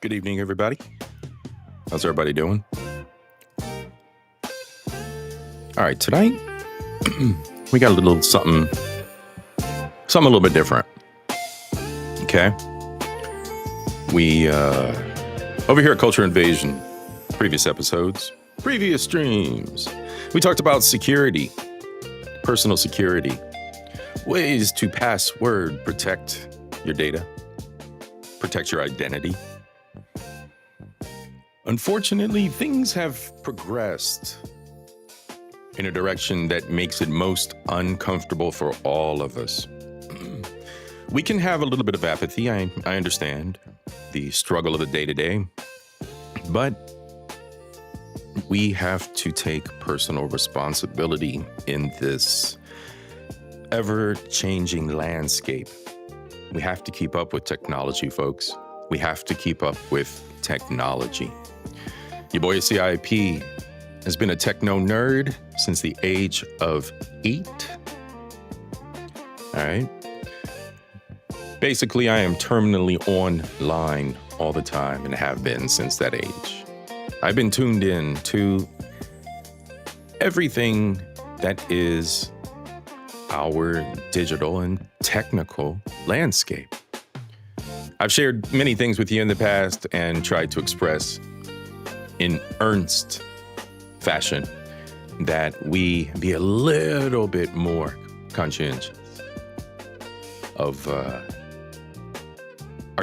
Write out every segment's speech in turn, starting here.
Good evening, everybody. How's everybody doing? All right, tonight we got a little something a little bit different. Okay, we over here at Culture Invasion, previous episodes, previous streams, we talked about security, personal security, ways to password protect your data, protect your identity. Unfortunately, things have progressed in a direction that makes it most uncomfortable for all of us. We can have a little bit of apathy. I understand the struggle of the day-to-day, but we have to take personal responsibility in this ever-changing landscape. We have to keep up with technology, folks. We have to keep up with technology. Your boy C.I.P. has been a techno nerd since the age of 8. All right. Basically, I am terminally online all the time and have been since that age. I've been tuned in to everything that is our digital and technical landscape. I've shared many things with you in the past and tried to express in earnest fashion that we be a little bit more conscientious of our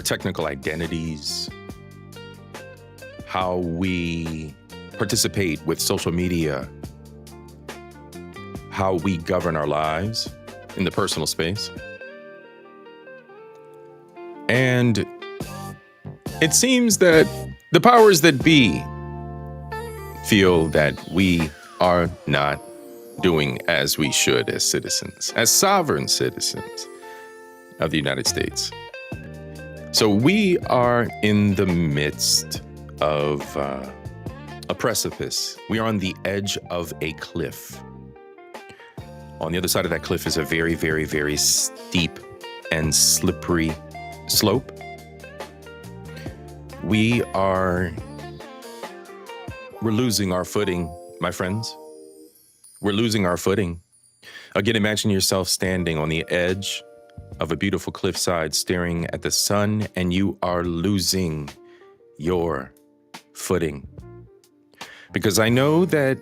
technical identities, how we participate with social media, how we govern our lives in the personal space. And it seems that the powers that be feel that we are not doing as we should as citizens, as sovereign citizens of the United States. So we are in the midst of a precipice. We are on the edge of a cliff. On the other side of that cliff is a very, very, very steep and slippery slope. We're losing our footing, my friends. We're losing our footing. Again, imagine yourself standing on the edge of a beautiful cliffside, staring at the sun, and you are losing your footing. Because I know that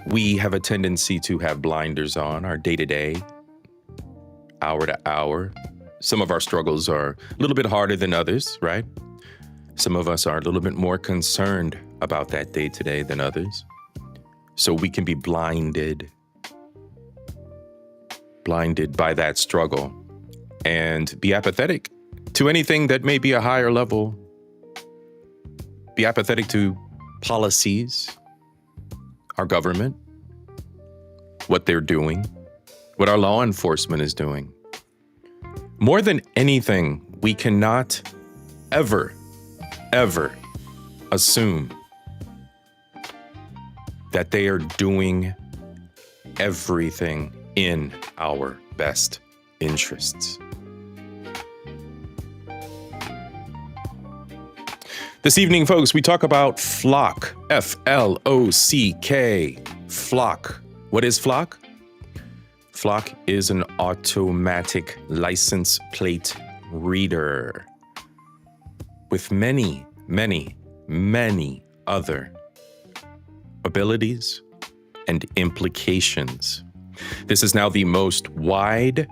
we have a tendency to have blinders on our day-to-day, hour to hour. Some of our struggles are a little bit harder than others, right? Some of us are a little bit more concerned about that day-to-day than others. So we can be blinded by that struggle and be apathetic to anything that may be a higher level. Be apathetic to policies, our government, what they're doing, what our law enforcement is doing. More than anything, we cannot ever assume that they are doing everything in our best interests. This evening, folks, we talk about FLOCK, F-L-O-C-K, FLOCK. What is FLOCK? FLOCK is an automatic license plate reader with many, many, many other abilities and implications. This is now the most widespread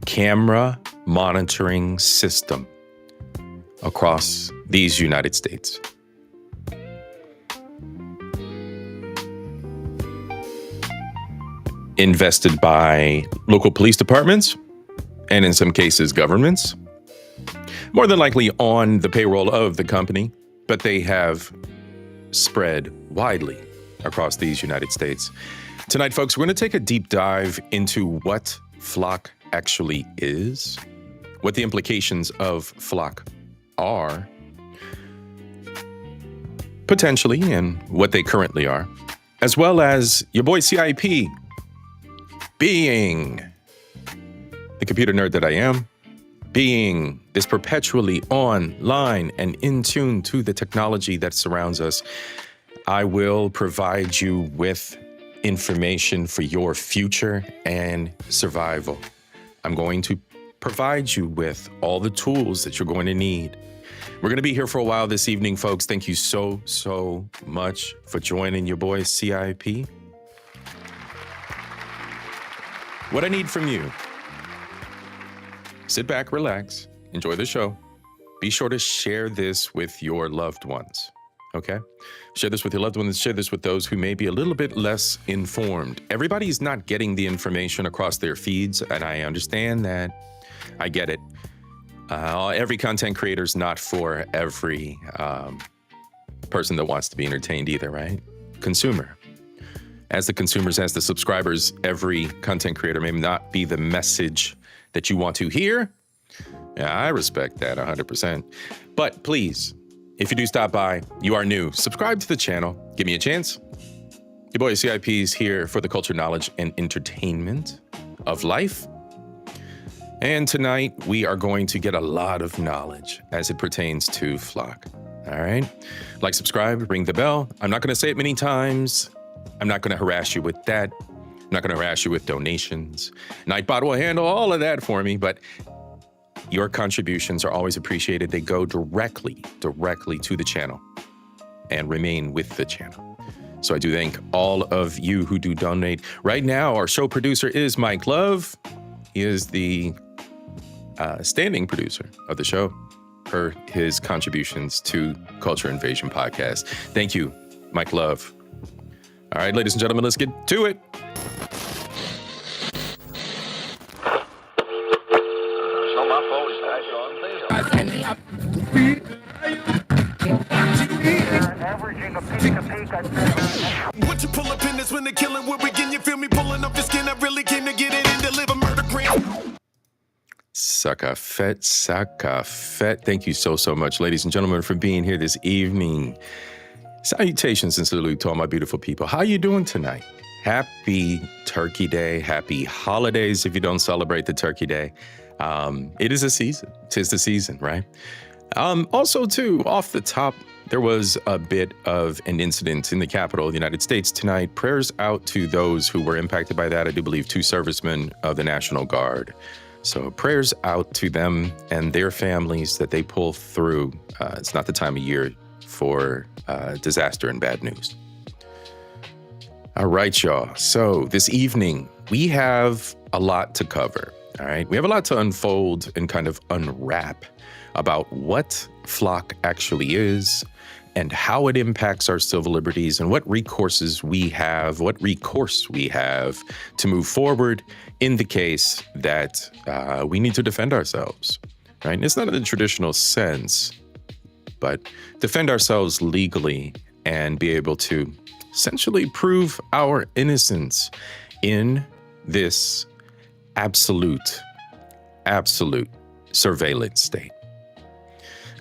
camera monitoring system across these United States. Invested by local police departments, and in some cases, governments. More than likely on the payroll of the company, but they have spread widely across these United States. Tonight, folks, we're going to take a deep dive into what FLOCK actually is, what the implications of FLOCK are, potentially, and what they currently are, as well as your boy C.I.P. being the computer nerd that I am, being is perpetually online and in tune to the technology that surrounds us, I will provide you with information for your future and survival. I'm going to provide you with all the tools that you're going to need. We're going to be here for a while this evening, folks. Thank you so much for joining your boy C.I.P. What I need from you: sit back, relax, enjoy the show. Be sure to share this with your loved ones, okay? Share this with your loved ones. Share this with those who may be a little bit less informed. Everybody's not getting the information across their feeds, and I understand that. I get it. Every content creator is not for every person that wants to be entertained either, right? Consumer. As the consumers, as the subscribers, every content creator may not be the message that you want to hear. Yeah, I respect that 100%. But please, if you do stop by, you are new, subscribe to the channel. Give me a chance. Your boy CIP is here for the culture, knowledge, and entertainment of life. And tonight, we are going to get a lot of knowledge as it pertains to Flock. All right? Like, subscribe, ring the bell. I'm not going to say it many times. I'm not going to harass you with that. I'm not going to harass you with donations. Nightbot will handle all of that for me, but your contributions are always appreciated. They go directly to the channel and remain with the channel. So I do thank all of you who do donate. Right now, our show producer is Mike Love. He is the standing producer of the show for his contributions to Culture Invasion podcast. Thank you, Mike Love. All right, ladies and gentlemen, let's get to it. Would you pull up in this when they're killing? We're begin, you feel me pulling up the skin? I really came to get it and deliver murder crime. Sakafet. Thank you so much, ladies and gentlemen, for being here this evening. Salutations and salute to all my beautiful people. How you doing tonight? Happy Turkey Day. Happy holidays if you don't celebrate the Turkey Day. It is a season. 'Tis the season, right? Also, too, off the top, there was a bit of an incident in the capital of the United States tonight. Prayers out to those who were impacted by that. I do believe 2 servicemen of the National Guard. So prayers out to them and their families that they pull through. It's not the time of year for disaster and bad news. All right, y'all. So this evening, we have a lot to cover. All right. We have a lot to unfold and kind of unwrap about what Flock actually is and how it impacts our civil liberties and what recourse we have to move forward in the case that we need to defend ourselves, right? And it's not in the traditional sense, but defend ourselves legally and be able to essentially prove our innocence in this absolute surveillance state.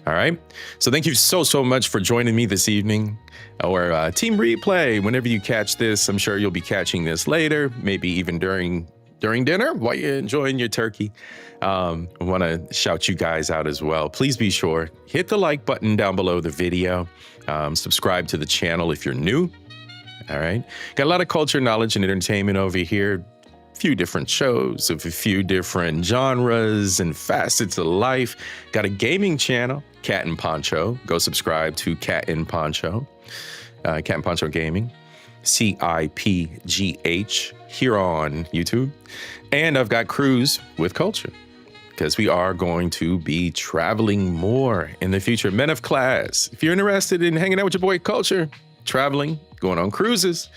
All right. So thank you so much for joining me this evening, or team replay. Whenever you catch this, I'm sure you'll be catching this later, maybe even during dinner while you're enjoying your turkey. I want to shout you guys out as well. Please be sure, hit the like button down below the video. Subscribe to the channel if you're new. All right. Got a lot of culture, knowledge, and entertainment over here. Few different shows of a few different genres and facets of life. Got a gaming channel, Cat and Poncho. Go subscribe to Cat and Poncho, Cat and Poncho Gaming, CIPGH here on YouTube. And I've got Cruise with Culture, because we are going to be traveling more in the future. Men of class, if you're interested in hanging out with your boy Culture, traveling, going on cruises,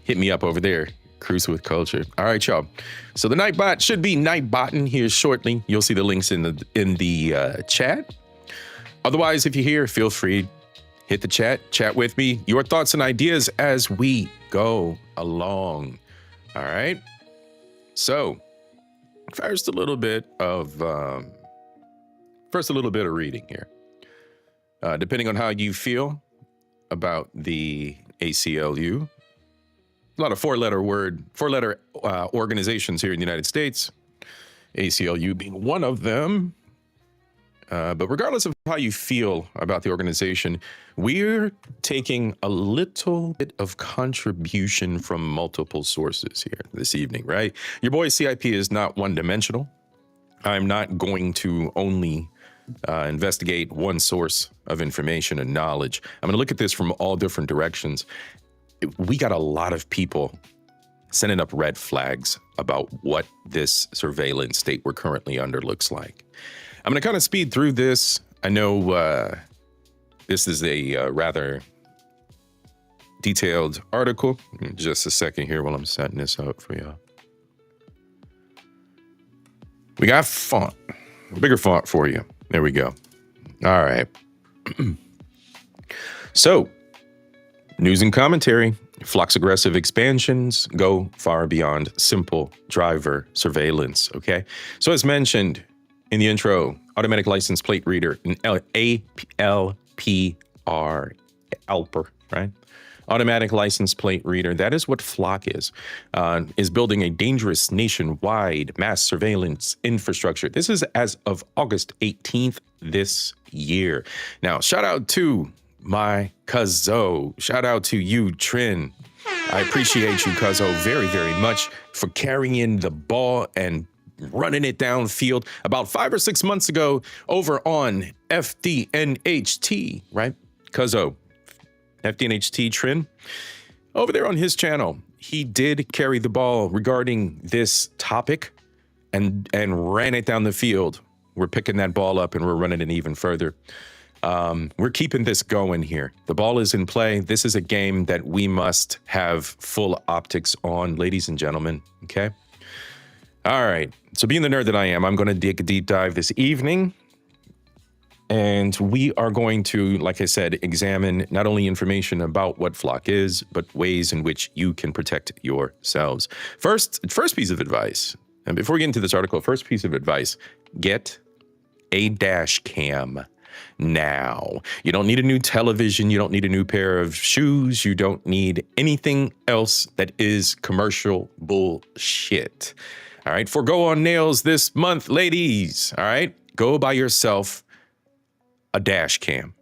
hit me up over there. Cruise with Culture. All right, y'all. So the Nightbot should be Nightbotting here shortly. You'll see the links in the chat. Otherwise, if you're here, feel free, hit the chat with me. Your thoughts and ideas as we go along. All right. So first, a little bit of reading here. Depending on how you feel about the ACLU. A lot of four-letter organizations here in the United States. ACLU being one of them. But regardless of how you feel about the organization, we're taking a little bit of contribution from multiple sources here this evening, right? Your boy C.I.P. is not one-dimensional. I'm not going to only investigate one source of information and knowledge. I'm going to look at this from all different directions. We got a lot of people sending up red flags about what this surveillance state we're currently under looks like. I'm going to kind of speed through this. I know this is a rather detailed article. Just a second here while I'm setting this up for y'all. We got font, bigger font for you. There we go. All right. So, news and commentary. Flock's aggressive expansions go far beyond simple driver surveillance, okay? So as mentioned in the intro, automatic license plate reader, an ALPR, right? Automatic license plate reader, that is what Flock is building a dangerous nationwide mass surveillance infrastructure. This is as of August 18th this year. Now, shout out to my cuzzo. Shout out to you, Trin. I appreciate you, cuzzo, very, very much for carrying the ball and running it downfield about 5 or 6 months ago over on FDNHT, right? Cuzzo, FDNHT Trin, over there on his channel, he did carry the ball regarding this topic and ran it down the field. We're picking that ball up and we're running it even further. We're keeping this going here. The ball is in play. This is a game that we must have full optics on, ladies and gentlemen, okay? All right, so being the nerd that I am, I'm going to dig a deep dive this evening. And we are going to, like I said, examine not only information about what Flock is, but ways in which you can protect yourselves. First piece of advice, and before we get into this article, first piece of advice, get a dash cam now. You don't need a new television. You don't need a new pair of shoes. You don't need anything else that is commercial bullshit. All right, forgo on nails this month, ladies. All right, go buy yourself a dash cam.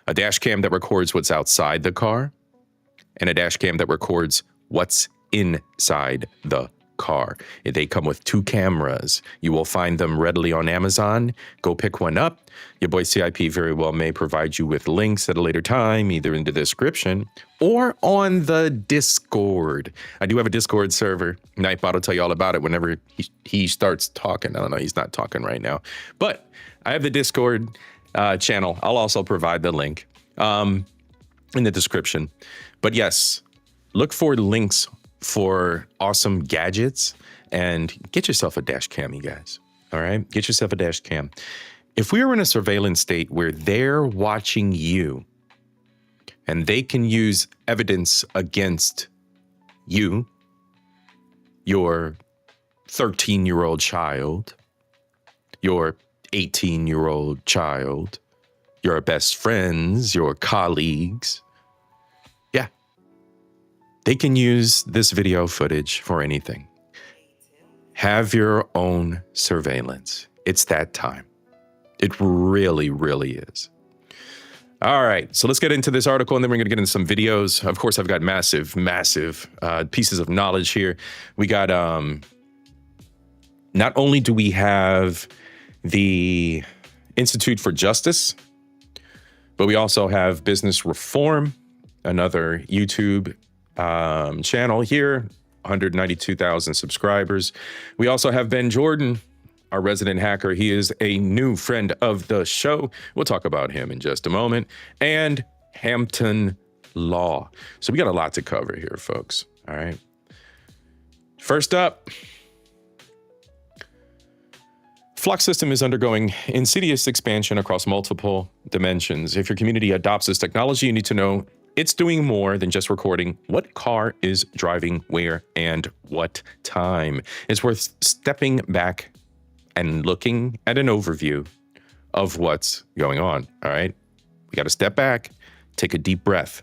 A dash cam that records what's outside the car, and a dash cam that records what's inside the car. They come with 2 cameras. You will find them readily on Amazon. Go pick one up. Your boy CIP very well may provide you with links at a later time, either in the description or on the Discord. I do have a Discord server. Nightbot will tell you all about it whenever he starts talking. I don't know, he's not talking right now. But I have the Discord channel. I'll also provide the link in the description. But yes, look for links for awesome gadgets and get yourself a dash cam, you guys. All right, get yourself a dash cam. If we are in a surveillance state where they're watching you and they can use evidence against you, your 13-year-old child, your 18-year-old child, your best friends, your colleagues, they can use this video footage for anything. Have your own surveillance. It's that time. It really, really is. All right, so let's get into this article, and then we're going to get into some videos. Of course, I've got massive pieces of knowledge here. We got, not only do we have the Institute for Justice, but we also have Business Reform, another YouTube channel here, 192,000 subscribers. We also have Ben Jordan, our resident hacker. He is a new friend of the show. We'll talk about him in just a moment. And Hampton Law. So we got a lot to cover here, folks. All right. First up, Flock system is undergoing insidious expansion across multiple dimensions. If your community adopts this technology, you need to know it's doing more than just recording what car is driving where and what time. It's worth stepping back and looking at an overview of what's going on, all right? We got to step back, take a deep breath,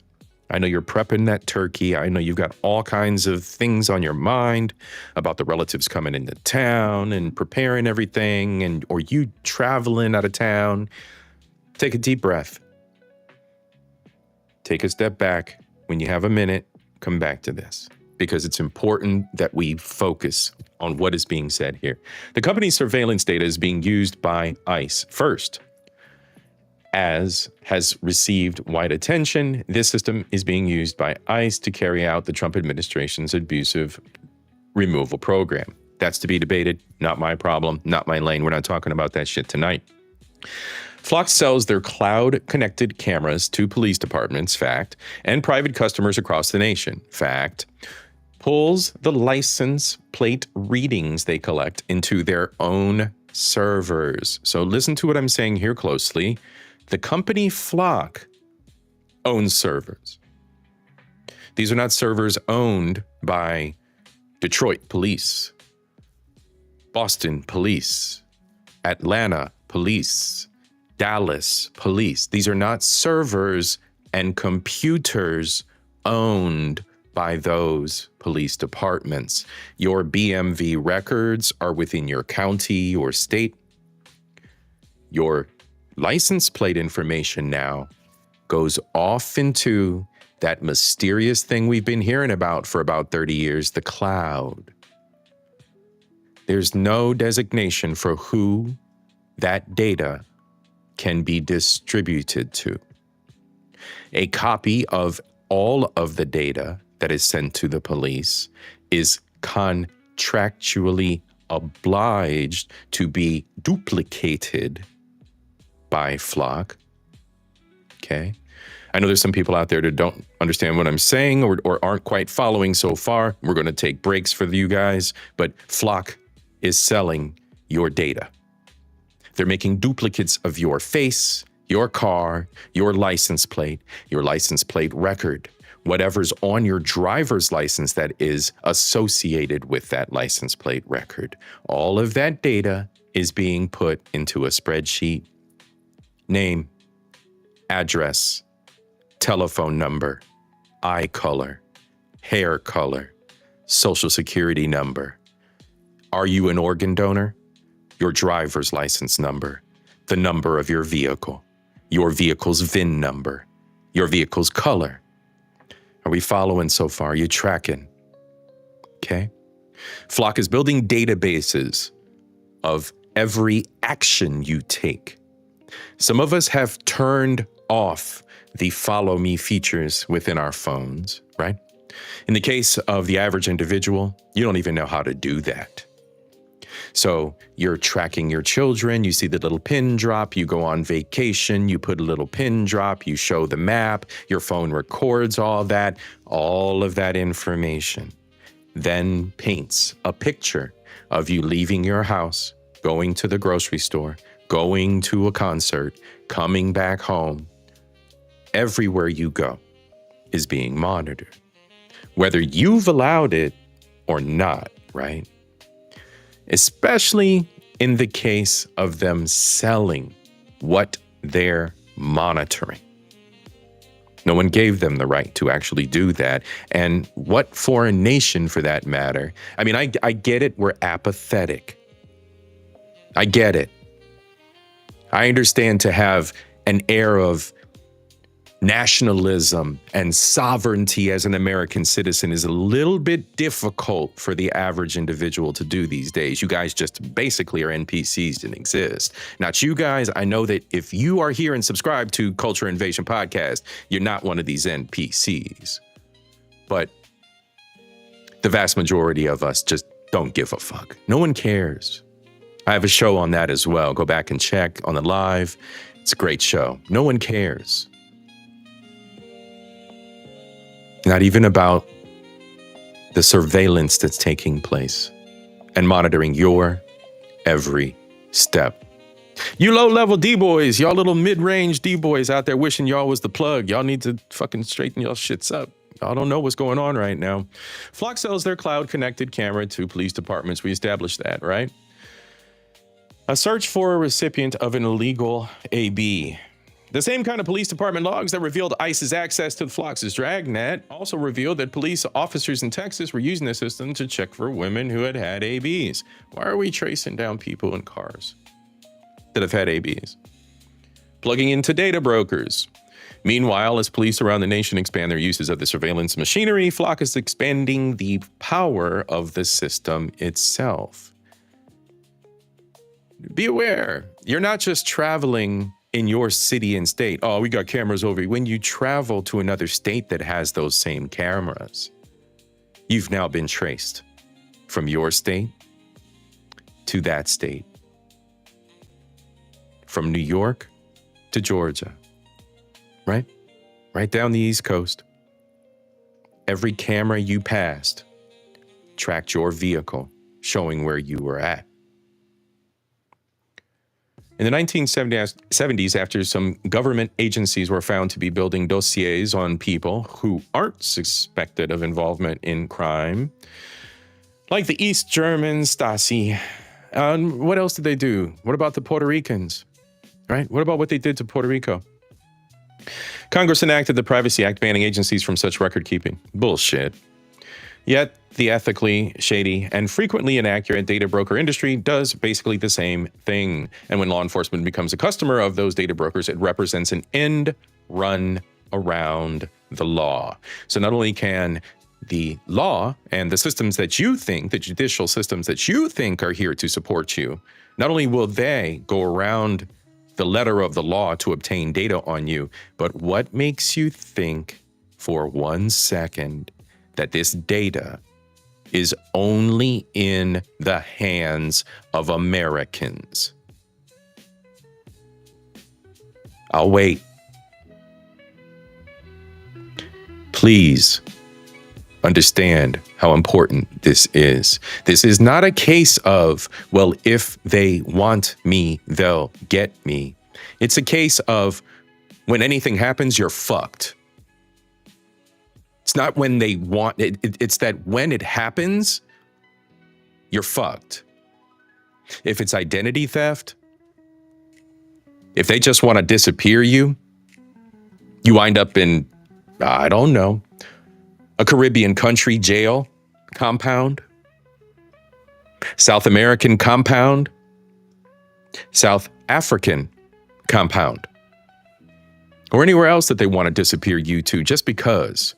I know you're prepping that turkey. I know you've got all kinds of things on your mind about the relatives coming into town and preparing everything, and or you traveling out of town. Take a deep breath. Take a step back. When you have a minute, come back to this, because it's important that we focus on what is being said here. The company's surveillance data is being used by ICE first. As has received wide attention, this system is being used by ICE to carry out the Trump administration's abusive removal program. That's to be debated, not my problem, not my lane. We're not talking about that shit tonight. Flock sells their cloud-connected cameras to police departments, fact, and private customers across the nation, fact, pulls the license plate readings they collect into their own servers. So listen to what I'm saying here closely. The company Flock owns servers. These are not servers owned by Detroit police, Boston police, Atlanta police, Dallas police. These are not servers and computers owned by those police departments. Your BMV records are within your county or state. Your license plate information now goes off into that mysterious thing we've been hearing about for about 30 years, the cloud. There's no designation for who that data can be distributed to. A copy of all of the data that is sent to the police is contractually obliged to be duplicated by Flock. Okay. I know there's some people out there that don't understand what I'm saying or aren't quite following so far. We're going to take breaks for you guys, but Flock is selling your data. They're making duplicates of your face, your car, your license plate record, whatever's on your driver's license that is associated with that license plate record. All of that data is being put into a spreadsheet. Name, address, telephone number, eye color, hair color, social security number. Are you an organ donor? Your driver's license number, the number of your vehicle, your vehicle's VIN number, your vehicle's color. Are we following so far? Are you tracking? Okay. Flock is building databases of every action you take. Some of us have turned off the follow me features within our phones, right? In the case of the average individual, you don't even know how to do that. So you're tracking your children, you see the little pin drop, you go on vacation, you put a little pin drop, you show the map, your phone records all of that information, then paints a picture of you leaving your house, going to the grocery store, going to a concert, coming back home. Everywhere you go is being monitored, whether you've allowed it or not, right? Especially in the case of them selling what they're monitoring. No one gave them the right to actually do that. And what foreign nation, for that matter? I mean, I get it. We're apathetic. I get it. I understand to have an air of nationalism and sovereignty as an American citizen is a little bit difficult for the average individual to do these days. You guys just basically are NPCs and exist. Not you guys. I know that if you are here and subscribe to Culture Invasion Podcast, you're not one of these NPCs. But the vast majority of us just don't give a fuck. No one cares. I have a show on that as well. Go back and check on the live. It's a great show. No one cares. Not even about the surveillance that's taking place and monitoring your every step. You low-level D-boys, y'all little mid-range D-boys out there wishing y'all was the plug. Y'all need to fucking straighten y'all shits up. Y'all don't know what's going on right now. Flock sells their cloud-connected camera to police departments. We established that, right? A search for a recipient of an illegal AB The same kind of police department logs that revealed ICE's access to the Flox's dragnet also revealed that police officers in Texas were using the system to check for women who had had ABs. Why are we tracing down people in cars that have had ABs? Plugging into data brokers. Meanwhile, as police around the nation expand their uses of the surveillance machinery, Flock is expanding the power of the system itself. Be aware, you're not just traveling in your city and state. Oh, we got cameras over here. When you travel to another state that has those same cameras, you've now been traced from your state to that state. From New York to Georgia, right? Right down the East Coast. Every camera you passed tracked your vehicle, showing where you were at. In the 1970s, after some government agencies were found to be building dossiers on people who aren't suspected of involvement in crime, like the East German Stasi, what else did they do? What about the Puerto Ricans, right? What about what they did to Puerto Rico? Congress enacted the Privacy Act banning agencies from such record keeping. Bullshit. Yet, the ethically shady and frequently inaccurate data broker industry does basically the same thing. And when law enforcement becomes a customer of those data brokers, it represents an end run around the law. So not only can the law and the systems that you think, the judicial systems that you think are here to support you, not only will they go around the letter of the law to obtain data on you, but what makes you think for 1 second that this data is only in the hands of Americans? I'll wait. Please understand how important this is. This is not a case of, well, if they want me, they'll get me. It's a case of when anything happens, you're fucked. It's not when they want it. It's that when it happens, you're fucked. If it's identity theft, if they just want to disappear you, you wind up in, I don't know, a Caribbean country jail compound, South American compound, South African compound, or anywhere else that they want to disappear you to just because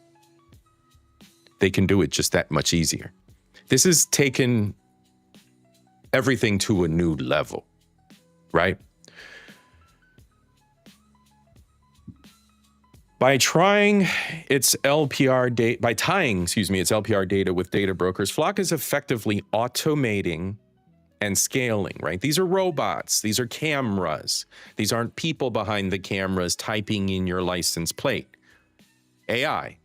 they can do it just that much easier. This has taken everything to a new level, right? By tying its LPR data with data brokers, Flock is effectively automating and scaling, right? These are robots. These are cameras. These aren't people behind the cameras typing in your license plate. AI.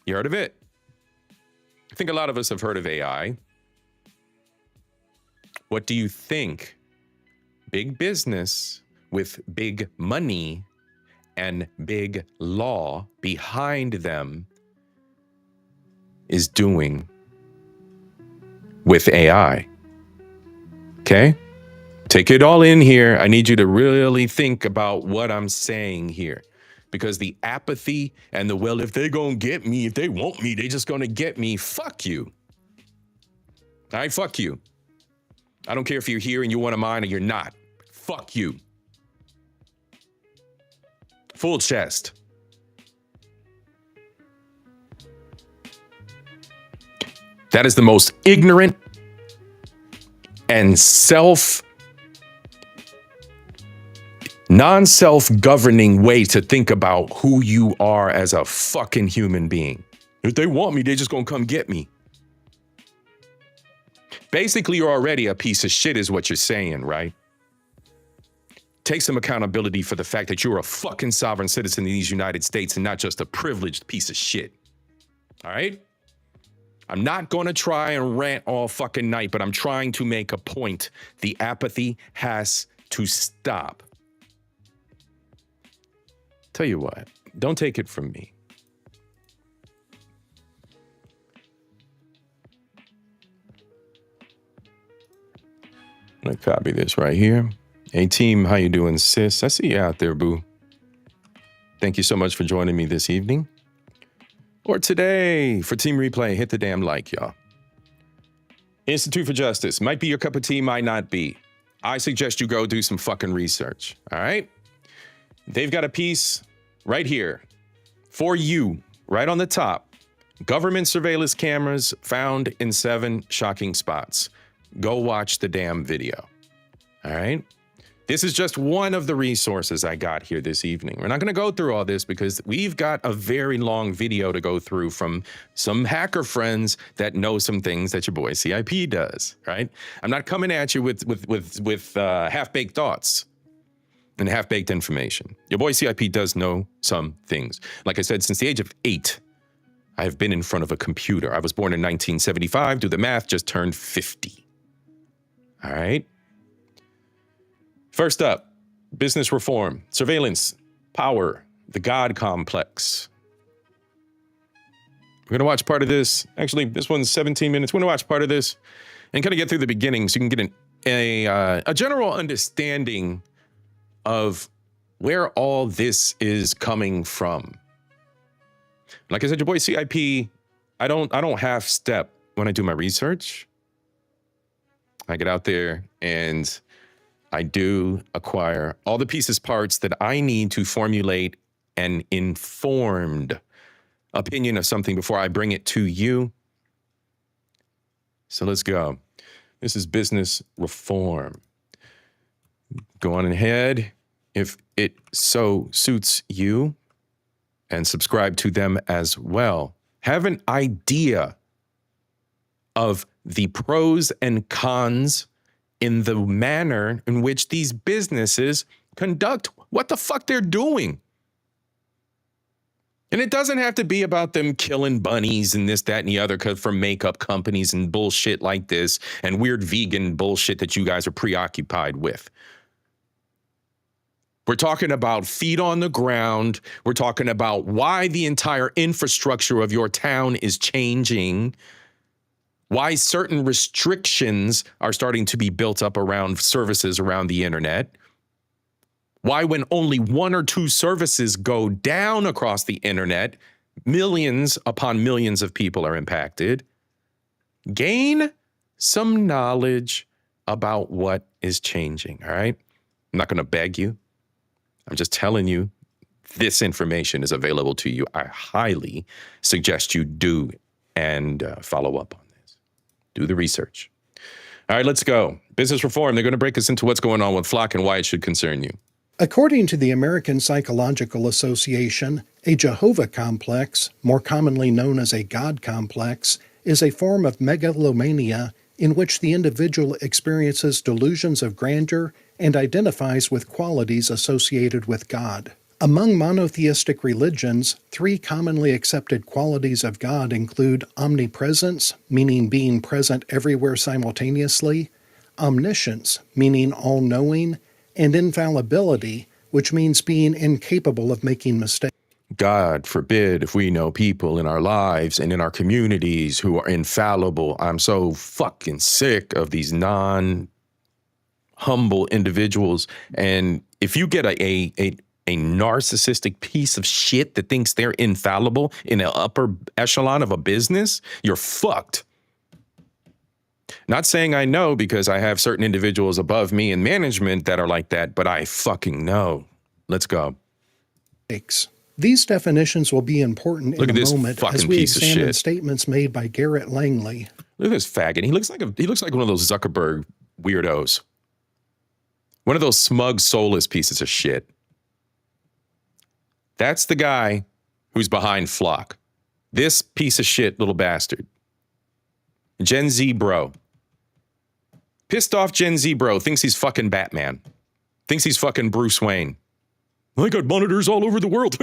You heard of it? I think a lot of us have heard of AI. What do you think big business with big money and big law behind them is doing with AI? Okay? Take it all in here. I need you to really think about what I'm saying here. Because the apathy and the, well, if they gonna get me, if they want me, they just gonna get me. Fuck you. All right, fuck you. I don't care if you're here and you're one of mine or you're not. Fuck you. Full chest. That is the most ignorant and non-self-governing way to think about who you are as a fucking human being. If they want me, they just gonna come get me. Basically, you're already a piece of shit is what you're saying, right? Take some accountability for the fact that you're a fucking sovereign citizen in these United States and not just a privileged piece of shit. All right? I'm not going to try and rant all fucking night, but I'm trying to make a point. The apathy has to stop. Tell you what, don't take it from me. I'm going to copy this right here. Hey team, how you doing, sis? I see you out there, boo. Thank you so much for joining me this evening. Or today for Team Replay. Hit the damn like, y'all. Institute for Justice. Might be your cup of tea, might not be. I suggest you go do some fucking research, all right? They've got a piece right here for you, right on the top. Government surveillance cameras found in 7 shocking spots. Go watch the damn video, all right? This is just one of the resources I got here this evening. We're not going to go through all this because we've got a very long video to go through from some hacker friends that know some things that your boy C.I.P. does, right? I'm not coming at you with half-baked thoughts and half-baked information. Your boy C.I.P. does know some things. Like I said, since the age of 8, I have been in front of a computer. I was born in 1975. Do the math, just turned 50. All right? First up, business reform, surveillance, power, the God complex. We're going to watch part of this. Actually, this one's 17 minutes. We're going to watch part of this and kind of get through the beginning so you can get a general understanding of where all this is coming from. Like I said, your boy CIP, I don't half step when I do my research. I get out there and I do acquire all the pieces, parts that I need to formulate an informed opinion of something before I bring it to you. So let's go. This is business reform. Go on ahead, if it so suits you, and subscribe to them as well. Have an idea of the pros and cons in the manner in which these businesses conduct what the fuck they're doing. And it doesn't have to be about them killing bunnies and this, that, and the other for makeup companies and bullshit like this and weird vegan bullshit that you guys are preoccupied with. We're talking about feet on the ground. We're talking about why the entire infrastructure of your town is changing. Why certain restrictions are starting to be built up around services around the internet. Why when only 1 or 2 services go down across the internet, millions upon millions of people are impacted. Gain some knowledge about what is changing, all right? I'm not going to beg you. I'm just telling you this information is available to you. I highly suggest you do and follow up on this. Do the research. All right, let's go. Business reform. They're going to break us into what's going on with Flock and why it should concern you. According to the American Psychological Association, a Jehovah complex, more commonly known as a God complex, is a form of megalomania in which the individual experiences delusions of grandeur and identifies with qualities associated with God. Among monotheistic religions, 3 commonly accepted qualities of God include omnipresence, meaning being present everywhere simultaneously, omniscience, meaning all-knowing, and infallibility, which means being incapable of making mistakes. God forbid if we know people in our lives and in our communities who are infallible. I'm so fucking sick of these non-humble individuals. And if you get a narcissistic piece of shit that thinks they're infallible in the upper echelon of a business, you're fucked. Not saying I know because I have certain individuals above me in management that are like that, but I fucking know. Let's go. These definitions will be important in a moment as we examine statements made by Garrett Langley. Look at this faggot. He looks like one of those Zuckerberg weirdos. One of those smug, soulless pieces of shit. That's the guy who's behind Flock. This piece of shit little bastard. Gen Z bro. Pissed off Gen Z bro. Thinks he's fucking Batman. Thinks he's fucking Bruce Wayne. I got monitors all over the world.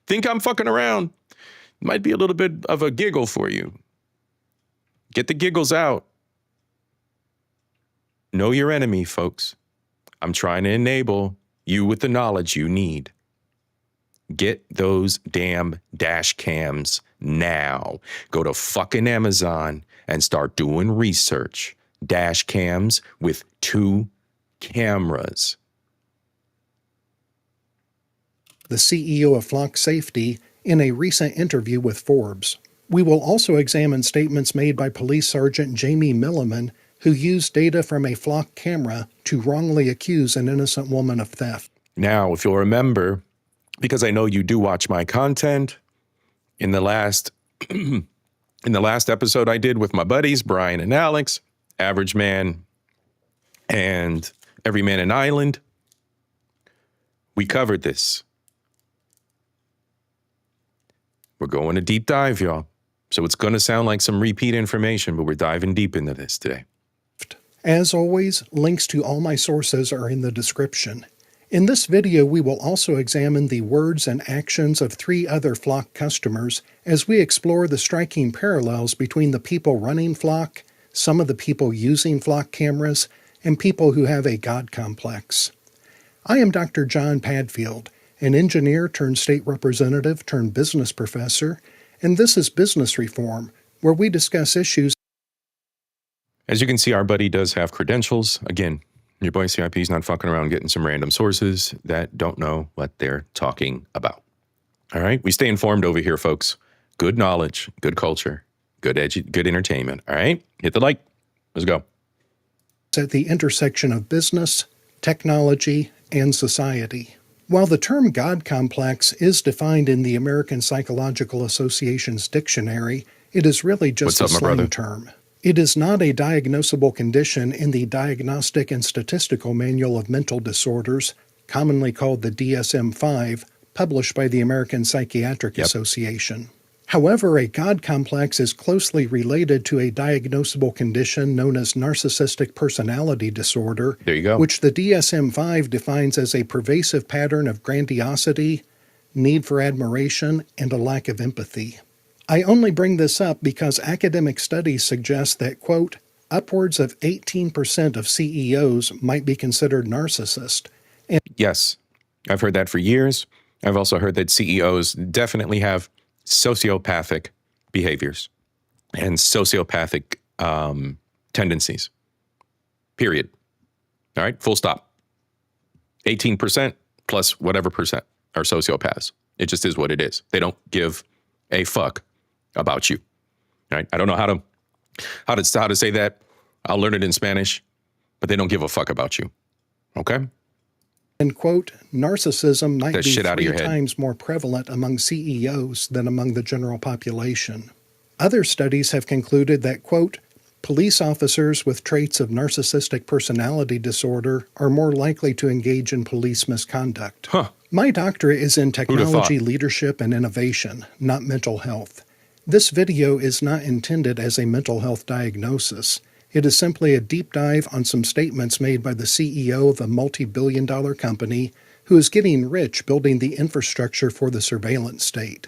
Think I'm fucking around. Might be a little bit of a giggle for you. Get the giggles out. Know your enemy, folks. I'm trying to enable you with the knowledge you need. Get those damn dash cams now. Go to fucking Amazon and start doing research. dash cams with 2 cameras. The CEO of Flock Safety, in a recent interview with Forbes. We will also examine statements made by Police Sergeant Jamie Milliman, who used data from a Flock camera to wrongly accuse an innocent woman of theft. Now, if you'll remember, because I know you do watch my content, in the last episode I did with my buddies, Brian and Alex, Average Man and Every Man an Island, we covered this. We're going a deep dive, y'all. So it's going to sound like some repeat information, but we're diving deep into this today. As always, links to all my sources are in the description. In this video, we will also examine the words and actions of 3 other Flock customers as we explore the striking parallels between the people running Flock, some of the people using Flock cameras, and people who have a God complex. I am Dr. John Padfield, an engineer turned state representative turned business professor, and this is Business Reform, where we discuss issues. As you can see, our buddy does have credentials. Again, your boy C.I.P. is not fucking around getting some random sources that don't know what they're talking about. All right? We stay informed over here, folks. Good knowledge, good culture, good entertainment. All right? Hit the like. Let's go. At the intersection of business, technology, and society. While the term God complex is defined in the American Psychological Association's dictionary, it is really just a slang term. It is not a diagnosable condition in the Diagnostic and Statistical Manual of Mental Disorders, commonly called the DSM-5, published by the American Psychiatric Association. However, a God complex is closely related to a diagnosable condition known as narcissistic personality disorder, which the DSM-5 defines as a pervasive pattern of grandiosity, need for admiration, and a lack of empathy. I only bring this up because academic studies suggest that, quote, upwards of 18% of CEOs might be considered narcissist. And yes, I've heard that for years. I've also heard that CEOs definitely have sociopathic behaviors and sociopathic tendencies, period. All right, full stop. 18% plus whatever percent are sociopaths. It just is what it is. They don't give a fuck about you. All right, I don't know how to say that. I'll learn it in Spanish, but they don't give a fuck about you. Okay? And, quote, narcissism might be 3 times more prevalent among CEOs than among the general population. Other studies have concluded that, quote, police officers with traits of narcissistic personality disorder are more likely to engage in police misconduct. My doctorate is in technology, leadership, and innovation, not mental health. This video is not intended as a mental health diagnosis. It is simply a deep dive on some statements made by the CEO of a multi-billion-dollar company who is getting rich building the infrastructure for the surveillance state.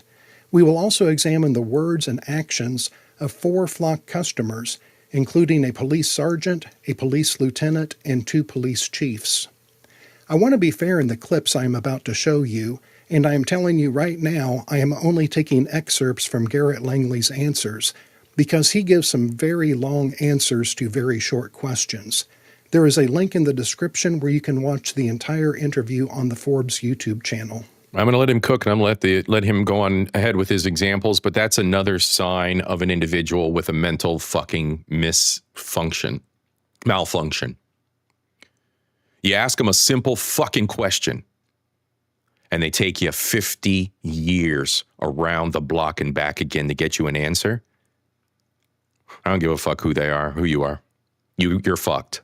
We will also examine the words and actions of 4 Flock customers, including a police sergeant, a police lieutenant, and 2 police chiefs. I want to be fair in the clips I am about to show you, and I am telling you right now I am only taking excerpts from Garrett Langley's answers, because he gives some very long answers to very short questions. There is a link in the description where you can watch the entire interview on the Forbes YouTube channel. I'm going to let him cook, and I'm going to let him go on ahead with his examples, but that's another sign of an individual with a mental fucking malfunction. You ask them a simple fucking question, and they take you 50 years around the block and back again to get you an answer. I don't give a fuck who they are, who you are. You're fucked.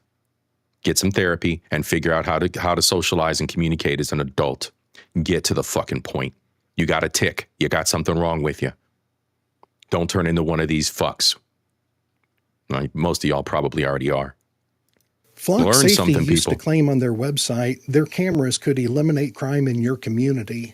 Get some therapy and figure out how to socialize and communicate as an adult. Get to the fucking point. You got a tick. You got something wrong with you. Don't turn into one of these fucks. Most of y'all probably already are. Flock Safety used to claim on their website their cameras could eliminate crime in your community.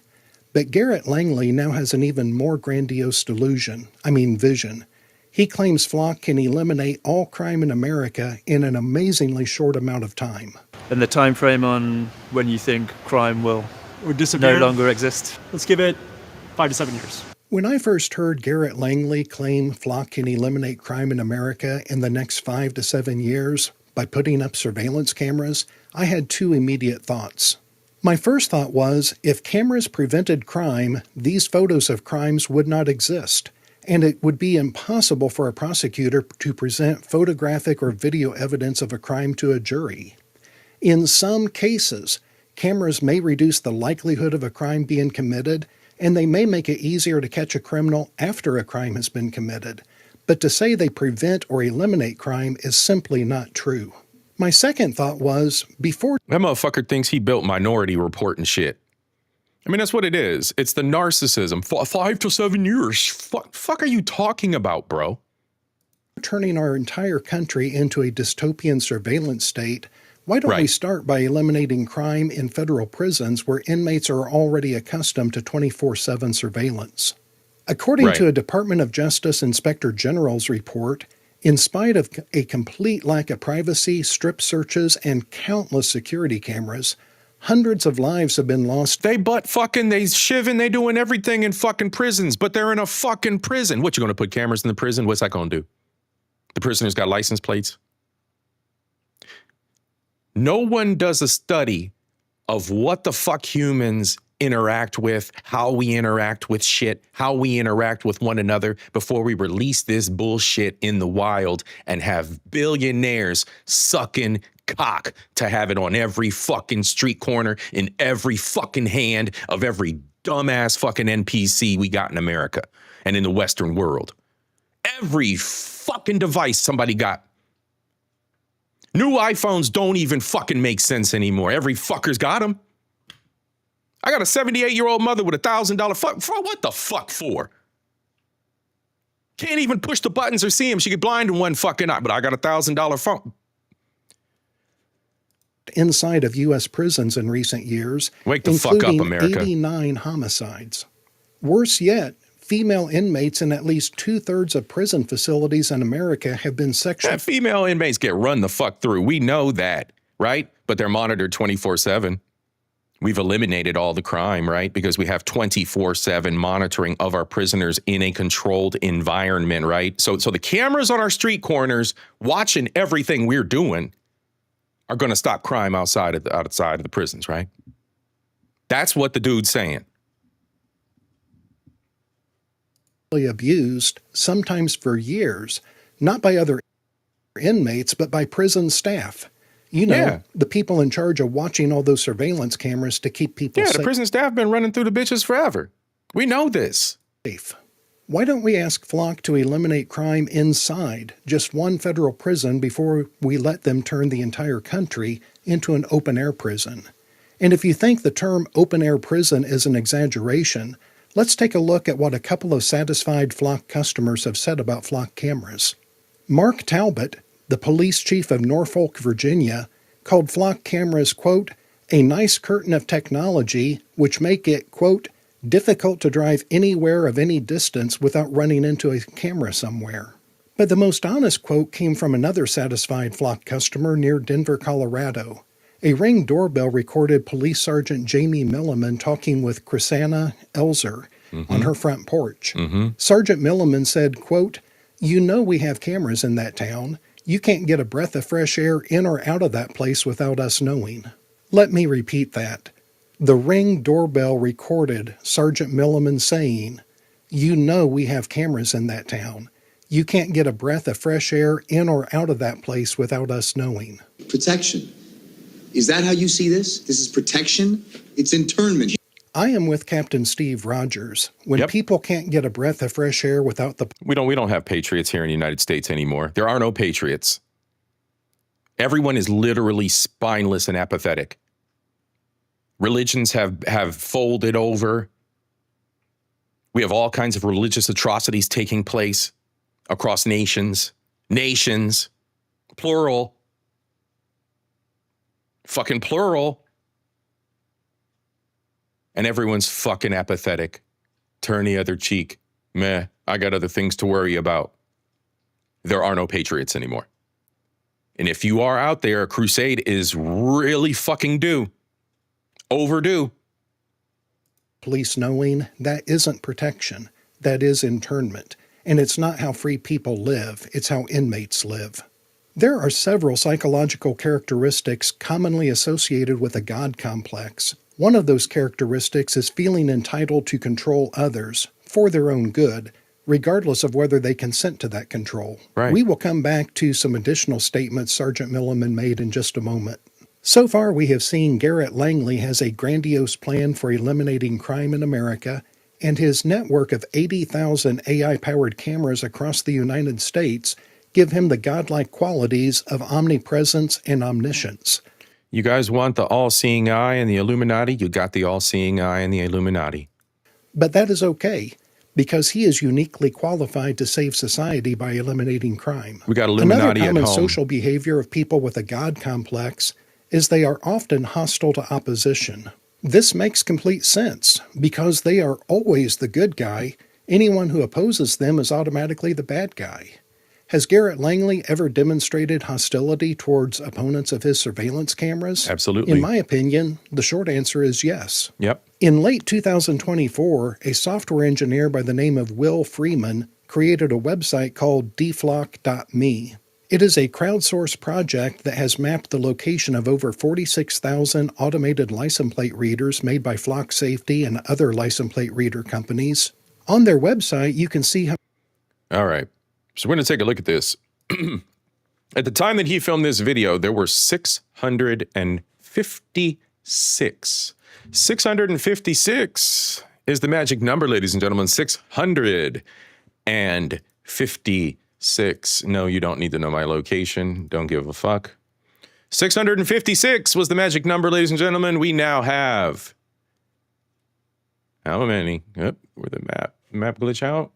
But Garrett Langley now has an even more grandiose vision. He claims Flock can eliminate all crime in America in an amazingly short amount of time. And the time frame on when you think crime will no longer exist? Let's give it 5 to 7 years. When I first heard Garrett Langley claim Flock can eliminate crime in America in the next 5 to 7 years by putting up surveillance cameras, I had two immediate thoughts. My first thought was, if cameras prevented crime, these photos of crimes would not exist, and it would be impossible for a prosecutor to present photographic or video evidence of a crime to a jury. In some cases, cameras may reduce the likelihood of a crime being committed, and they may make it easier to catch a criminal after a crime has been committed. But to say they prevent or eliminate crime is simply not true. My second thought was, before That motherfucker thinks he built Minority Report and shit. I mean, that's what it is. It's the narcissism. 5 to 7 years. Fuck are you talking about, bro? turning our entire country into a dystopian surveillance state, why don't we start by eliminating crime in federal prisons where inmates are already accustomed to 24/7 surveillance? According to a Department of Justice Inspector General's report, in spite of a complete lack of privacy, strip searches, and countless security cameras, hundreds of lives have been lost. They butt fucking, they shivving, they doing everything in fucking prisons, but they're in a fucking prison. What, you gonna put cameras in the prison? What's that gonna do? The prisoners got license plates? No one does a study of what the fuck humans interact with, how we interact with shit, how we interact with one another before we release this bullshit in the wild and have billionaires sucking cock to have it on every fucking street corner, in every fucking hand of every dumbass fucking NPC we got in America and in the Western world. Every fucking device somebody got. New iPhones don't even fucking make sense anymore. Every fucker's got them. I got a 78-year-old mother with $1,000 phone. For what the fuck for? Can't even push the buttons or see them. She get blind in one fucking eye, but I got a $1,000 phone. Inside of U.S. prisons in recent years, Wake the fuck up, America. 89 homicides. Worse yet, female inmates in at least 2/3 of prison facilities in America have been sexually... Female inmates get run the fuck through. We know that, right? But they're monitored 24/7. We've eliminated all the crime, right? Because we have 24/7 monitoring of our prisoners in a controlled environment, right? So the cameras on our street corners watching everything we're doing are going to stop crime outside of the prisons, right? That's what the dude's saying. Abused, sometimes for years, not by other inmates, but by prison staff. You know, the people in charge of watching all those surveillance cameras to keep people safe. Yeah, the prison staff been running through the bitches forever. We know this. Why don't we ask Flock to eliminate crime inside just one federal prison before we let them turn the entire country into an open-air prison? And if you think the term open-air prison is an exaggeration, let's take a look at what a couple of satisfied Flock customers have said about Flock cameras. Mark Talbot, the police chief of Norfolk, Virginia, called Flock cameras, quote, a nice curtain of technology which make it, quote, difficult to drive anywhere of any distance without running into a camera somewhere. But the most honest quote came from another satisfied Flock customer near Denver, Colorado. A Ring doorbell recorded Police Sergeant Jamie Milliman talking with Chrisanna Elzer on her front porch. Sergeant Milliman said, quote, you know we have cameras in that town. You can't get a breath of fresh air in or out of that place without us knowing. Let me repeat that. The Ring doorbell recorded Sergeant Milliman saying, you know we have cameras in that town. You can't get a breath of fresh air in or out of that place without us knowing. Protection. Is that how you see this? This is protection? It's internment. I am with Captain Steve Rogers. When people can't get a breath of fresh air without the... We don't have patriots here in the United States anymore. There are no patriots. Everyone is literally spineless and apathetic. Religions have folded over. We have all kinds of religious atrocities taking place across nations, plural, fucking plural. And everyone's fucking apathetic. Turn the other cheek. Meh, I got other things to worry about. There are no patriots anymore. And if you are out there, a crusade is really fucking due. Overdue. Police knowing that isn't protection. that is internment, and it's not how free people live, it's how inmates live. There are several psychological characteristics commonly associated with a God complex. One of those characteristics is feeling entitled to control others for their own good, regardless of whether they consent to that control. Right. We will come back to some additional statements Sergeant Milliman made in just a moment. So far, we have seen Garrett Langley has a grandiose plan for eliminating crime in America, and his network of 80,000 AI-powered cameras across the United States give him the godlike qualities of omnipresence and omniscience. You guys want the all-seeing eye and the Illuminati? You got the all-seeing eye and the Illuminati. But that is okay, because he is uniquely qualified to save society by eliminating crime. We got Illuminati Another common at home. social behavior of people with a God complex is they are often hostile to opposition. This makes complete sense, because they are always the good guy. Anyone who opposes them is automatically the bad guy. Has Garrett Langley ever demonstrated hostility towards opponents of his surveillance cameras? Absolutely. In my opinion, the short answer is yes. Yep. In late 2024, a software engineer by the name of Will Freeman created a website called dflock.me. It is a crowdsourced project that has mapped the location of over 46,000 automated license plate readers made by Flock Safety and other license plate reader companies. On their website, you can see how... All right. So we're going to take a look at this. At the time that he filmed this video, there were 656. 656 is the magic number, ladies and gentlemen. 656. No, you don't need to know my location. Don't give a fuck. 656 was the magic number, ladies and gentlemen. We now have... How many? Yep, where the map glitch out?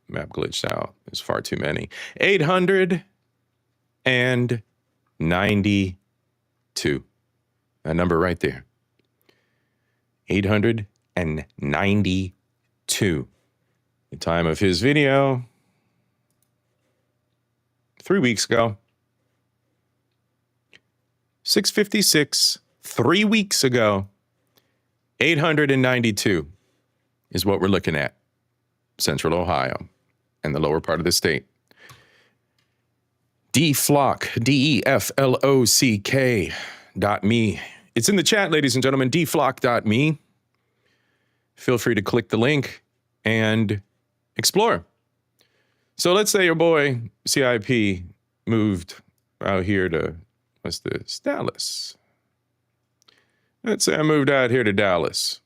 Map glitched out. There's far too many. 892. That number right there. 892. The time of his video, 3 weeks ago. 656, 3 weeks ago. 892 is what we're looking at. Central Ohio and the lower part of the state. DFlock, DEFLOCK.me. It's in the chat, ladies and gentlemen, dflock.me. Feel free to click the link and explore. So let's say your boy C.I.P. moved out here to, what's this, Dallas. Let's say I moved out here to Dallas.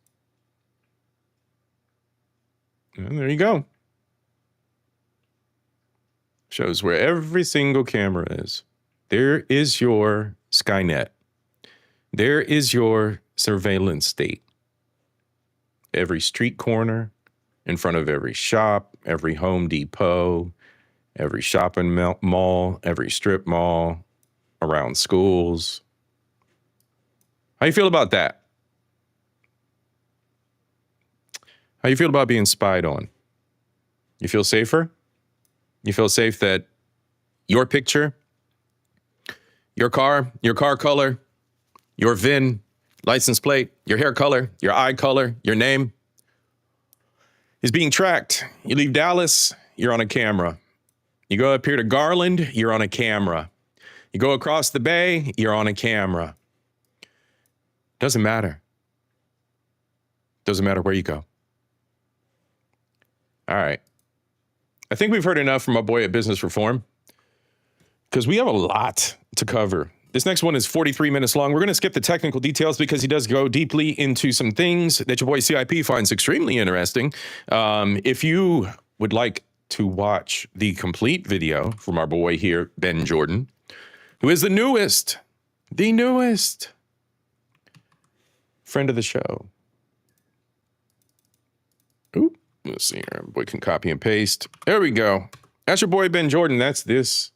And there you go. Shows where every single camera is. There is your Skynet. There is your surveillance state. Every street corner, in front of every shop, every Home Depot, every shopping mall, every strip mall, around schools. How you feel about that? How you feel about being spied on? You feel safer? You feel safe that your picture, your car color, your VIN, license plate, your hair color, your eye color, your name is being tracked. You leave Dallas, you're on a camera. You go up here to Garland, you're on a camera. You go across the bay, you're on a camera. Doesn't matter. Doesn't matter where you go. All right. I think we've heard enough from my boy at Business Reform, because we have a lot to cover. This next one is 43 minutes long. We're going to skip the technical details because he does go deeply into some things that your boy C.I.P. finds extremely interesting. If you would like to watch the complete video from our boy here, Ben Jordan, who is the newest friend of the show. Ooh, let's see here. Boy can copy and paste. There we go. That's your boy, Ben Jordan. That's this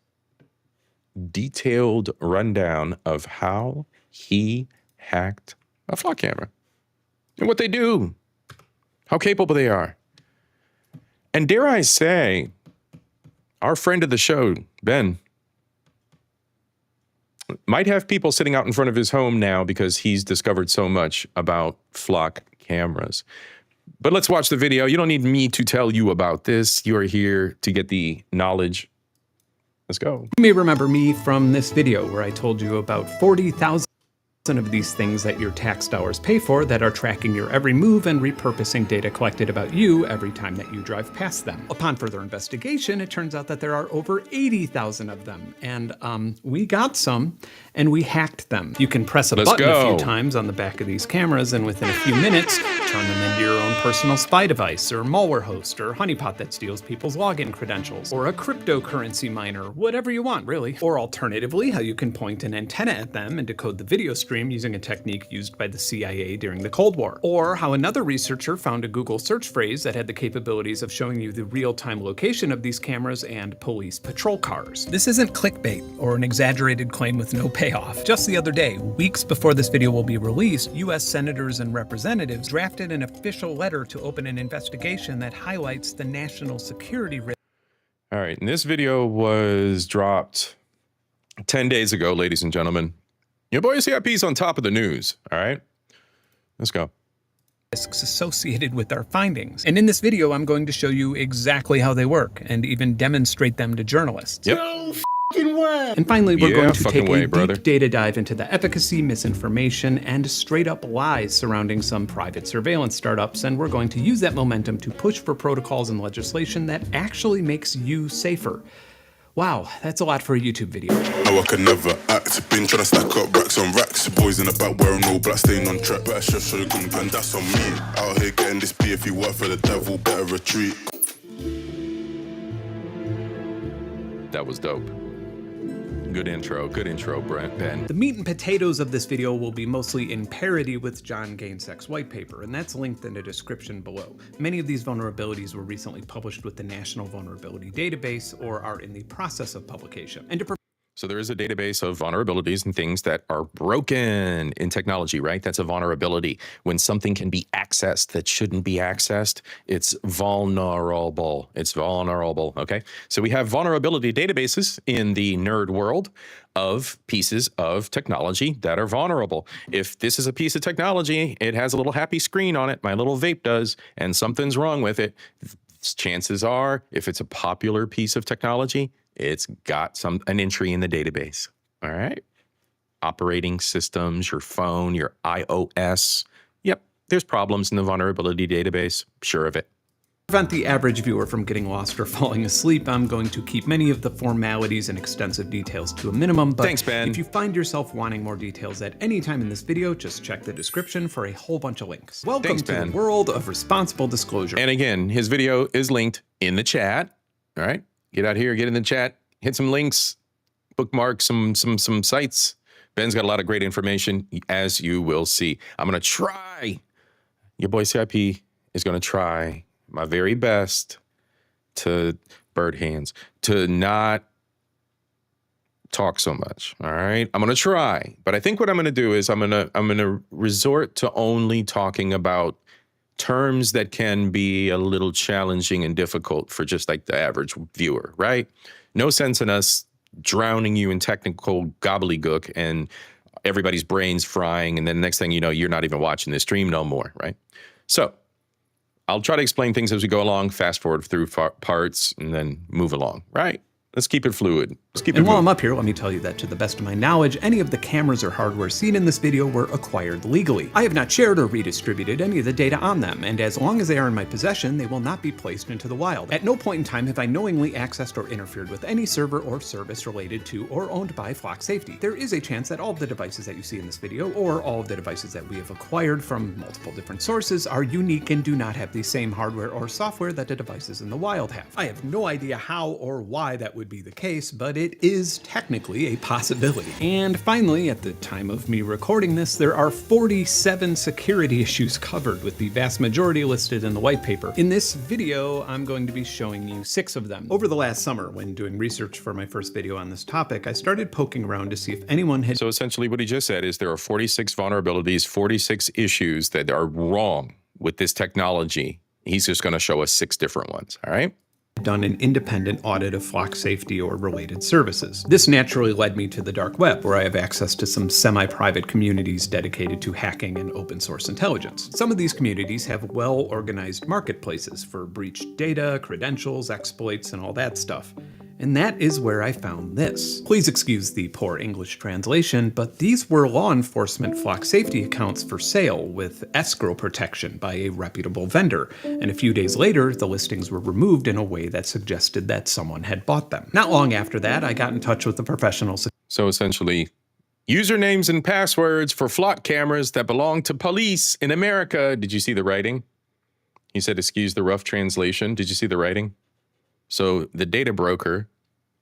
detailed rundown of how he hacked a flock camera and what they do, how capable they are. And dare I say, our friend of the show, Ben, might have people sitting out in front of his home now because he's discovered so much about flock cameras. But let's watch the video. You don't need me to tell you about this. You are here to get the knowledge. Let's go. You may remember me from this video where I told you about 40,000 of these things that your tax dollars pay for that are tracking your every move and repurposing data collected about you every time that you drive past them. Upon further investigation, it turns out that there are over 80,000 of them. And we got some and we hacked them. You can press a button a few times on the back of these cameras and within a few minutes, turn them into your own personal spy device or malware host or honeypot that steals people's login credentials or a cryptocurrency miner, whatever you want really. Or alternatively, how you can point an antenna at them and decode the video stream using a technique used by the CIA during the Cold War. Or how another researcher found a Google search phrase that had the capabilities of showing you the real-time location of these cameras and police patrol cars. This isn't clickbait or an exaggerated claim with no payoff. Just the other day, weeks before this video will be released, US senators and representatives drafted an official letter to open an investigation that highlights the national security risk. All right, and this video was dropped 10 days ago, ladies and gentlemen. Your boy C.I.P.'s on top of the news, all right? Let's go. Risks associated with our findings. And in this video, I'm going to show you exactly how they work and even demonstrate them to journalists. Yep. No fucking way. And finally, we're going to take a brother. deep data dive into the efficacy, misinformation, and straight up lies surrounding some private surveillance startups. And we're going to use that momentum to push for protocols and legislation that actually makes you safer. Wow, that's a lot for a YouTube video. No, I can never act. Been trying to stack up racks on racks. Boys in the back wearing all black, staying on track. Better show you gun, and that's on me. Out here getting this beer. If you work for the devil, better retreat. That was dope. Good intro, Ben. The meat and potatoes of this video will be mostly in parody with John Gainsek's white paper, and that's linked in the description below. Many of these vulnerabilities were recently published with the National Vulnerability Database or are in the process of publication. And So there is a database of vulnerabilities and things that are broken in technology, right? That's a vulnerability. When something can be accessed that shouldn't be accessed, it's vulnerable. It's vulnerable, okay? So we have vulnerability databases in the nerd world of pieces of technology that are vulnerable. If this is a piece of technology, it has a little happy screen on it, my little vape does, and something's wrong with it, chances are, if it's a popular piece of technology, it's got an entry in the database, all right? Operating systems, your phone, your iOS. Yep, there's problems in the vulnerability database, sure of it. To prevent the average viewer from getting lost or falling asleep, I'm going to keep many of the formalities and extensive details to a minimum, but thanks, Ben. If you find yourself wanting more details at any time in this video, just check the description for a whole bunch of links. Welcome to the world of responsible disclosure. And again, his video is linked in the chat, all right? Get out here, get in the chat, hit some links, bookmark some sites. Ben's got a lot of great information, as you will see. I'm going to try, your boy CIP is going to try my very best to, bird hands, to not talk so much, all right? I'm going to try, but I think what I'm going to do is I'm going to resort to only talking about terms that can be a little challenging and difficult for just like the average viewer, right? No sense in us drowning you in technical gobbledygook and everybody's brains frying, and then the next thing you know, you're not even watching the stream no more, right? So I'll try to explain things as we go along, fast forward through parts, and then move along, right? Let's keep it fluid. Let's keep it moving. While I'm up here, let me tell you that to the best of my knowledge, any of the cameras or hardware seen in this video were acquired legally. I have not shared or redistributed any of the data on them, and as long as they are in my possession, they will not be placed into the wild. At no point in time have I knowingly accessed or interfered with any server or service related to or owned by Flock Safety. There is a chance that all of the devices that you see in this video, or all of the devices that we have acquired from multiple different sources, are unique and do not have the same hardware or software that the devices in the wild have. I have no idea how or why that would be the case, but it is technically a possibility. And finally, at the time of me recording this, there are 47 security issues covered, with the vast majority listed in the white paper. In this video, I'm going to be showing you 6 of them. Over the last summer, when doing research for my first video on this topic, I started poking around to see if anyone had... So essentially what he just said is there are 46 vulnerabilities, 46 issues that are wrong with this technology. He's just going to show us 6 different ones, all right? done an independent audit of flock safety or related services. This naturally led me to the dark web, where I have access to some semi-private communities dedicated to hacking and open source intelligence. Some of these communities have well-organized marketplaces for breached data, credentials, exploits, and all that stuff. And that is where I found this. Please excuse the poor English translation, but these were law enforcement flock safety accounts for sale with escrow protection by a reputable vendor. And a few days later, the listings were removed in a way that suggested that someone had bought them. Not long after that, I got in touch with the professionals. So essentially, usernames and passwords for flock cameras that belong to police in America. Did you see the writing? He said, excuse the rough translation. Did you see the writing? So the data broker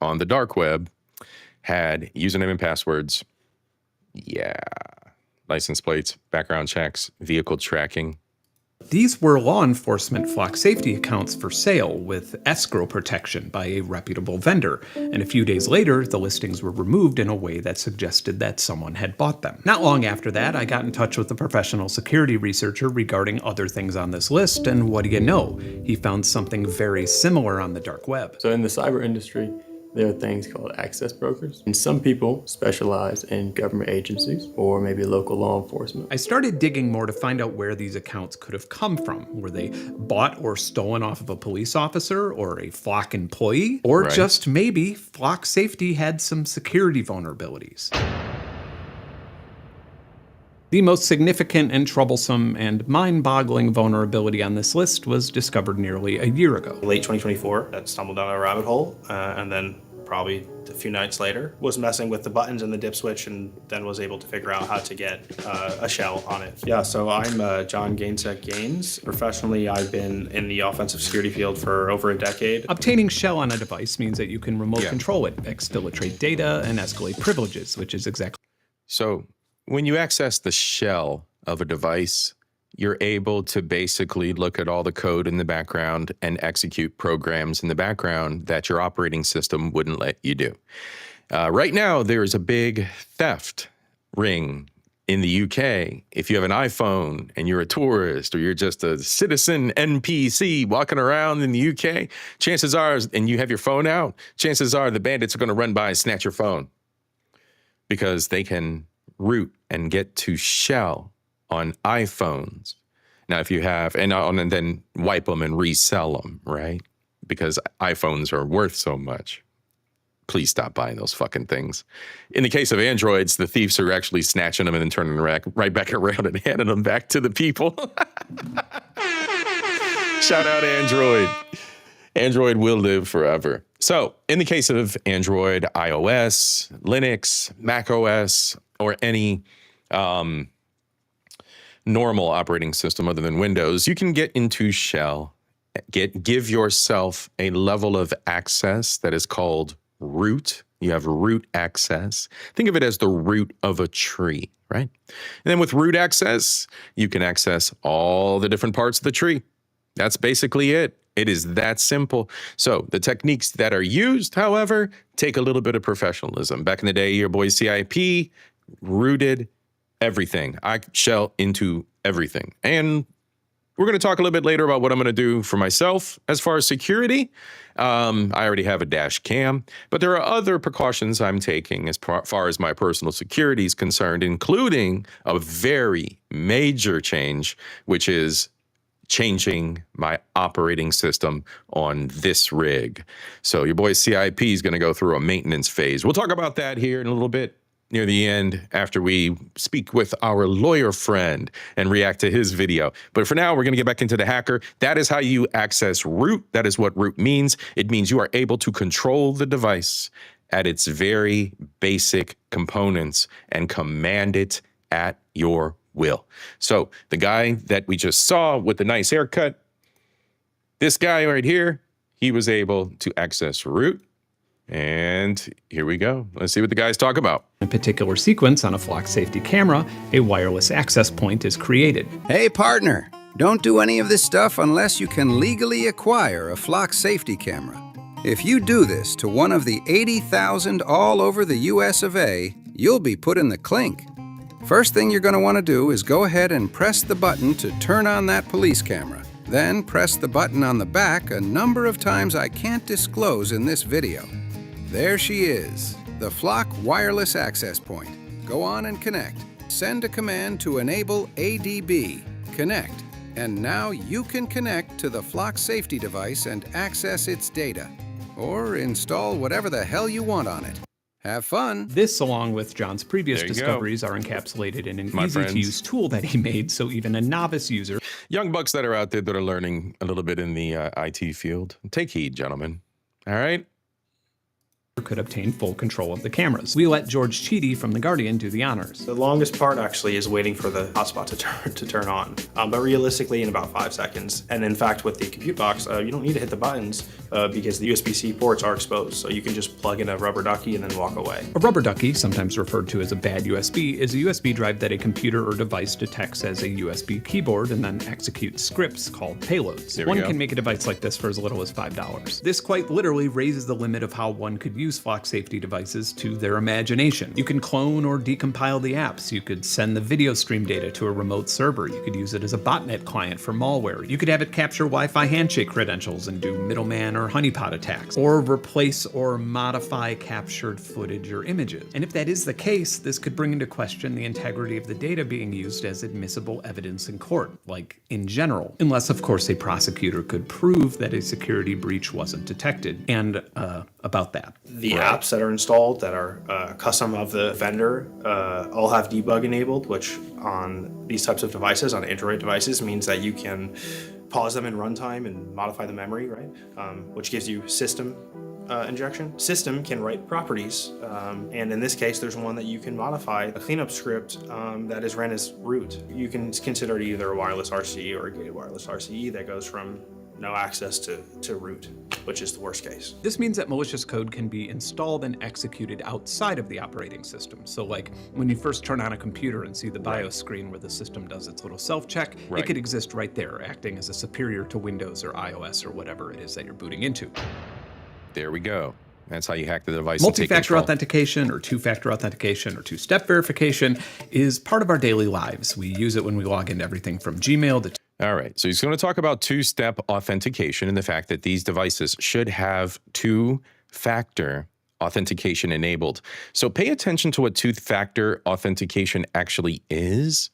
on the dark web had username and passwords. Yeah. License plates, background checks, vehicle tracking. These were law enforcement flock safety accounts for sale with escrow protection by a reputable vendor. And a few days later, the listings were removed in a way that suggested that someone had bought them. Not long after that, I got in touch with a professional security researcher regarding other things on this list, and what do you know? He found something very similar on the dark web. So in the cyber industry, there are things called access brokers, and some people specialize in government agencies or maybe local law enforcement. I started digging more to find out where these accounts could have come from. Were they bought or stolen off of a police officer or a flock employee? Or just maybe flock safety had some security vulnerabilities. The most significant and troublesome and mind-boggling vulnerability on this list was discovered nearly a year ago. Late 2024, I stumbled down a rabbit hole, and then probably a few nights later, was messing with the buttons and the dip switch, and then was able to figure out how to get a shell on it. Yeah, so I'm John Gainsek Gaines. Professionally, I've been in the offensive security field for over a decade. Obtaining shell on a device means that you can remote control it, exfiltrate data, and escalate privileges, which is exactly... So when you access the shell of a device, you're able to basically look at all the code in the background and execute programs in the background that your operating system wouldn't let you do. Right now, there's a big theft ring in the UK. If you have an iPhone and you're a tourist or you're just a citizen NPC walking around in the UK, chances are, and you have your phone out, chances are the bandits are going to run by and snatch your phone because they can root and get to shell on iPhones. Now, if you have, and then wipe them and resell them, right? Because iPhones are worth so much. Please stop buying those fucking things. In the case of Androids, the thieves are actually snatching them and then turning them right back around and handing them back to the people. Shout out Android. Android will live forever. So in the case of Android, iOS, Linux, Mac OS, or any normal operating system other than Windows, you can get into shell, give yourself a level of access that is called root. You have root access. Think of it as the root of a tree, right? And then with root access, you can access all the different parts of the tree. That's basically it. It is that simple. So the techniques that are used, however, take a little bit of professionalism. Back in the day, your boy C.I.P. rooted everything. I shell into everything. And we're going to talk a little bit later about what I'm going to do for myself as far as security. I already have a dash cam, but there are other precautions I'm taking as far as my personal security is concerned, including a very major change, which is changing my operating system on this rig. So your boy CIP is going to go through a maintenance phase. We'll talk about that here in a little bit near the end after we speak with our lawyer friend and react to his video. But for now, we're going to get back into the hacker. That is how you access root. That is what root means. It means you are able to control the device at its very basic components and command it at your will. So the guy that we just saw with the nice haircut, this guy right here, he was able to access root. And here we go. Let's see what the guys talk about. In a particular sequence on a flock safety camera, a wireless access point is created. Hey partner, don't do any of this stuff unless you can legally acquire a flock safety camera. If you do this to one of the 80,000 all over the US of A, you'll be put in the clink. First thing you're going to want to do is go ahead and press the button to turn on that police camera. Then press the button on the back a number of times I can't disclose in this video. There she is, the Flock wireless access point. Go on and connect. Send a command to enable ADB, connect, and now you can connect to the Flock safety device and access its data, or install whatever the hell you want on it. Have fun. This, along with John's previous There you discoveries, are encapsulated in an My friends. easy-to-use tool that he made, so even a novice user Young bucks that are out there that are learning a little bit in the IT field, take heed, gentlemen. All right? could obtain full control of the cameras. We let George Cheedy from The Guardian do the honors. The longest part actually is waiting for the hotspot to turn on, but realistically in about 5 seconds. And in fact, with the compute box, you don't need to hit the buttons because the USB-C ports are exposed, so you can just plug in a rubber ducky and then walk away. A rubber ducky, sometimes referred to as a bad USB, is a USB drive that a computer or device detects as a USB keyboard and then executes scripts called payloads. One can make a device like this for as little as $5. This quite literally raises the limit of how one could use Flock safety devices to their imagination. You can clone or decompile the apps. You could send the video stream data to a remote server. You could use it as a botnet client for malware. You could have it capture Wi-Fi handshake credentials and do middleman or honeypot attacks, or replace or modify captured footage or images. And if that is the case, this could bring into question the integrity of the data being used as admissible evidence in court, like in general, unless of course a prosecutor could prove that a security breach wasn't detected. And about that. The apps that are installed that are custom of the vendor all have debug enabled, which on these types of devices, on Android devices, means that you can pause them in runtime and modify the memory, right? Which gives you system injection. System can write properties, and in this case, there's one that you can modify, a cleanup script that is ran as root. You can consider it either a wireless RCE or a gated wireless RCE that goes from no access to root, which is the worst case. This means that malicious code can be installed and executed outside of the operating system. So like when you first turn on a computer and see the BIOS screen where the system does its little self-check, it could exist right there, acting as a superior to Windows or iOS or whatever it is that you're booting into. There we go. That's how you hack the device. Multi-factor authentication or two-factor authentication or two-step verification is part of our daily lives. We use it when we log into everything from Gmail to... All right, so he's going to talk about two-step authentication and the fact that these devices should have two-factor authentication enabled. So pay attention to what two-factor authentication actually is.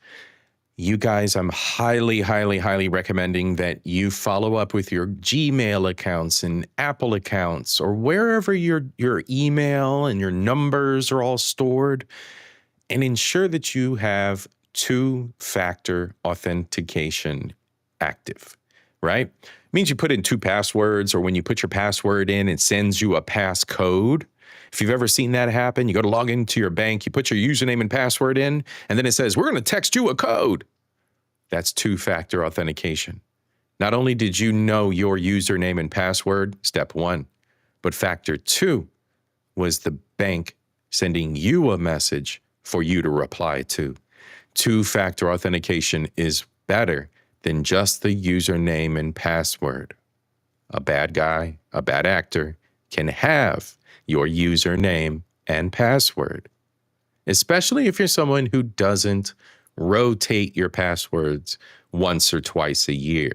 You guys, I'm highly, highly, highly recommending that you follow up with your Gmail accounts and Apple accounts or wherever your email and your numbers are all stored, and ensure that you have two-factor authentication active, right? It means you put in 2 passwords, or when you put your password in, it sends you a passcode. If you've ever seen that happen, you go to log into your bank, you put your username and password in, and then it says, we're going to text you a code. That's two-factor authentication. Not only did you know your username and password, step 1, but factor 2 was the bank sending you a message for you to reply to. Two-factor authentication is better than just the username and password. A bad guy, a bad actor, can have your username and password, especially if you're someone who doesn't rotate your passwords once or twice a year.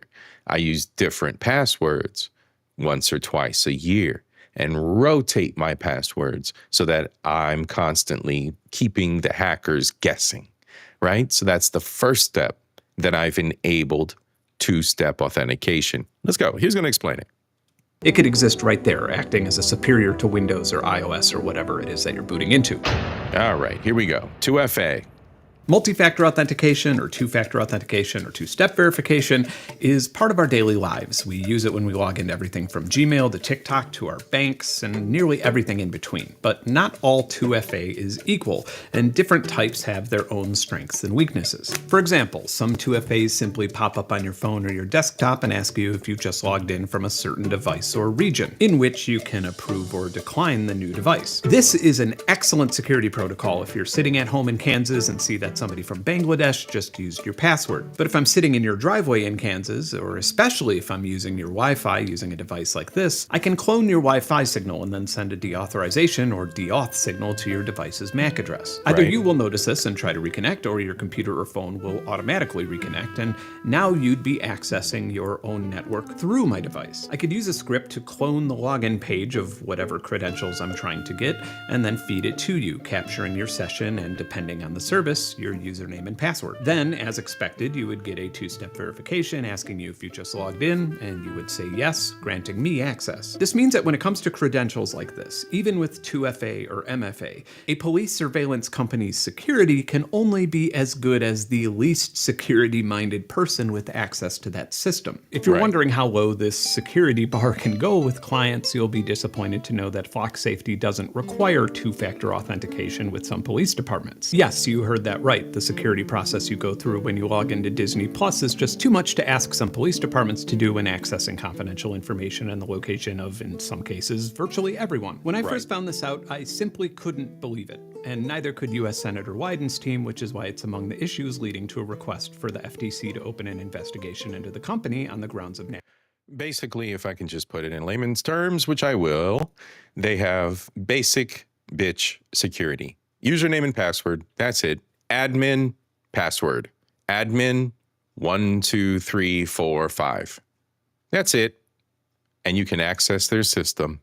I use different passwords once or twice a year and rotate my passwords so that I'm constantly keeping the hackers guessing, right? So that's the first step that I've enabled two-step authentication. Let's go. He's going to explain it. It could exist right there, acting as a superior to Windows or iOS or whatever it is that you're booting into. All right, here we go. 2FA. Multi-factor authentication or two-factor authentication or two-step verification is part of our daily lives. We use it when we log into everything from Gmail to TikTok to our banks and nearly everything in between. But not all 2FA is equal, and different types have their own strengths and weaknesses. For example, some 2FAs simply pop up on your phone or your desktop and ask you if you've just logged in from a certain device or region, in which you can approve or decline the new device. This is an excellent security protocol if you're sitting at home in Kansas and see that that somebody from Bangladesh just used your password. But if I'm sitting in your driveway in Kansas, or especially if I'm using your Wi-Fi using a device like this, I can clone your Wi-Fi signal and then send a deauthorization or deauth signal to your device's MAC address. Either you will notice this and try to reconnect, or your computer or phone will automatically reconnect, and now you'd be accessing your own network through my device. I could use a script to clone the login page of whatever credentials I'm trying to get, and then feed it to you, capturing your session and, depending on the service, your username and password. Then, as expected, you would get a two-step verification asking you if you just logged in, and you would say yes, granting me access. This means that when it comes to credentials like this, even with 2FA or MFA, a police surveillance company's security can only be as good as the least security-minded person with access to that system. If you're wondering how low this security bar can go with clients, you'll be disappointed to know that Flock Safety doesn't require two-factor authentication with some police departments. Yes, you heard that right. The security process you go through when you log into Disney Plus is just too much to ask some police departments to do when accessing confidential information and the location of, in some cases, virtually everyone. When I first found this out, I simply couldn't believe it. And neither could U.S. Senator Wyden's team, which is why it's among the issues leading to a request for the FTC to open an investigation into the company on the grounds of Basically, if I can just put it in layman's terms, which I will, they have basic bitch security. Username and password, that's it. Admin, password. Admin, 1, 2, 3, 4, 5. That's it. And you can access their system.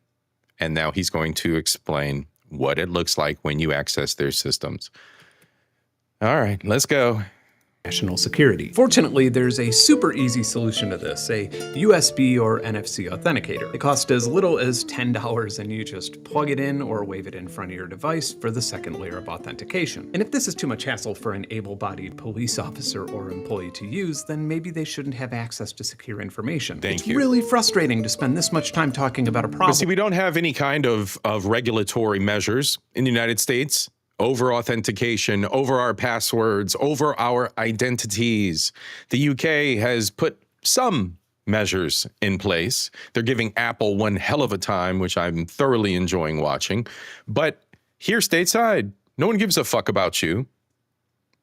And now he's going to explain what it looks like when you access their systems. All right, let's go. National security. Fortunately, there's a super easy solution to this, a USB or NFC authenticator. It costs as little as $10 and you just plug it in or wave it in front of your device for the second layer of authentication. And if this is too much hassle for an able-bodied police officer or employee to use, then maybe they shouldn't have access to secure information. It's really frustrating to spend this much time talking about a problem. But see, we don't have any kind of regulatory measures in the United States over authentication, over our passwords, over our identities. The UK has put some measures in place. They're giving Apple one hell of a time, which I'm thoroughly enjoying watching. But here stateside, no one gives a fuck about you.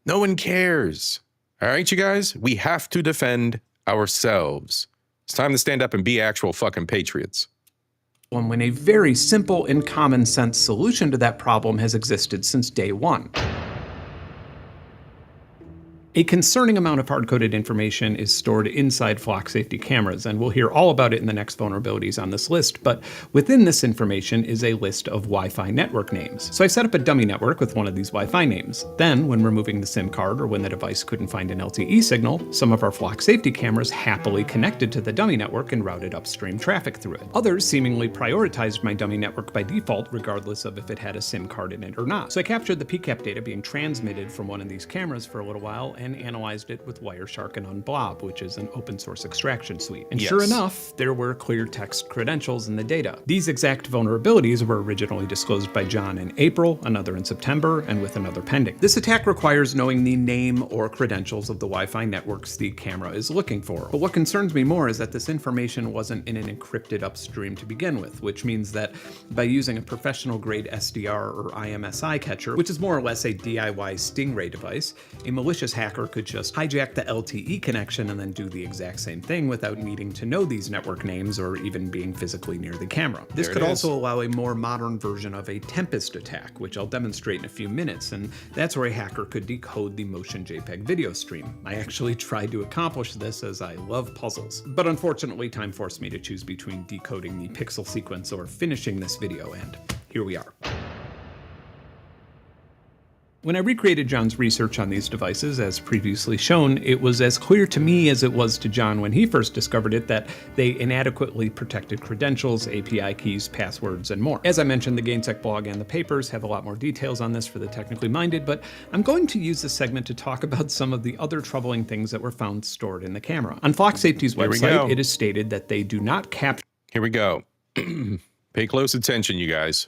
No one cares. All right, you guys, we have to defend ourselves. It's time to stand up and be actual fucking patriots. When a very simple and common sense solution to that problem has existed since day one. A concerning amount of hard-coded information is stored inside Flock Safety cameras, and we'll hear all about it in the next vulnerabilities on this list, but within this information is a list of Wi-Fi network names. So I set up a dummy network with one of these Wi-Fi names. Then, when removing the SIM card or when the device couldn't find an LTE signal, some of our Flock Safety cameras happily connected to the dummy network and routed upstream traffic through it. Others seemingly prioritized my dummy network by default, regardless of if it had a SIM card in it or not. So I captured the PCAP data being transmitted from one of these cameras for a little while, and analyzed it with Wireshark and Unblob, which is an open source extraction suite. And sure enough, there were clear text credentials in the data. These exact vulnerabilities were originally disclosed by John in April, another in September, and with another pending. This attack requires knowing the name or credentials of the Wi-Fi networks the camera is looking for. But what concerns me more is that this information wasn't in an encrypted upstream to begin with, which means that by using a professional grade SDR or IMSI catcher, which is more or less a DIY Stingray device, a malicious hacker could just hijack the LTE connection and then do the exact same thing without needing to know these network names or even being physically near the camera. This could also allow a more modern version of a Tempest attack, which I'll demonstrate in a few minutes, and that's where a hacker could decode the motion JPEG video stream. I actually tried to accomplish this as I love puzzles, but unfortunately time forced me to choose between decoding the pixel sequence or finishing this video, and here we are. When I recreated John's research on these devices, as previously shown, it was as clear to me as it was to John when he first discovered it that they inadequately protected credentials, API keys, passwords, and more. As I mentioned, the GainSec blog and the papers have a lot more details on this for the technically minded, but I'm going to use this segment to talk about some of the other troubling things that were found stored in the camera. On Flock Safety's website, it is stated that they do not capture... Here we go. Pay close attention, you guys.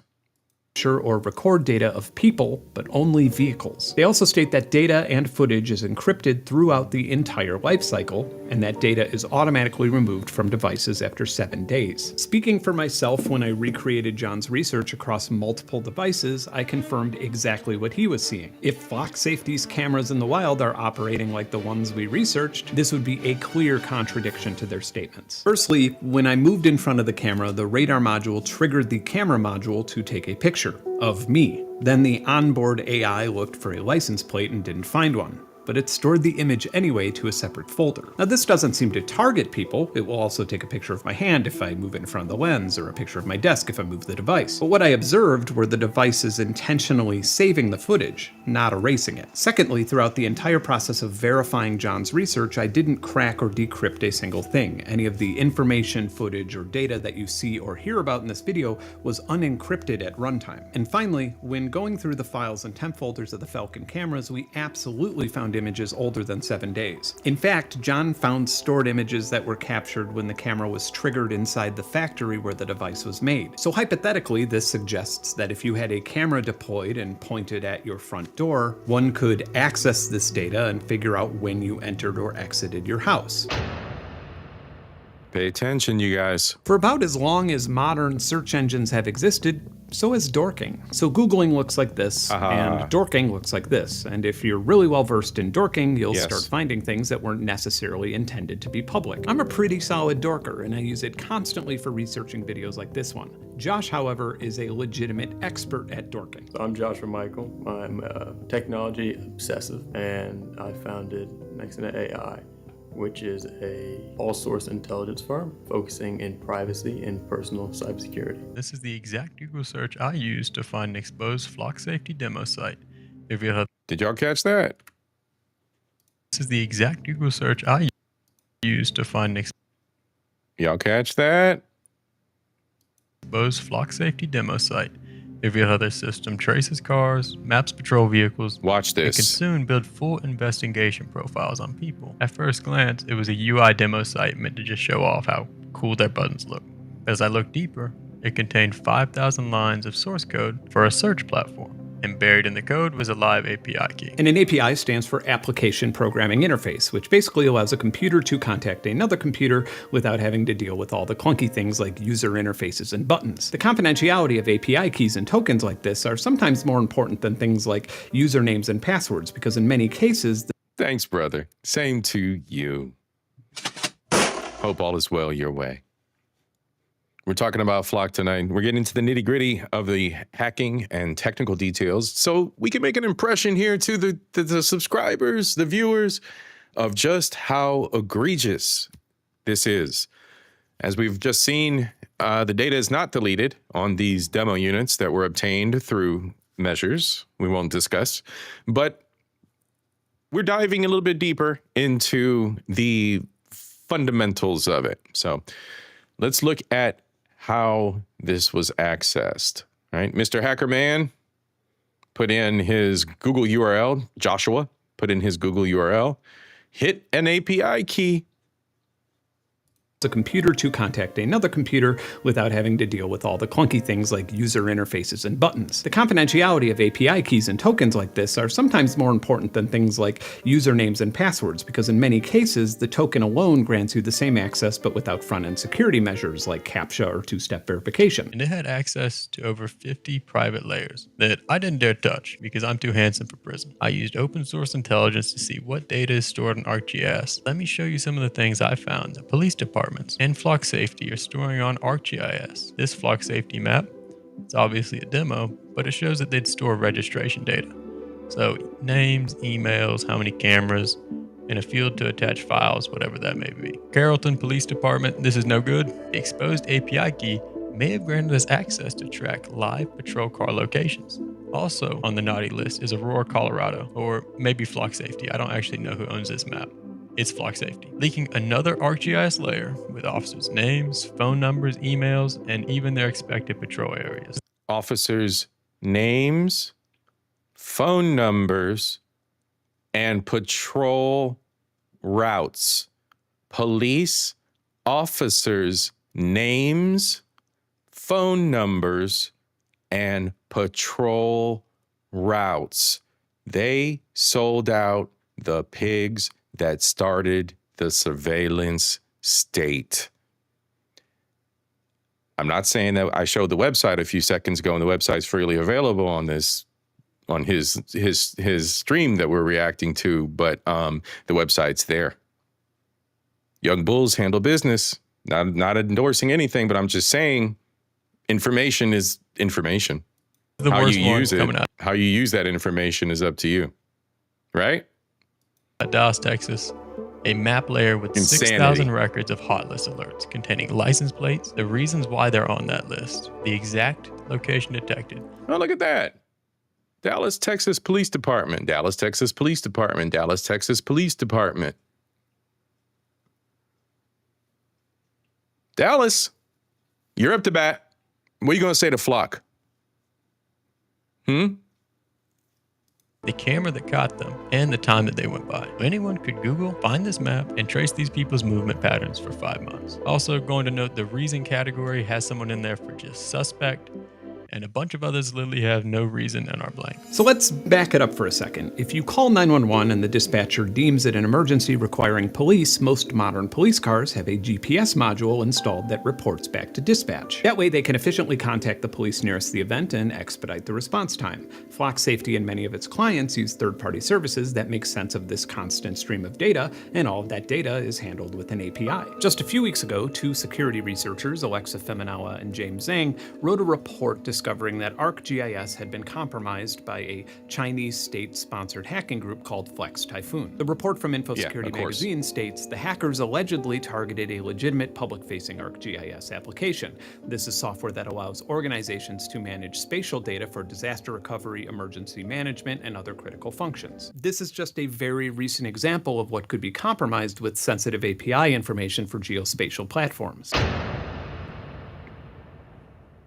or record data of people, but only vehicles. They also state that data and footage is encrypted throughout the entire life cycle, and that data is automatically removed from devices after 7 days. Speaking for myself, when I recreated John's research across multiple devices, I confirmed exactly what he was seeing. If Flock Safety's cameras in the wild are operating like the ones we researched, this would be a clear contradiction to their statements. Firstly, when I moved in front of the camera, the radar module triggered the camera module to take a picture of me. Then the onboard AI looked for a license plate and didn't find one, but it stored the image anyway to a separate folder. Now this doesn't seem to target people. It will also take a picture of my hand if I move it in front of the lens, or a picture of my desk if I move the device. But what I observed were the devices intentionally saving the footage, not erasing it. Secondly, throughout the entire process of verifying John's research, I didn't crack or decrypt a single thing. Any of the information, footage, or data that you see or hear about in this video was unencrypted at runtime. And finally, when going through the files and temp folders of the Falcon cameras, we absolutely found images older than 7 days. In fact, John found stored images that were captured when the camera was triggered inside the factory where the device was made. So hypothetically, this suggests that if you had a camera deployed and pointed at your front door, one could access this data and figure out when you entered or exited your house. Pay attention, you guys. For about as long as modern search engines have existed, so has dorking. So Googling looks like this, and dorking looks like this. And if you're really well versed in dorking, you'll start finding things that weren't necessarily intended to be public. I'm a pretty solid dorker, and I use it constantly for researching videos like this one. Josh, however, is a legitimate expert at dorking. So I'm Joshua Michael. I'm technology obsessive, and I founded Nexina AI, which is a all-source intelligence firm focusing in privacy and personal cybersecurity. This is the exact Google search I used to find an exposed Flock Safety demo site. Did y'all catch that? This is the exact Google search I used to find an Y'all catch that? exposed Flock Safety demo site. Reveal how their system traces cars, maps patrol vehicles. Watch this. It can soon build full investigation profiles on people. At first glance, it was a UI demo site meant to just show off how cool their buttons look. As I looked deeper, it contained 5,000 lines of source code for a search platform. And buried in the code was a live API key. And an API stands for Application Programming Interface, which basically allows a computer to contact another computer without having to deal with all the clunky things like user interfaces and buttons. The confidentiality of API keys and tokens like this are sometimes more important than things like usernames and passwords, because in many cases... Thanks, brother. Same to you. Hope all is well your way. We're talking about Flock tonight. We're getting into the nitty-gritty of the hacking and technical details so we can make an impression here to the subscribers, the viewers, of just how egregious this is. As we've just seen, the data is not deleted on these demo units that were obtained through measures we won't discuss, but we're diving a little bit deeper into the fundamentals of it. So let's look at how this was accessed, right? Mr. Hacker Man put in his Google URL, Joshua put in his Google URL, hit an API key. A computer to contact another computer without having to deal with all the clunky things like user interfaces and buttons. The confidentiality of API keys and tokens like this are sometimes more important than things like usernames and passwords, because in many cases, the token alone grants you the same access but without front-end security measures like CAPTCHA or two-step verification. And it had access to over 50 private layers that I didn't dare touch because I'm too handsome for prison. I used open source intelligence to see what data is stored in ArcGIS. Let me show you some of the things I found. The police department and Flock Safety are storing on ArcGIS. This Flock Safety map, it's obviously a demo, but it shows that they'd store registration data. So names, emails, how many cameras, and a field to attach files, whatever that may be. Carrollton Police Department, this is no good. The exposed API key may have granted us access to track live patrol car locations. Also on the naughty list is Aurora, Colorado, or maybe Flock Safety. I don't actually know who owns this map. It's Flock Safety, leaking another ArcGIS layer with officers' names, phone numbers, emails, and even their expected patrol areas. Officers' names, phone numbers, and patrol routes. Police officers' names, phone numbers, and patrol routes. They sold out the pigs that started the surveillance state. I'm not saying that I showed the website a few seconds ago, and the website's freely available on this, on his stream that we're reacting to, but the website's there. Young bulls handle business. Not endorsing anything, but I'm just saying information is information. The How worst you one use it, coming out how you use that information is up to you, right? of Dallas, Texas. A map layer with Insanity. 6,000 records of hot list alerts containing license plates, the reasons why they're on that list, the exact location detected. Oh, look at that. Dallas, Texas Police Department. Dallas, Texas Police Department. Dallas, Texas Police Department. Dallas, you're up to bat. What are you going to say to Flock? The camera that caught them, and the time that they went by. Anyone could Google, find this map, and trace these people's movement patterns for 5 months. Also going to note the reason category has someone in there for just suspect, and a bunch of others literally have no reason and are blank. So let's back it up for a second. If you call 911 and the dispatcher deems it an emergency requiring police, most modern police cars have a GPS module installed that reports back to dispatch. That way they can efficiently contact the police nearest the event and expedite the response time. Flock Safety and many of its clients use third-party services that make sense of this constant stream of data, and all of that data is handled with an API. Just a few weeks ago, 2 security researchers, Alexa Feminella and James Zhang, wrote a report discovering that ArcGIS had been compromised by a Chinese state-sponsored hacking group called Flex Typhoon. The report from InfoSecurity magazine states the hackers allegedly targeted a legitimate public-facing ArcGIS application. This is software that allows organizations to manage spatial data for disaster recovery, emergency management, and other critical functions. This is just a very recent example of what could be compromised with sensitive API information for geospatial platforms.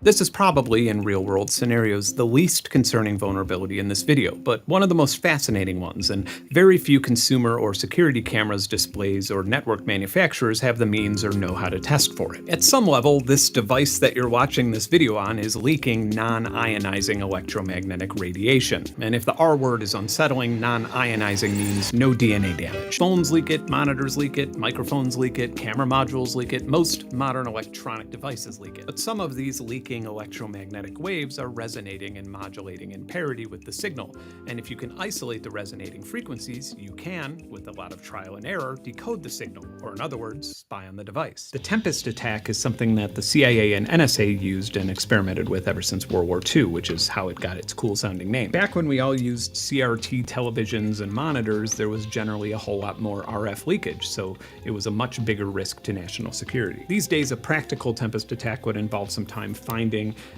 This is probably, in real-world scenarios, the least concerning vulnerability in this video, but one of the most fascinating ones, and very few consumer or security cameras, displays, or network manufacturers have the means or know how to test for it. At some level, this device that you're watching this video on is leaking non-ionizing electromagnetic radiation, and if the R word is unsettling, non-ionizing means no DNA damage. Phones leak it, monitors leak it, microphones leak it, camera modules leak it, most modern electronic devices leak it. But some of these leaking electromagnetic waves are resonating and modulating in parity with the signal, and if you can isolate the resonating frequencies, you can, with a lot of trial and error, decode the signal, or in other words, spy on the device. The Tempest attack is something that the CIA and NSA used and experimented with ever since World War II, which is how it got its cool-sounding name. Back when we all used CRT televisions and monitors, there was generally a whole lot more RF leakage, so it was a much bigger risk to national security. These days, a practical Tempest attack would involve some time finding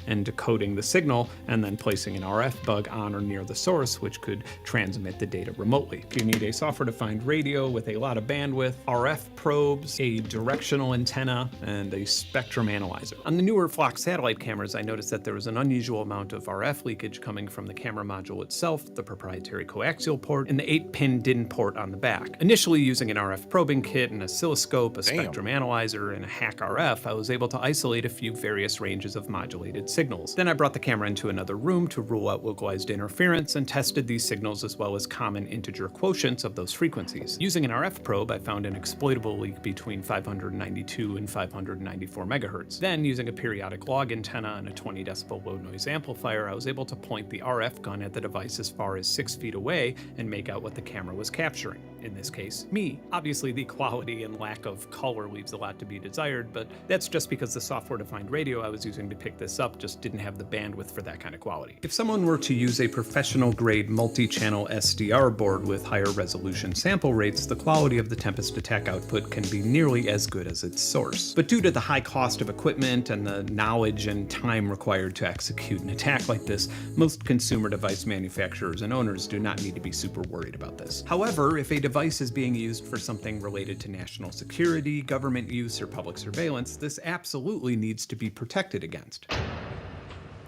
and decoding the signal, and then placing an RF bug on or near the source, which could transmit the data remotely. You need a software-defined radio with a lot of bandwidth, RF probes, a directional antenna, and a spectrum analyzer. On the newer Flock satellite cameras, I noticed that there was an unusual amount of RF leakage coming from the camera module itself, the proprietary coaxial port, and the 8-pin DIN port on the back. Initially, using an RF probing kit, an oscilloscope, a spectrum analyzer, and a hack RF, I was able to isolate a few various ranges of modulated signals. Then I brought the camera into another room to rule out localized interference and tested these signals as well as common integer quotients of those frequencies. Using an RF probe, I found an exploitable leak between 592 and 594 megahertz. Then, using a periodic log antenna and a 20 decibel low noise amplifier, I was able to point the RF gun at the device as far as 6 feet away and make out what the camera was capturing. In this case, me. Obviously, the quality and lack of color leaves a lot to be desired, but that's just because the software-defined radio I was using to pick this up just didn't have the bandwidth for that kind of quality. If someone were to use a professional-grade multi-channel SDR board with higher resolution sample rates, the quality of the Tempest attack output can be nearly as good as its source. But due to the high cost of equipment and the knowledge and time required to execute an attack like this, most consumer device manufacturers and owners do not need to be super worried about this. However, if a device is being used for something related to national security, government use, or public surveillance, this absolutely needs to be protected against.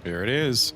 Here it is.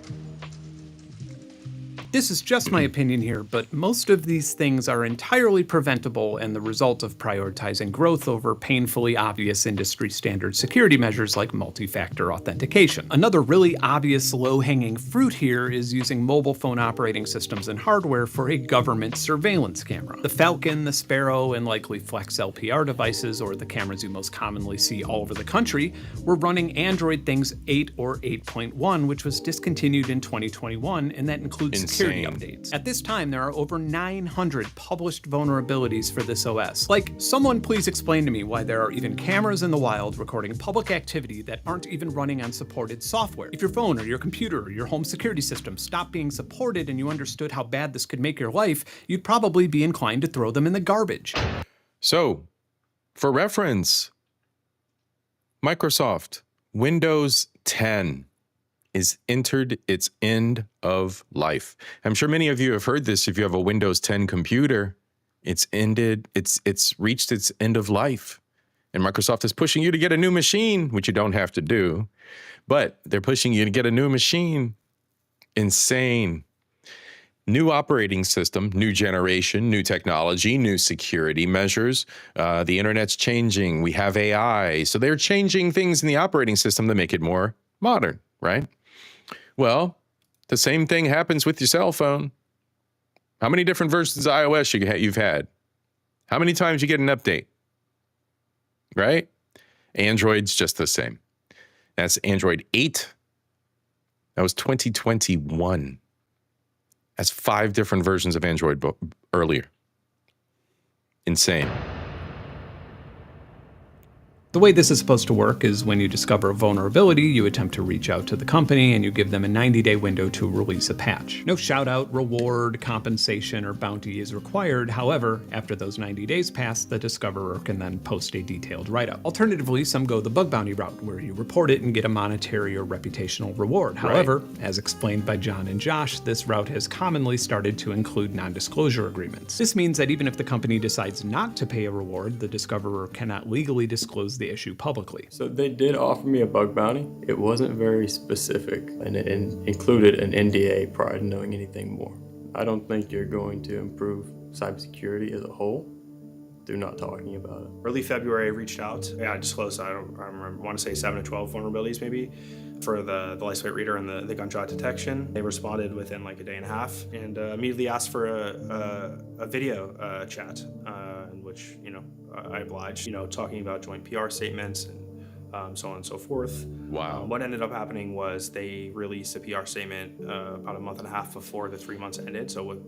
This is just my opinion here, but most of these things are entirely preventable and the result of prioritizing growth over painfully obvious industry standard security measures like multi-factor authentication. Another really obvious low-hanging fruit here is using mobile phone operating systems and hardware for a government surveillance camera. The Falcon, the Sparrow, and likely Flex LPR devices, or the cameras you most commonly see all over the country, were running Android Things 8 or 8.1, which was discontinued in 2021, and that includes security updates. At this time, there are over 900 published vulnerabilities for this OS. Like, someone please explain to me why there are even cameras in the wild recording public activity that aren't even running on supported software. If your phone or your computer or your home security system stopped being supported and you understood how bad this could make your life, you'd probably be inclined to throw them in the garbage. So, for reference, Microsoft Windows 10 is entered its end of life. I'm sure many of you have heard this. If you have a Windows 10 computer, it's reached its end of life. And Microsoft is pushing you to get a new machine, which you don't have to do, but they're pushing you to get a new machine. Insane. New operating system, new generation, new technology, new security measures. The internet's changing. We have AI. So they're changing things in the operating system to make it more modern, right? Well, the same thing happens with your cell phone. How many different versions of iOS you've had? How many times you get an update? Right? Android's just the same. That's Android 8. That was 2021. That's 5 different versions of Android earlier. Insane. The way this is supposed to work is when you discover a vulnerability, you attempt to reach out to the company and you give them a 90-day window to release a patch. No shout-out, reward, compensation, or bounty is required. However, after those 90 days pass, the discoverer can then post a detailed write-up. Alternatively, some go the bug bounty route, where you report it and get a monetary or reputational reward. However, as explained by John and Josh, this route has commonly started to include non-disclosure agreements. This means that even if the company decides not to pay a reward, the discoverer cannot legally disclose the issue publicly. So they did offer me a bug bounty. It wasn't very specific, and it included an NDA prior to knowing anything more. I don't think you're going to improve cybersecurity as a whole through not talking about it. Early February, I reached out. Yeah, I disclosed, I want to say 7 to 12 vulnerabilities maybe for the license plate reader and the gunshot detection. They responded within like a day and a half and immediately asked for a video chat in which, I obliged, talking about joint PR statements and so on and so forth. Wow. What ended up happening was they released a PR statement about a month and a half before the 3 months ended, so it went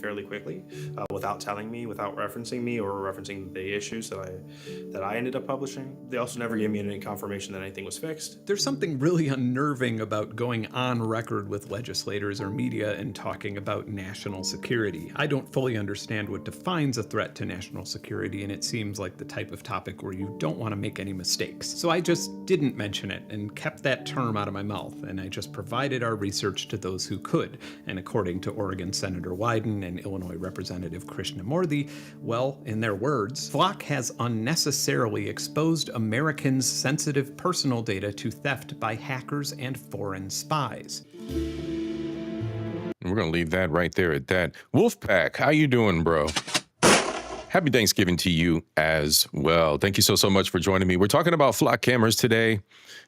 fairly quickly, without telling me, without referencing me or referencing the issues that I ended up publishing. They also never gave me any confirmation that anything was fixed. There's something really unnerving about going on record with legislators or media and talking about national security. I don't fully understand what defines a threat to national security, and it seems like the type of topic where you don't want to make any mistakes. So I just didn't mention it and kept that term out of my mouth, and I just provided our research to those who could. And according to Oregon Senator Wyden and Illinois Representative Krishnamurthy, well, in their words, FLOC has unnecessarily exposed Americans' sensitive personal data to theft by hackers and foreign spies. We're going to leave that right there at that. Wolfpack, how you doing, bro? Happy Thanksgiving to you as well. Thank you so much for joining me. We're talking about flock cameras today,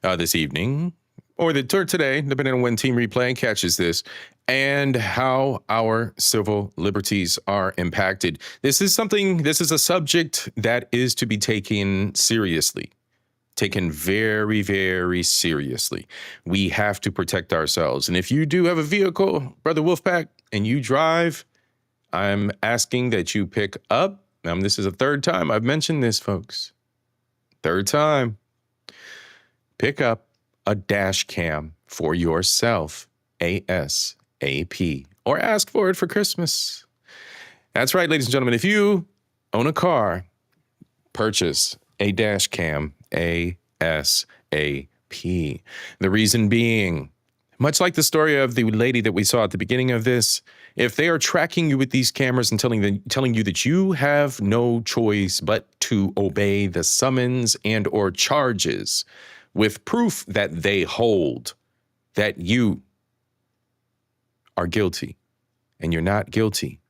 this evening, or today, depending on when Team Replay catches this, and how our civil liberties are impacted. This is a subject that is to be taken seriously, taken very, very seriously. We have to protect ourselves. And if you do have a vehicle, Brother Wolfpack, and you drive, I'm asking that you pick up. This is the 3rd time I've mentioned this, folks. 3rd time. Pick up a dash cam for yourself, ASAP, or ask for it for Christmas. That's right, ladies and gentlemen. If you own a car, purchase a dash cam, ASAP. The reason being, much like the story of the lady that we saw at the beginning of this, if they are tracking you with these cameras and telling you that you have no choice but to obey the summons and or charges with proof that they hold that you are guilty, and you're not guilty,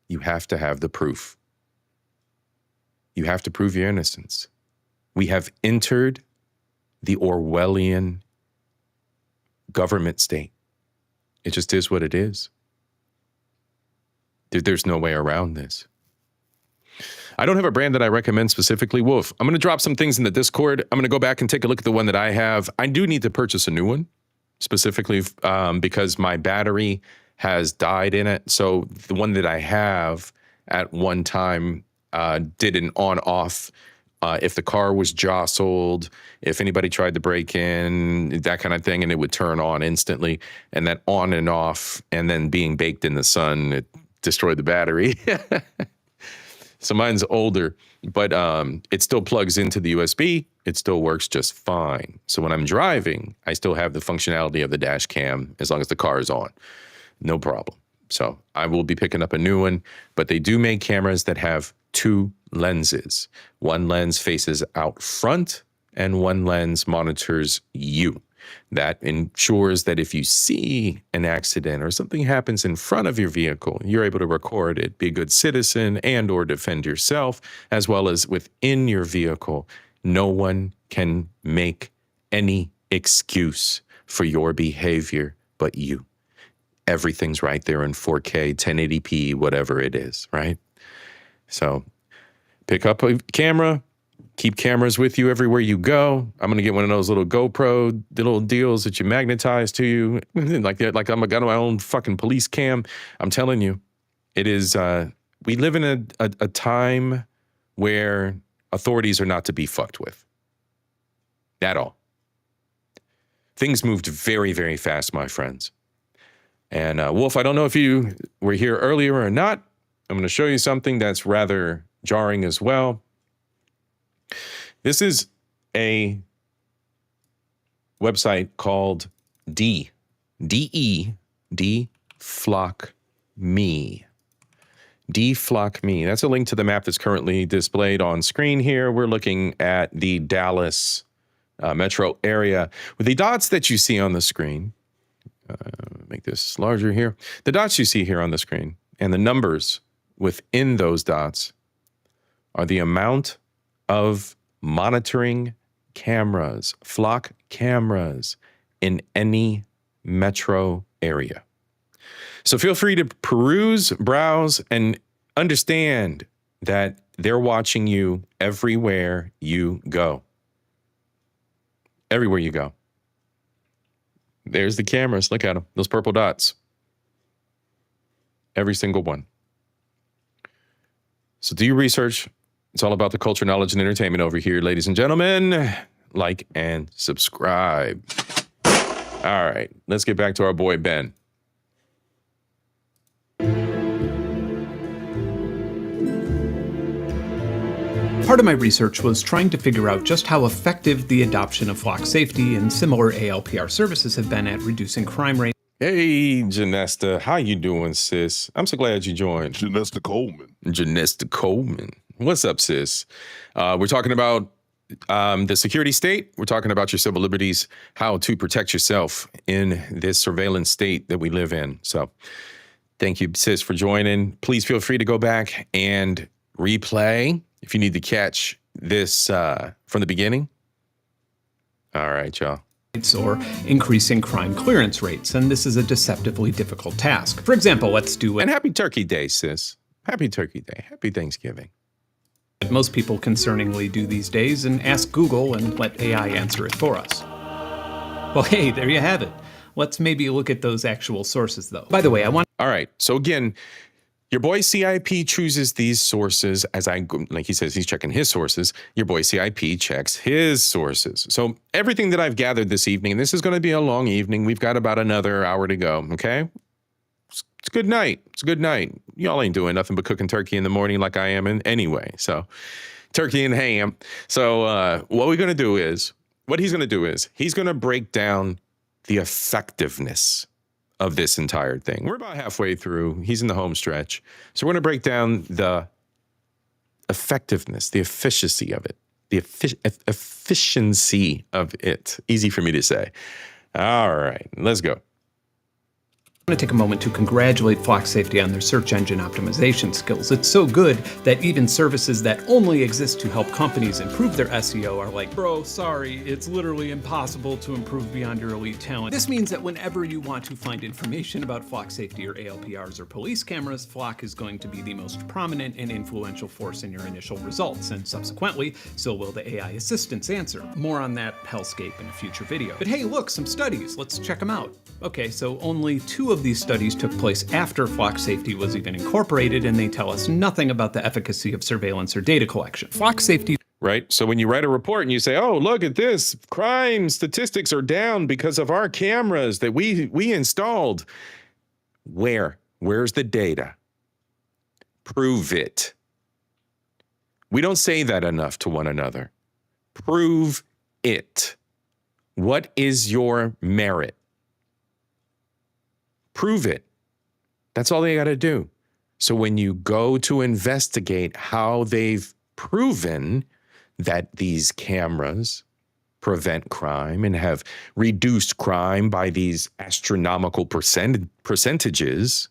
you have to have the proof. You have to prove your innocence. We have entered the Orwellian government state. It just is what it is. There's no way around this. I don't have a brand that I recommend specifically. Wolf, I'm going to drop some things in the Discord. I'm going to go back and take a look at the one that I have. I do need to purchase a new one, specifically because my battery has died in it. So the one that I have at one time did an on-off. If the car was jostled, if anybody tried to break in, that kind of thing, and it would turn on instantly. And that on and off, and then being baked in the sun, it destroyed the battery. So mine's older, but it still plugs into the USB. It still works just fine. So when I'm driving, I still have the functionality of the dash cam as long as the car is on. No problem. So I will be picking up a new one, but they do make cameras that have two lenses. One lens faces out front and one lens monitors you. That ensures that if you see an accident or something happens in front of your vehicle, you're able to record it, be a good citizen, and or defend yourself, as well as within your vehicle. No one can make any excuse for your behavior but you. Everything's right there in 4K, 1080p, whatever it is, right? So pick up a camera. Keep cameras with you everywhere you go. I'm going to get one of those little GoPro little deals that you magnetize to you. like I'm got my own fucking police cam. I'm telling you, it is, we live in a time where authorities are not to be fucked with. At all. Things moved very, very fast, my friends. And Wolf, I don't know if you were here earlier or not. I'm going to show you something that's rather jarring as well. This is a website called DEFlockMe. DeFlockMe. That's a link to the map that's currently displayed on screen here. We're looking at the Dallas metro area. With the dots that you see on the screen, make this larger here. The dots you see here on the screen and the numbers within those dots are the amount of monitoring cameras, flock cameras in any metro area. So feel free to peruse, browse, and understand that they're watching you everywhere you go. Everywhere you go. There's the cameras. Look at them. Those purple dots. Every single one. So do your research. It's all about the culture, knowledge, and entertainment over here, ladies and gentlemen. Like and subscribe. All right, let's get back to our boy Ben. Part of my research was trying to figure out just how effective the adoption of flock safety and similar ALPR services have been at reducing crime rates. Hey, Janesta, how you doing, sis? I'm so glad you joined. Janesta Coleman. Janesta Coleman. What's up, sis? We're talking about the security state. We're talking about your civil liberties, how to protect yourself in this surveillance state that we live in. So thank you, sis, for joining. Please feel free to go back and replay if you need to catch this from the beginning. All right, y'all. Or increasing crime clearance rates, and this is a deceptively difficult task. For example, let's do it. And happy Turkey Day, sis. Happy Turkey Day. Happy Thanksgiving. Most people concerningly do these days and ask Google and let AI answer it for us. Well, hey, there you have it. Let's maybe look at those actual sources, though. By the way, All right, so again, your boy C.I.P. chooses these sources as like he says, he's checking his sources. Your boy C.I.P. checks his sources. So everything that I've gathered this evening, and this is going to be a long evening. We've got about another hour to go, okay? It's a good night. It's a good night. Y'all ain't doing nothing but cooking turkey in the morning like I am anyway. So turkey and ham. So what he's going to do is, he's going to break down the effectiveness of this entire thing. We're about halfway through. He's in the home stretch. So we're going to break down the effectiveness, the efficiency of it, the efficiency of it. Easy for me to say. All right, let's go. I want to take a moment to congratulate Flock Safety on their search engine optimization skills. It's so good that even services that only exist to help companies improve their SEO are like, bro, sorry, it's literally impossible to improve beyond your elite talent. This means that whenever you want to find information about Flock Safety or ALPRs or police cameras, Flock is going to be the most prominent and influential force in your initial results, and subsequently, so will the AI assistant's answer. More on that hellscape in a future video. But hey, look, some studies. Let's check them out. Okay, so only 2 of these studies took place after Flock Safety was even incorporated, and they tell us nothing about the efficacy of surveillance or data collection. Flock Safety... Right? So when you write a report and you say, oh, look at this, crime statistics are down because of our cameras that we installed. Where's the data? Prove it. We don't say that enough to one another. Prove it. What is your merit? Prove it. That's all they got to do. So when you go to investigate how they've proven that these cameras prevent crime and have reduced crime by these astronomical percentages,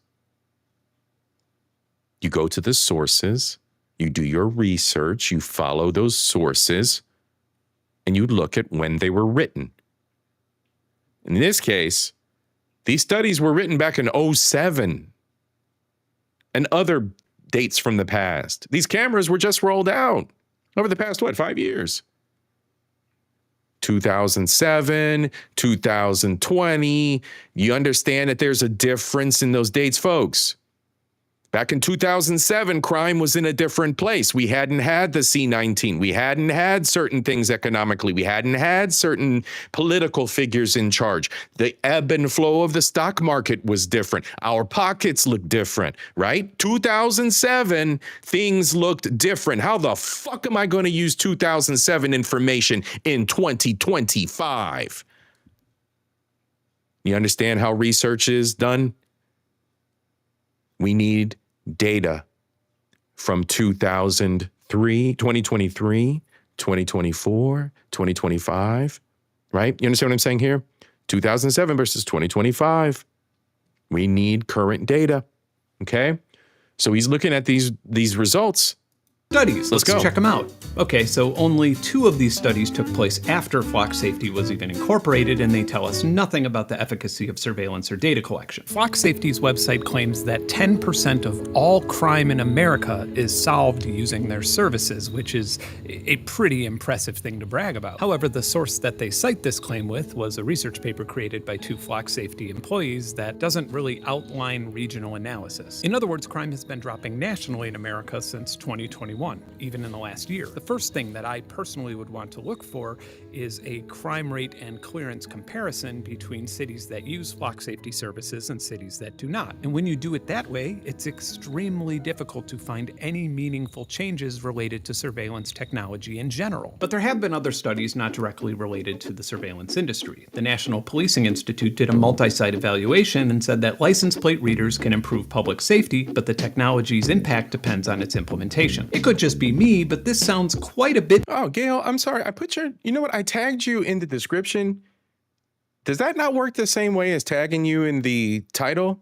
you go to the sources, you do your research, you follow those sources, and you look at when they were written. In this case, these studies were written back in 2007 and other dates from the past. These cameras were just rolled out over the past, 5 years? 2007, 2020. You understand that there's a difference in those dates, folks. Back in 2007, crime was in a different place. We hadn't had the C-19. We hadn't had certain things economically. We hadn't had certain political figures in charge. The ebb and flow of the stock market was different. Our pockets looked different, right? 2007, things looked different. How the fuck am I going to use 2007 information in 2025? You understand how research is done? We need data from 2023, 2023, 2024, 2025, right? You understand what I'm saying here? 2007 versus 2025. We need current data, okay? So he's looking at these results. Studies. Let's go. Check them out. Okay, so only 2 of these studies took place after Flock Safety was even incorporated, and they tell us nothing about the efficacy of surveillance or data collection. Flock Safety's website claims that 10% of all crime in America is solved using their services, which is a pretty impressive thing to brag about. However, the source that they cite this claim with was a research paper created by 2 Flock Safety employees that doesn't really outline regional analysis. In other words, crime has been dropping nationally in America since 2021. Even in the last year. The first thing that I personally would want to look for is a crime rate and clearance comparison between cities that use Flock Safety services and cities that do not. And when you do it that way, it's extremely difficult to find any meaningful changes related to surveillance technology in general. But there have been other studies not directly related to the surveillance industry. The National Policing Institute did a multi-site evaluation and said that license plate readers can improve public safety, but the technology's impact depends on its implementation. It could just be me, but this sounds quite a bit... Oh, Gail, I'm sorry. I put your... You know what? I tagged you in the description. Does that not work the same way as tagging you in the title?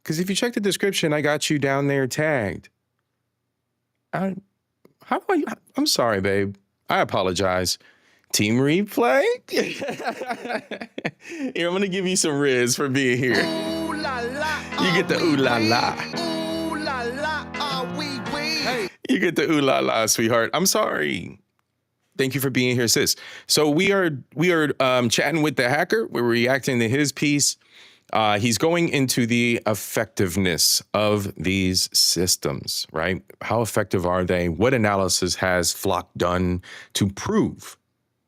Because if you check the description, I got you down there tagged. How do I... I'm sorry, babe. I apologize. Team replay? Here, I'm going to give you some riz for being here. Ooh la la. You get the ooh la la. Ooh la la. Hey. You get the ooh la la, sweetheart. I'm sorry. Thank you for being here, sis. So we are chatting with the hacker. We're reacting to his piece. He's going into the effectiveness of these systems, right? How effective are they? What analysis has Flock done to prove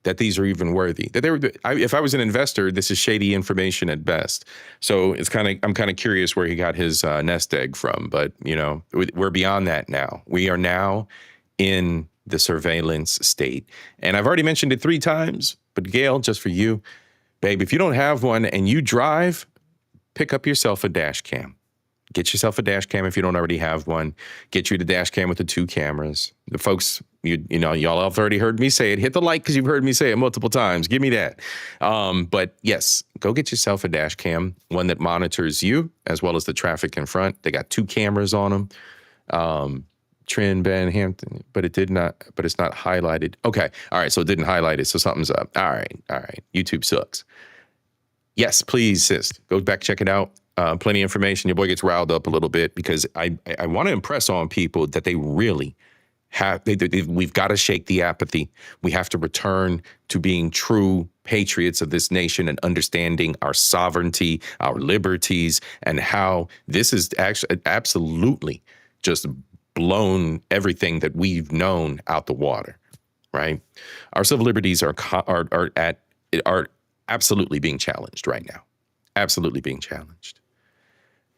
that these are even worthy? That they were. If I was an investor, this is shady information at best. So I'm kind of curious where he got his nest egg from. But you know, we're beyond that now. We are now in the surveillance state, and I've already mentioned it 3 times. But Gail, just for you, babe, if you don't have one and you drive, pick up yourself a dash cam. Get yourself a dash cam if you don't already have one. Get you the dash cam with the 2 cameras. The folks, you know, y'all have already heard me say it. Hit the like because you've heard me say it multiple times. Give me that. But yes, go get yourself a dash cam, one that monitors you as well as the traffic in front. They got 2 cameras on them. Trend, Ben, Hampton, but it's not highlighted. Okay. All right. So it didn't highlight it. So something's up. All right. YouTube sucks. Yes, please, sis. Go back, check it out. Plenty of information. Your boy gets riled up a little bit because I want to impress on people that they really have, we've got to shake the apathy. We have to return to being true patriots of this nation and understanding our sovereignty, our liberties, and how this is actually absolutely just blown everything that we've known out the water, right? Our civil liberties are absolutely being challenged right now. Absolutely being challenged.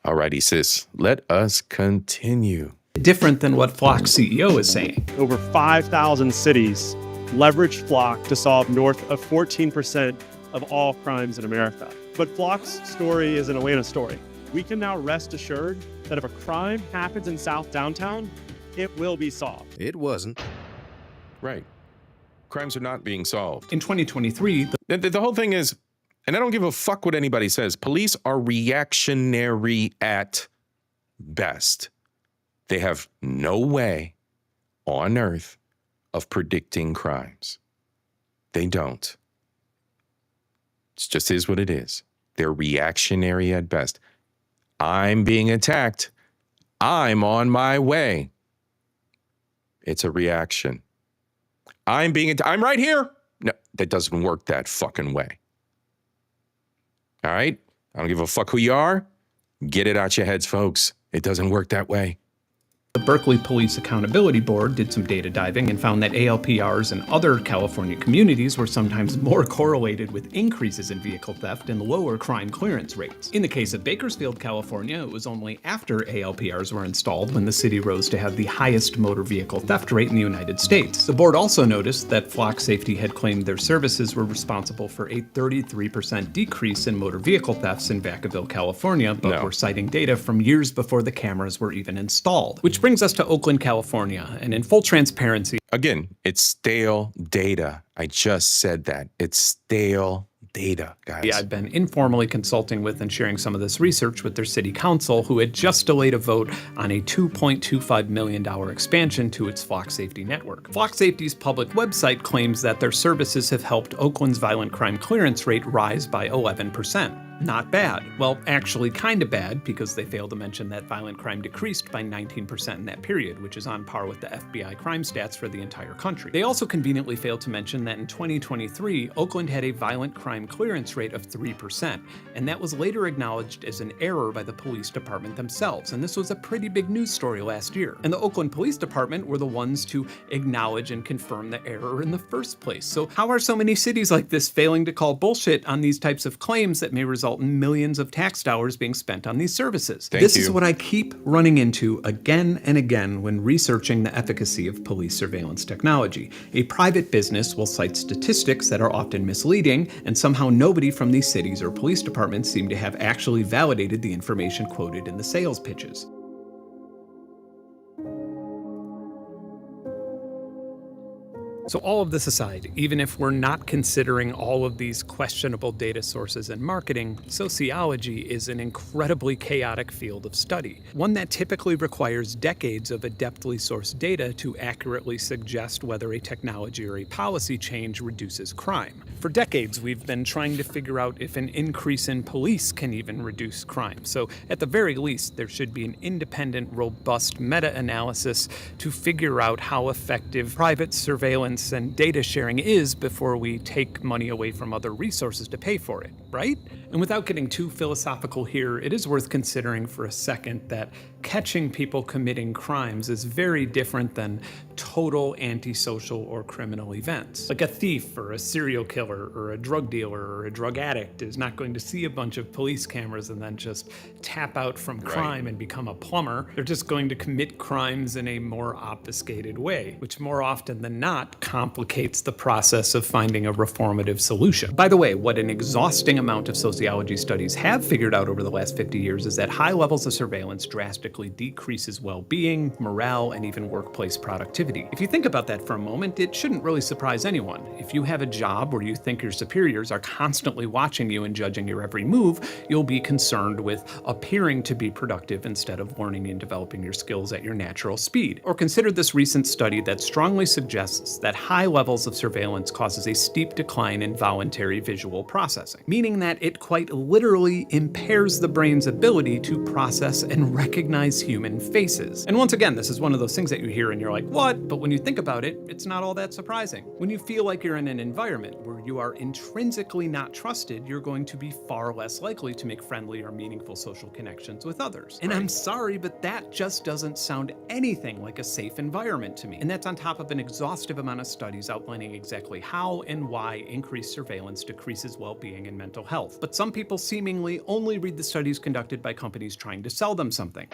All righty, sis, let us continue. Different than what Flock's CEO is saying. Over 5,000 cities leverage Flock to solve north of 14% of all crimes in America. But Flock's story is an Atlanta story. We can now rest assured that if a crime happens in South Downtown, it will be solved. It wasn't. Right. Crimes are not being solved. In 2023, the whole thing is, and I don't give a fuck what anybody says, police are reactionary at best. They have no way on earth of predicting crimes. They don't. It just is what it is. They're reactionary at best. I'm being attacked. I'm on my way. It's a reaction. I'm right here. No, that doesn't work that fucking way. All right? I don't give a fuck who you are. Get it out your heads, folks. It doesn't work that way. The Berkeley Police Accountability Board did some data diving and found that ALPRs in other California communities were sometimes more correlated with increases in vehicle theft and lower crime clearance rates. In the case of Bakersfield, California, it was only after ALPRs were installed when the city rose to have the highest motor vehicle theft rate in the United States. The board also noticed that Flock Safety had claimed their services were responsible for a 33% decrease in motor vehicle thefts in Vacaville, California, but were citing data from years before the cameras were even installed, which brings us to Oakland, California, and in full transparency. Again, it's stale data. I just said that. It's stale data, guys. Yeah, I've been informally consulting with and sharing some of this research with their city council, who had just delayed a vote on a $2.25 million expansion to its Flock Safety network. Flock Safety's public website claims that their services have helped Oakland's violent crime clearance rate rise by 11%. Not bad. Well, actually kind of bad, because they failed to mention that violent crime decreased by 19% in that period, which is on par with the FBI crime stats for the entire country. They also conveniently failed to mention that in 2023, Oakland had a violent crime clearance rate of 3%, and that was later acknowledged as an error by the police department themselves, and this was a pretty big news story last year. And the Oakland Police Department were the ones to acknowledge and confirm the error in the first place. So how are so many cities like this failing to call bullshit on these types of claims that may result in millions of tax dollars being spent on these services? This is what I keep running into again and again when researching the efficacy of police surveillance technology. A private business will cite statistics that are often misleading, and somehow nobody from these cities or police departments seem to have actually validated the information quoted in the sales pitches. So all of this aside, even if we're not considering all of these questionable data sources in marketing, sociology is an incredibly chaotic field of study, one that typically requires decades of adeptly sourced data to accurately suggest whether a technology or a policy change reduces crime. For decades, we've been trying to figure out if an increase in police can even reduce crime. So at the very least, there should be an independent, robust meta-analysis to figure out how effective private surveillance and data sharing is before we take money away from other resources to pay for it, right? And without getting too philosophical here, it is worth considering for a second that catching people committing crimes is very different than total antisocial or criminal events. Like a thief or a serial killer or a drug dealer or a drug addict is not going to see a bunch of police cameras and then just tap out from crime and become a plumber. They're just going to commit crimes in a more obfuscated way, which more often than not complicates the process of finding a reformative solution. By the way, what an exhausting amount of sociology studies have figured out over the last 50 years is that high levels of surveillance drastically decreases well-being, morale, and even workplace productivity. If you think about that for a moment, it shouldn't really surprise anyone. If you have a job where you think your superiors are constantly watching you and judging your every move, you'll be concerned with appearing to be productive instead of learning and developing your skills at your natural speed. Or consider this recent study that strongly suggests that high levels of surveillance causes a steep decline in voluntary visual processing, meaning that it quite literally impairs the brain's ability to process and recognize human faces. And once again, this is one of those things that you hear and you're like, what? But when you think about it, it's not all that surprising. When you feel like you're in an environment where you are intrinsically not trusted, you're going to be far less likely to make friendly or meaningful social connections with others. And I'm sorry, but that just doesn't sound anything like a safe environment to me. And that's on top of an exhaustive amount of studies outlining exactly how and why increased surveillance decreases well-being and mental health. But some people seemingly only read the studies conducted by companies trying to sell them something.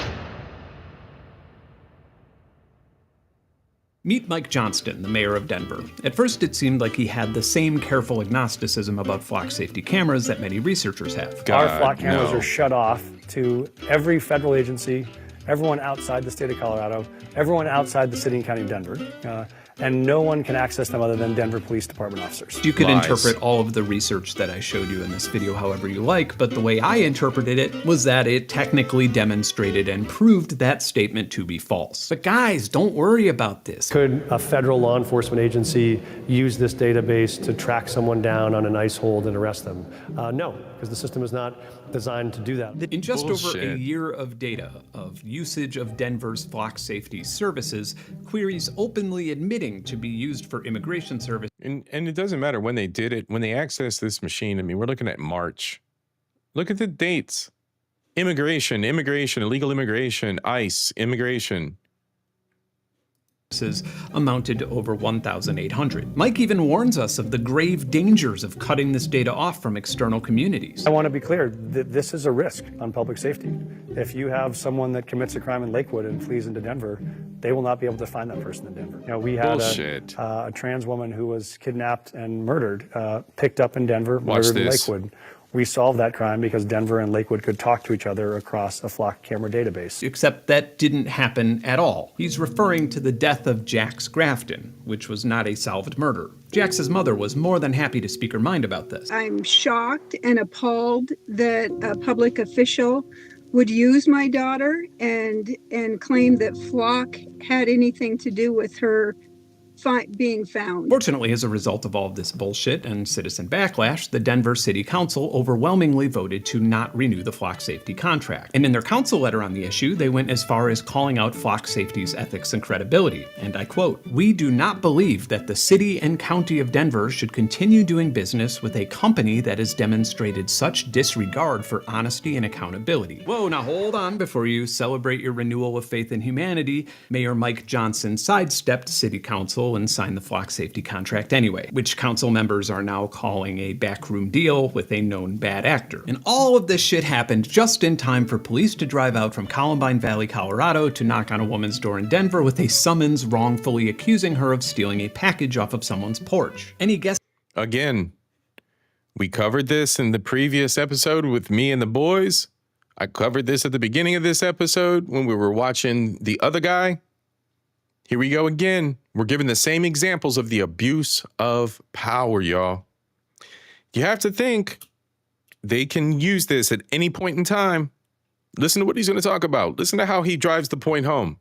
Meet Mike Johnston, the mayor of Denver. At first, it seemed like he had the same careful agnosticism about flock safety cameras that many researchers have. Our flock cameras are shut off to every federal agency, everyone outside the state of Colorado, everyone outside the city and county of Denver. And no one can access them other than Denver Police Department officers. You could interpret all of the research that I showed you in this video however you like, but the way I interpreted it was that it technically demonstrated and proved that statement to be false. But guys, don't worry about this. Could a federal law enforcement agency use this database to track someone down on an ice hold and arrest them? No, because the system is not designed to do that. In just over a year of data of usage of Denver's flock safety services, queries openly admitting to be used for immigration service. And it doesn't matter when they did it, when they accessed this machine. I mean, we're looking at March. Look at the dates. Immigration, illegal immigration, ICE, immigration. Amounted to over 1,800. Mike even warns us of the grave dangers of cutting this data off from external communities. I want to be clear that this is a risk on public safety. If you have someone that commits a crime in Lakewood and flees into Denver, they will not be able to find that person in Denver. You know, we had a trans woman who was kidnapped and murdered, picked up in Denver, murdered in Lakewood. We solved that crime because Denver and Lakewood could talk to each other across a flock camera database. Except that didn't happen at all. He's referring to the death of Jax Grafton, which was not a solved murder. Jax's mother was more than happy to speak her mind about this. I'm shocked and appalled that a public official would use my daughter and claim that flock had anything to do with her being found. Fortunately, as a result of all of this bullshit and citizen backlash, the Denver City Council overwhelmingly voted to not renew the flock safety contract. And in their council letter on the issue, they went as far as calling out flock safety's ethics and credibility. And I quote, "We do not believe that the city and county of Denver should continue doing business with a company that has demonstrated such disregard for honesty and accountability." Whoa, now hold on. Before you celebrate your renewal of faith in humanity, Mayor Mike Johnson sidestepped City Council and signed the flock safety contract anyway, which council members are now calling a backroom deal with a known bad actor. And all of this shit happened just in time for police to drive out from Columbine Valley, Colorado to knock on a woman's door in Denver with a summons wrongfully accusing her of stealing a package off of someone's porch. Any guess? Again, we covered this in the previous episode with me and the boys. I covered this at the beginning of this episode when we were watching The Other Guy. Here we go again. We're giving the same examples of the abuse of power, y'all. You have to think they can use this at any point in time. Listen to what he's going to talk about. Listen to how he drives the point home.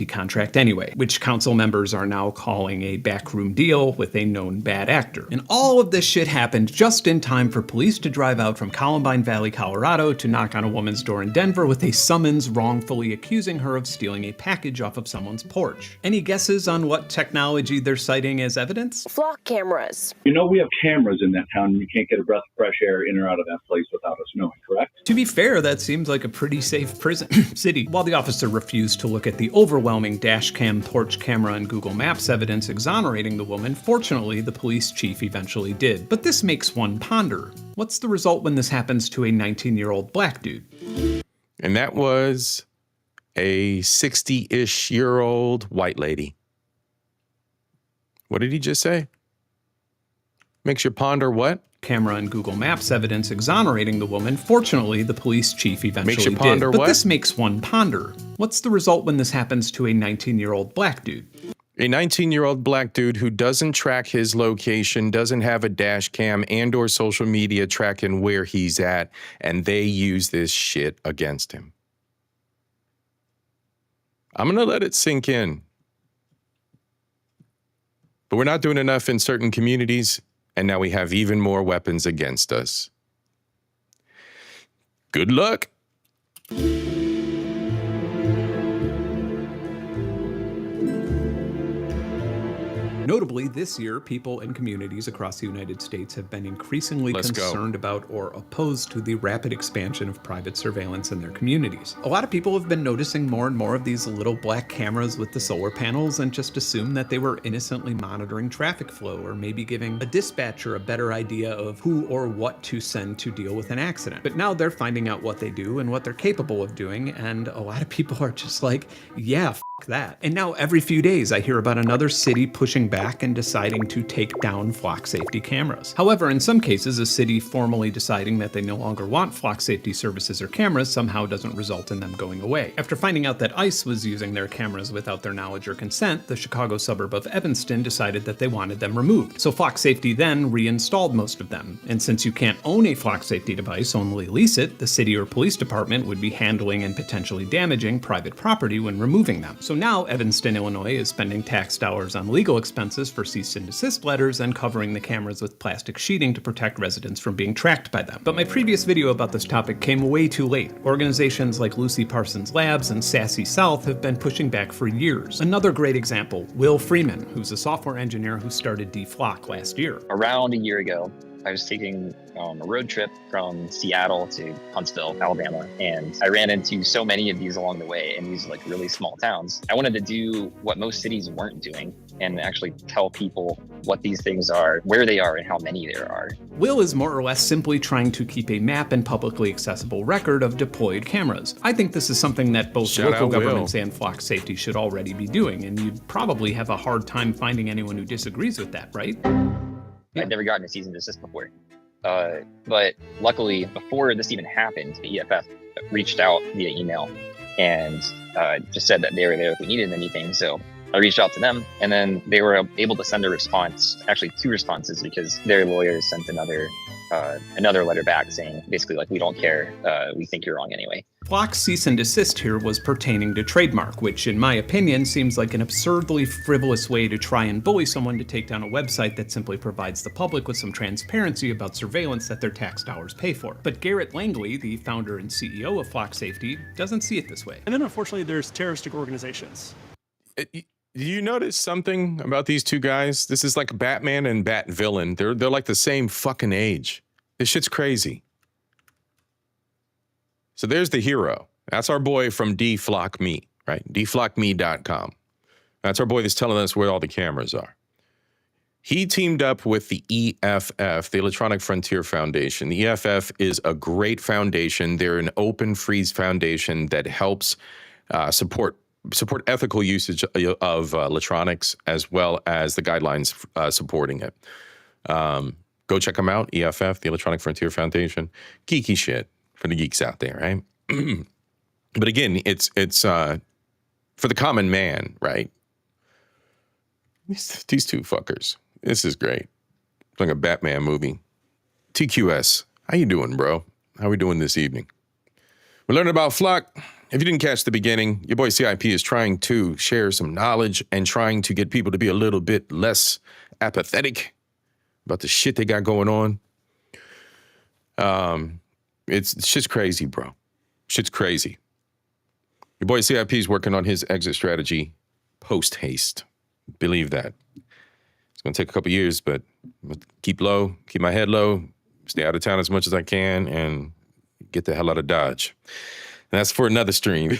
Contract anyway, which council members are now calling a backroom deal with a known bad actor. And all of this shit happened just in time for police to drive out from Columbine Valley, Colorado to knock on a woman's door in Denver with a summons wrongfully accusing her of stealing a package off of someone's porch. Any guesses on what technology they're citing as evidence? Flock cameras. You know we have cameras in that town and you can't get a breath of fresh air in or out of that place without us knowing, correct? To be fair, that seems like a pretty safe prison city. While the officer refused to look at the overwhelming overwhelming dash cam, porch camera, and Google Maps evidence exonerating the woman, fortunately, the police chief eventually did. But this makes one ponder. What's the result when this happens to a 19-year-old black dude? And that was a 60-ish-year-old white lady. What did he just say? Makes you ponder what? Camera and Google Maps evidence exonerating the woman. Fortunately, the police chief eventually Makes you ponder did. But what? this makes one ponder. What's the result when this happens to a 19-year-old black dude? A 19-year-old black dude who doesn't track his location, doesn't have a dash cam and or social media tracking where he's at, and they use this shit against him. I'm going to let it sink in. But we're not doing enough in certain communities, and now we have even more weapons against us. Good luck. Notably, this year, people and communities across the United States have been increasingly concerned about or opposed to the rapid expansion of private surveillance in their communities. A lot of people have been noticing more and more of these little black cameras with the solar panels and just assumed that they were innocently monitoring traffic flow or maybe giving a dispatcher a better idea of who or what to send to deal with an accident. But now they're finding out what they do and what they're capable of doing, and a lot of people are just like, yeah, f that. And now every few days I hear about another city pushing back and deciding to take down flock safety cameras. However, in some cases, a city formally deciding that they no longer want flock safety services or cameras somehow doesn't result in them going away. After finding out that ICE was using their cameras without their knowledge or consent, the Chicago suburb of Evanston decided that they wanted them removed. So flock safety then reinstalled most of them. And since you can't own a flock safety device, only lease it, the city or police department would be handling and potentially damaging private property when removing them. So now Evanston, Illinois is spending tax dollars on legal expenses for cease and desist letters and covering the cameras with plastic sheeting to protect residents from being tracked by them. But my previous video about this topic came way too late. Organizations like Lucy Parsons Labs and Sassy South have been pushing back for years. Another great example, Will Freeman, who's a software engineer who started DFlock last year. Around a year ago, I was taking a road trip from Seattle to Huntsville, Alabama, and I ran into so many of these along the way in these like really small towns. I wanted to do what most cities weren't doing and actually tell people what these things are, where they are, and how many there are. Will is more or less simply trying to keep a map and publicly accessible record of deployed cameras. I think this is something that both local governments and flock safety should already be doing, and you'd probably have a hard time finding anyone who disagrees with that, right? I'd never gotten a cease and desist before. But luckily, before this even happened, the EFF reached out via email and just said that they were there if we needed anything. So I reached out to them, and then they were able to send a response, actually 2 responses, because their lawyers sent another letter back saying basically like, we don't care, we think you're wrong anyway. Flock's cease and desist here was pertaining to trademark, which in my opinion seems like an absurdly frivolous way to try and bully someone to take down a website that simply provides the public with some transparency about surveillance that their tax dollars pay for. But Garrett Langley, the founder and CEO of Flock Safety, doesn't see it this way. And then unfortunately there's terroristic organizations. Do you notice something about these two guys? This is like Batman and Bat Villain. They're like the same fucking age. This shit's crazy. So there's the hero. That's our boy from DFlockMe, right? DFlockMe.com. That's our boy that's telling us where all the cameras are. He teamed up with the EFF, the Electronic Frontier Foundation. The EFF is a great foundation. They're an open, free foundation that helps support ethical usage of electronics, as well as the guidelines supporting it. Go check them out, EFF, the Electronic Frontier Foundation. Geeky shit for the geeks out there, right? But again, it's for the common man, right? These two fuckers. This is great. It's like a Batman movie. TQS, how you doing, bro? How we doing this evening? We're learning about Flock. If you didn't catch the beginning, your boy C.I.P. is trying to share some knowledge and trying to get people to be a little bit less apathetic about the shit they got going on. Shit's crazy, bro. Shit's crazy. Your boy C.I.P. is working on his exit strategy post-haste. Believe that. It's going to take a couple years, but I'm gonna keep low, keep my head low, stay out of town as much as I can, and get the hell out of Dodge. And that's for another stream.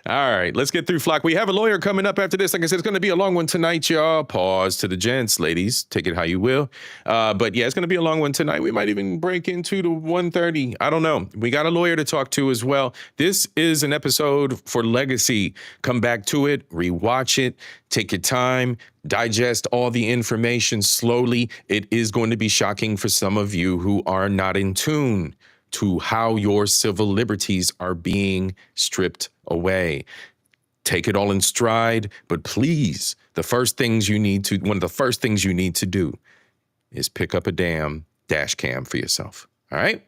All right, let's get through Flock. We have a lawyer coming up after this. Like I said, it's going to be a long one tonight, y'all. Pause to the gents, ladies. Take it how you will. But yeah, it's going to be a long one tonight. We might even break into the 1:30. I don't know. We got a lawyer to talk to as well. This is an episode for legacy. Come back to it, rewatch it, take your time, digest all the information slowly. It is going to be shocking for some of you who are not in tune to how your civil liberties are being stripped away. Take it all in stride, but please, one of the first things you need to do is pick up a damn dash cam for yourself. All right?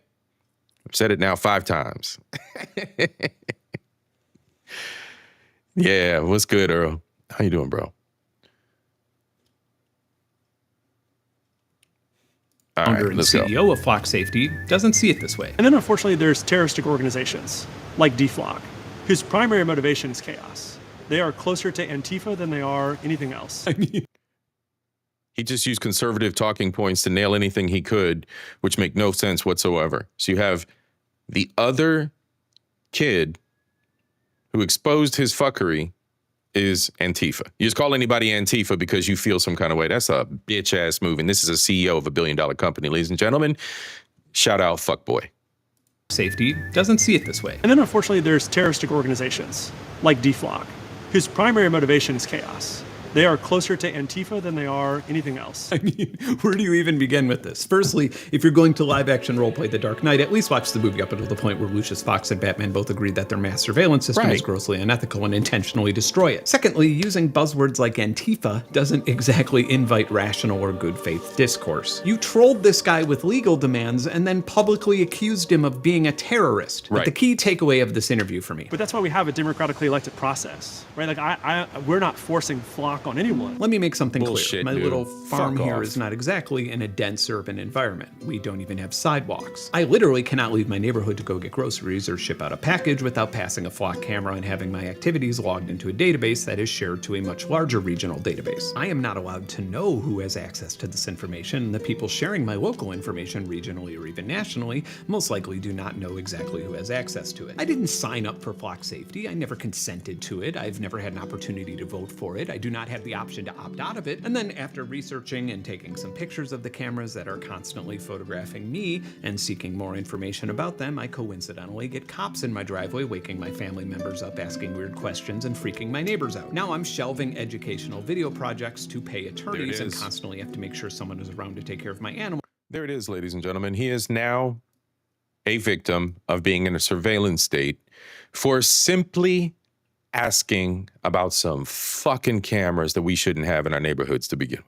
I've said it now 5 times. Yeah, what's good, Earl? How you doing, bro? Founder and CEO of Flock Safety doesn't see it this way. And then unfortunately, there's terroristic organizations like DFlock, whose primary motivation is chaos. They are closer to Antifa than they are anything else. I mean, he just used conservative talking points to nail anything he could, which make no sense whatsoever. So you have the other kid who exposed his fuckery is Antifa. You just call anybody Antifa because you feel some kind of way. That's a bitch ass move. And this is a CEO of $1 billion company, ladies and gentlemen. Shout out fuckboy. Safety doesn't see it this way. And then unfortunately, there's terroristic organizations like DFlock, whose primary motivation is chaos. They are closer to Antifa than they are anything else. I mean, where do you even begin with this? Firstly, if you're going to live-action roleplay The Dark Knight, at least watch the movie up until the point where Lucius Fox and Batman both agreed that their mass surveillance system is grossly unethical and intentionally destroy it. Secondly, using buzzwords like Antifa doesn't exactly invite rational or good faith discourse. You trolled this guy with legal demands and then publicly accused him of being a terrorist. But the key takeaway of this interview for me. But that's why we have a democratically elected process, right? Like we're not forcing Flock on anyone. Let me make something clear. My little farm Fuck here off. is not exactly in a dense urban environment. We don't even have sidewalks. I literally cannot leave my neighborhood to go get groceries or ship out a package without passing a Flock camera and having my activities logged into a database that is shared to a much larger regional database. I am not allowed to know who has access to this information, and the people sharing my local information regionally or even nationally most likely do not know exactly who has access to it. I didn't sign up for Flock Safety. I never consented to it. I've never had an opportunity to vote for it. I do not have the option to opt out of it. And then after researching and taking some pictures of the cameras that are constantly photographing me and seeking more information about them, I coincidentally get cops in my driveway waking my family members up, asking weird questions and freaking my neighbors out. Now I'm shelving educational video projects to pay attorneys and constantly have to make sure someone is around to take care of my animals. There it is, ladies and gentlemen. He is now a victim of being in a surveillance state for simply asking about some fucking cameras that we shouldn't have in our neighborhoods to begin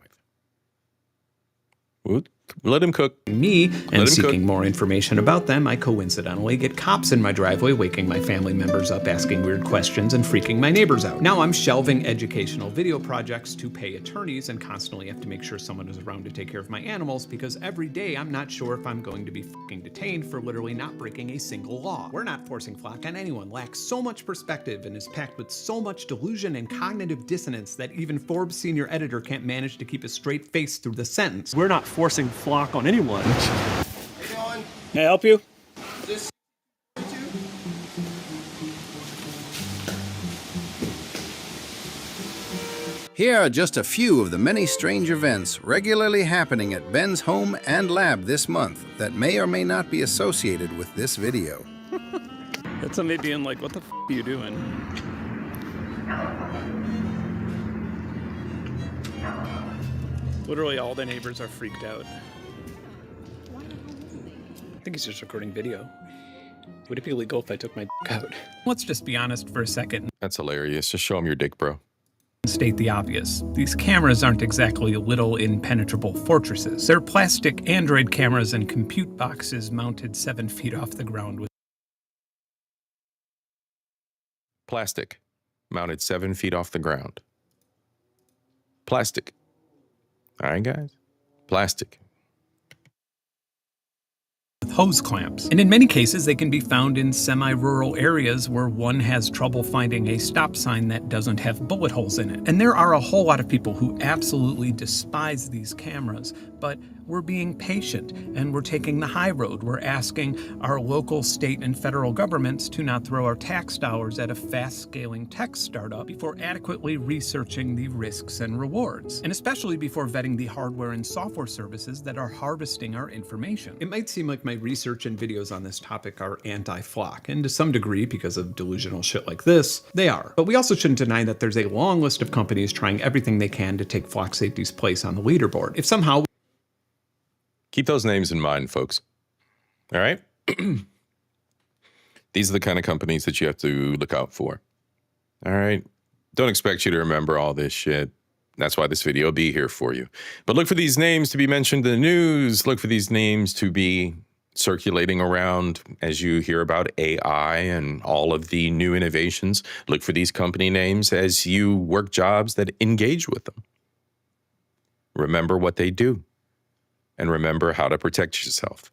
with. Let him cook. Me and seeking more information about them, I coincidentally get cops in my driveway waking my family members up, asking weird questions and freaking my neighbors out. Now I'm shelving educational video projects to pay attorneys and constantly have to make sure someone is around to take care of my animals because every day I'm not sure if I'm going to be fucking detained for literally not breaking a single law. We're not forcing Flock on anyone, lacks so much perspective and is packed with so much delusion and cognitive dissonance that even Forbes senior editor can't manage to keep a straight face through the sentence. We're not forcing Flock on anyone. May I help you? Here are just a few of the many strange events regularly happening at Ben's home and lab this month that may or may not be associated with this video. That's somebody being like, what the f are you doing? Literally all the neighbors are freaked out. I think he's just recording video. Would it be illegal if I took my dick out? Let's just be honest for a second. That's hilarious. Just show him your dick, bro. State the obvious. These cameras aren't exactly little impenetrable fortresses. They're plastic Android cameras and compute boxes mounted 7 feet off the ground with Plastic mounted 7 feet off the ground. Plastic. All right, guys. Plastic. hose clamps. And in many cases, they can be found in semi-rural areas where one has trouble finding a stop sign that doesn't have bullet holes in it. And there are a whole lot of people who absolutely despise these cameras, but we're being patient and we're taking the high road. We're asking our local, state, and federal governments to not throw our tax dollars at a fast-scaling tech startup before adequately researching the risks and rewards, and especially before vetting the hardware and software services that are harvesting our information. It might seem like my research and videos on this topic are anti-flock, and to some degree, because of delusional shit like this, they are. But we also shouldn't deny that there's a long list of companies trying everything they can to take flock safety's place on the leaderboard. If somehow... Keep those names in mind, folks. All right? These are the kind of companies that you have to look out for. All right? Don't expect you to remember all this shit. That's why this video will be here for you. But look for these names to be mentioned in the news. Look for these names to be circulating around as you hear about AI and all of the new innovations. Look for these company names as you work jobs that engage with them. Remember what they do and remember how to protect yourself.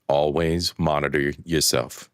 Always monitor yourself.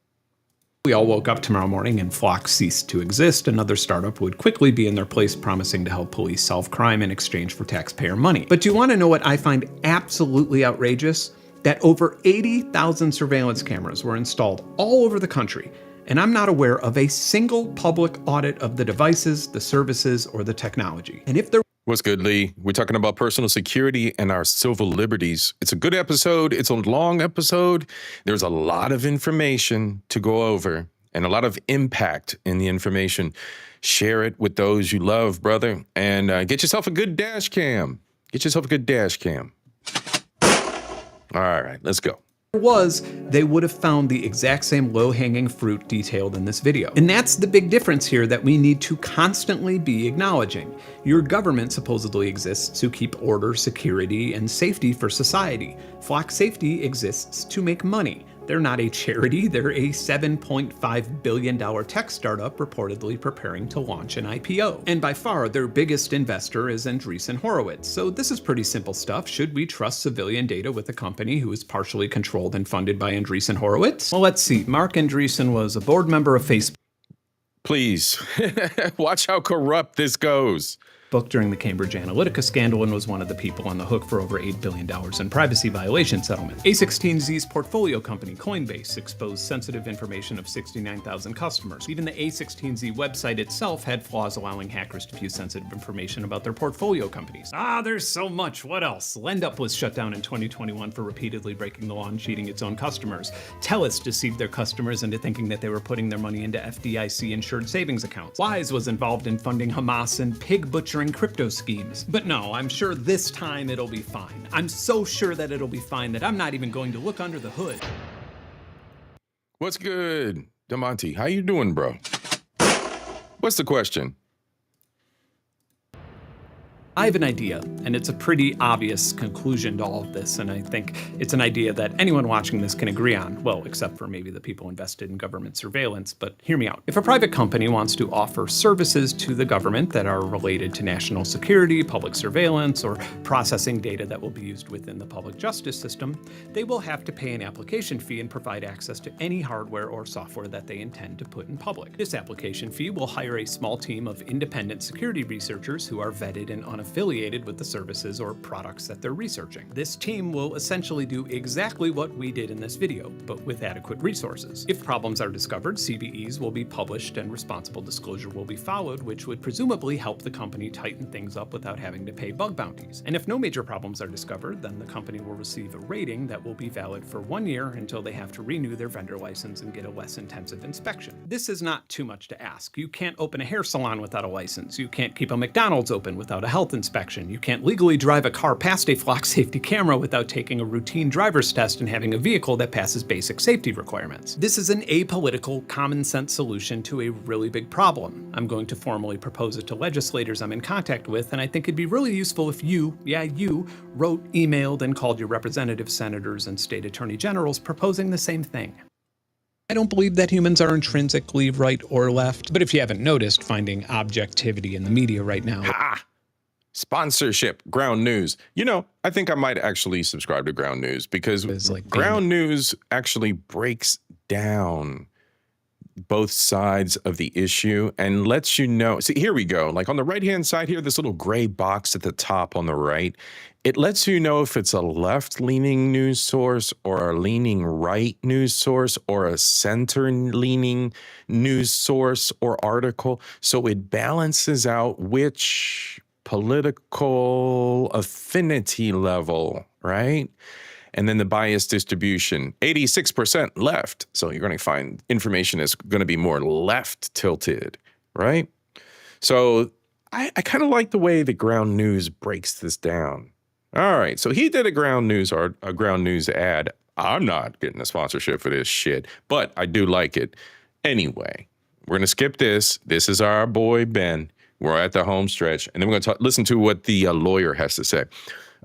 We all woke up tomorrow morning and Flock ceased to exist, another startup would quickly be in their place promising to help police solve crime in exchange for taxpayer money. But do you want to know what I find absolutely outrageous? That over 80,000 surveillance cameras were installed all over the country, and I'm not aware of a single public audit of the devices, the services, or the technology. And if there... What's good, Lee? We're talking about personal security and our civil liberties. It's a good episode. It's a long episode. There's a lot of information to go over and a lot of impact in the information. Share it with those you love, brother, and get yourself a good dash cam. Get yourself a good dash cam. All right, let's go. They would have found the exact same low-hanging fruit detailed in this video. And that's the big difference here that we need to constantly be acknowledging. Your government supposedly exists to keep order, security, and safety for society. Flock Safety exists to make money. They're not a charity, they're a $7.5 billion tech startup reportedly preparing to launch an IPO. And by far, their biggest investor is Andreessen Horowitz. So this is pretty simple stuff. Should we trust civilian data with a company who is partially controlled and funded by Andreessen Horowitz? Well, let's see. Mark Andreessen was a board member of Facebook. Please, watch how corrupt this goes. During the Cambridge Analytica scandal and was one of the people on the hook for over $8 billion in privacy violation settlements. A16Z's portfolio company, Coinbase, exposed sensitive information of 69,000 customers. Even the A16Z website itself had flaws allowing hackers to view sensitive information about their portfolio companies. There's so much. What else? LendUp was shut down in 2021 for repeatedly breaking the law and cheating its own customers. TELUS deceived their customers into thinking that they were putting their money into FDIC-insured savings accounts. Wise was involved in funding Hamas and pig butchering crypto schemes. But no, I'm sure this time it'll be fine. I'm so sure that it'll be fine that I'm not even going to look under the hood. What's good, DeMonte? How you doing, bro? What's the question? I have an idea, and it's a pretty obvious conclusion to all of this, and I think it's an idea that anyone watching this can agree on, well, except for maybe the people invested in government surveillance, but hear me out. If a private company wants to offer services to the government that are related to national security, public surveillance, or processing data that will be used within the public justice system, they will have to pay an application fee and provide access to any hardware or software that they intend to put in public. This application fee will hire a small team of independent security researchers who are vetted and unaffiliated with the services or products that they're researching. This team will essentially do exactly what we did in this video, but with adequate resources. If problems are discovered, CVEs will be published and responsible disclosure will be followed, which would presumably help the company tighten things up without having to pay bug bounties. And if no major problems are discovered, then the company will receive a rating that will be valid for 1 year until they have to renew their vendor license and get a less intensive inspection. This is not too much to ask. You can't open a hair salon without a license. You can't keep a McDonald's open without a health inspection. You can't legally drive a car past a flock safety camera without taking a routine driver's test and having a vehicle that passes basic safety requirements. This is an apolitical, common sense solution to a really big problem. I'm going to formally propose it to legislators I'm in contact with, and I think it'd be really useful if you wrote, emailed, and called your representatives, senators, and state attorney generals proposing the same thing. I don't believe that humans are intrinsically right or left, but if you haven't noticed, finding objectivity in the media right now... Sponsorship, Ground News. You know, I think I might actually subscribe to Ground News because Ground News actually breaks down both sides of the issue and lets you know. See, here we go. Like on the right-hand side here, this little gray box at the top on the right, it lets you know if it's a left-leaning news source or a leaning right news source or a center-leaning news source or article. So it balances out which political affinity level, right? And then the bias distribution, 86% left. So you're going to find information is going to be more left tilted, right? So I kind of like the way the Ground News breaks this down. All right, so he did a Ground News ad. I'm not getting a sponsorship for this shit, but I do like it. Anyway, we're going to skip this. This is our boy, Ben. We're at the home stretch, and then we're going to listen to what the lawyer has to say.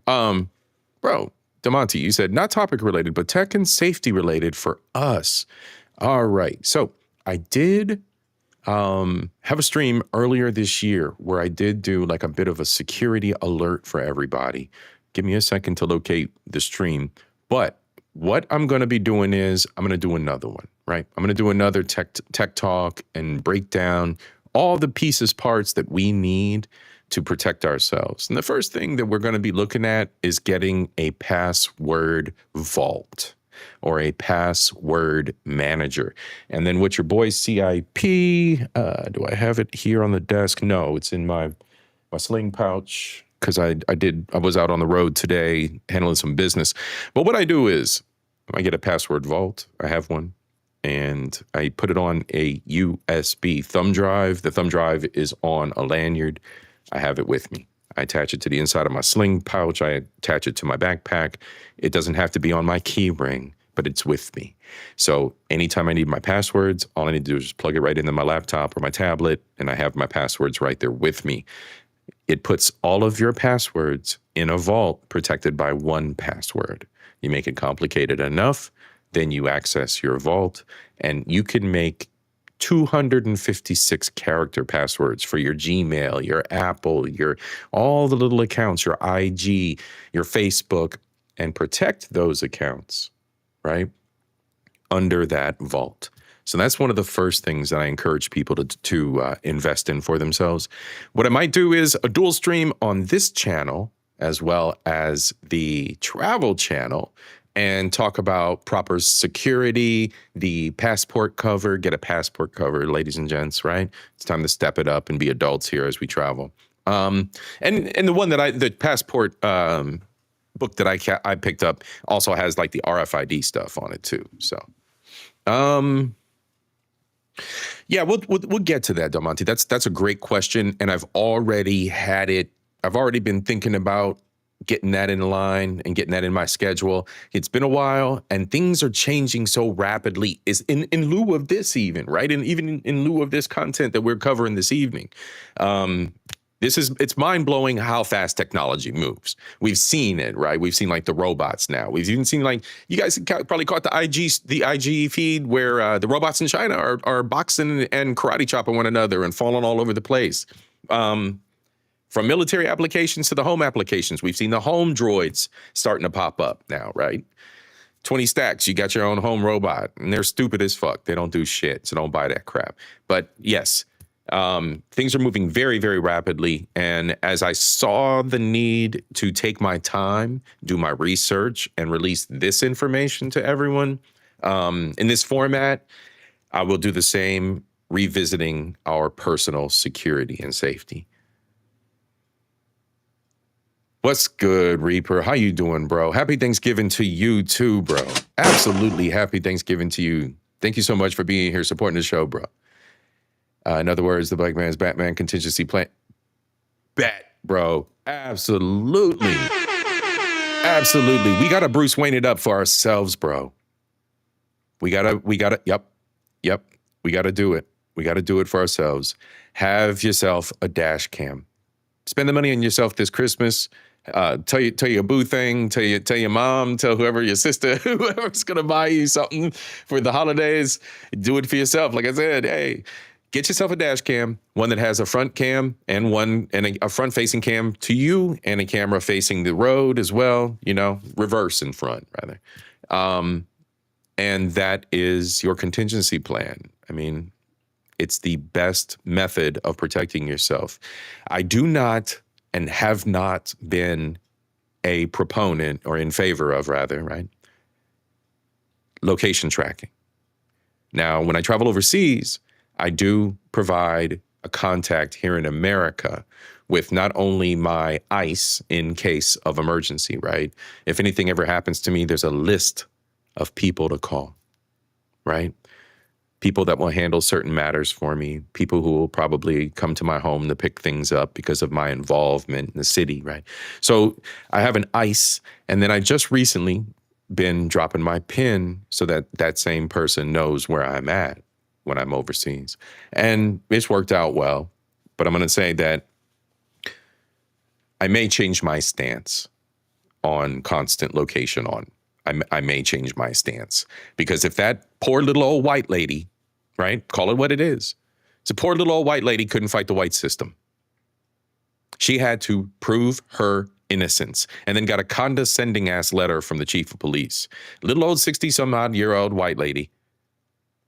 Bro, DeMonte, you said not topic related, but tech and safety related for us. All right. So I did have a stream earlier this year where I did do like a bit of a security alert for everybody. Give me a second to locate the stream. But what I'm going to be doing is I'm going to do another one, right? I'm going to do another tech talk and break down all the pieces, parts that we need to protect ourselves. And the first thing that we're going to be looking at is getting a password vault or a password manager. And then with your boy C.I.P, do I have it here on the desk? No, it's in my sling pouch because I was out on the road today handling some business. But what I do is I get a password vault. I have one. And I put it on a USB thumb drive. The thumb drive is on a lanyard. I have it with me. I attach it to the inside of my sling pouch. I attach it to my backpack. It doesn't have to be on my key ring, but it's with me. So anytime I need my passwords, all I need to do is just plug it right into my laptop or my tablet, and I have my passwords right there with me. It puts all of your passwords in a vault protected by one password. You make it complicated enough, then you access your vault, and you can make 256 character passwords for your Gmail, your Apple, all the little accounts, your IG, your Facebook, and protect those accounts, right, under that vault. So that's one of the first things that I encourage people to invest in for themselves. What I might do is a dual stream on this channel as well as the travel channel, and talk about proper security, the passport cover, get a passport cover, ladies and gents, right? It's time to step it up and be adults here as we travel. And the one that the passport book that I picked up also has like the RFID stuff on it too. So, yeah, we'll get to that, Delmonte. That's a great question, and I've already been thinking about getting that in line and getting that in my schedule. It's been a while and things are changing so rapidly is in lieu of this even, right? And even in lieu of this content that we're covering this evening. It's mind-blowing how fast technology moves. We've seen it, right? We've seen like the robots now. We've even seen like, you guys probably caught the IG feed where the robots in China are boxing and karate chopping one another and falling all over the place. From military applications to the home applications, we've seen the home droids starting to pop up now, right? 20 stacks, you got your own home robot, and they're stupid as fuck. They don't do shit, so don't buy that crap. But yes, things are moving very, very rapidly. And as I saw the need to take my time, do my research, and release this information to everyone in this format, I will do the same, revisiting our personal security and safety. What's good, Reaper? How you doing, bro? Happy Thanksgiving to you too, bro. Absolutely happy Thanksgiving to you. Thank you so much for being here, supporting the show, bro. In other words, the Black Man's Batman contingency plan. Bet, bro. Absolutely. Absolutely. We got to Bruce Wayne it up for ourselves, bro. We got to, yep. We got to do it. We got to do it for ourselves. Have yourself a dash cam. Spend the money on yourself this Christmas. Tell your boo thing, tell your mom, tell whoever, your sister, whoever's gonna buy you something for the holidays. Do it for yourself. Like I said, hey, get yourself a dash cam, one that has a front cam and a front facing cam to you and a camera facing the road as well, reverse in front rather. And that is your contingency plan. I mean, it's the best method of protecting yourself. I do not and have not been a proponent, or in favor of rather, right? Location tracking. Now, when I travel overseas, I do provide a contact here in America with not only my ICE in case of emergency, right? If anything ever happens to me, there's a list of people to call, right? People that will handle certain matters for me, people who will probably come to my home to pick things up because of my involvement in the city, right? So I have an ICE, and then I just recently been dropping my PIN so that that same person knows where I'm at when I'm overseas. And it's worked out well, but I'm gonna say that I may change my stance on constant location on. I may change my stance, because if that poor little old white lady, right, call it what it is, it's a poor little old white lady couldn't fight the white system. She had to prove her innocence, and then got a condescending ass letter from the chief of police. Little old 60-some-odd-year-old white lady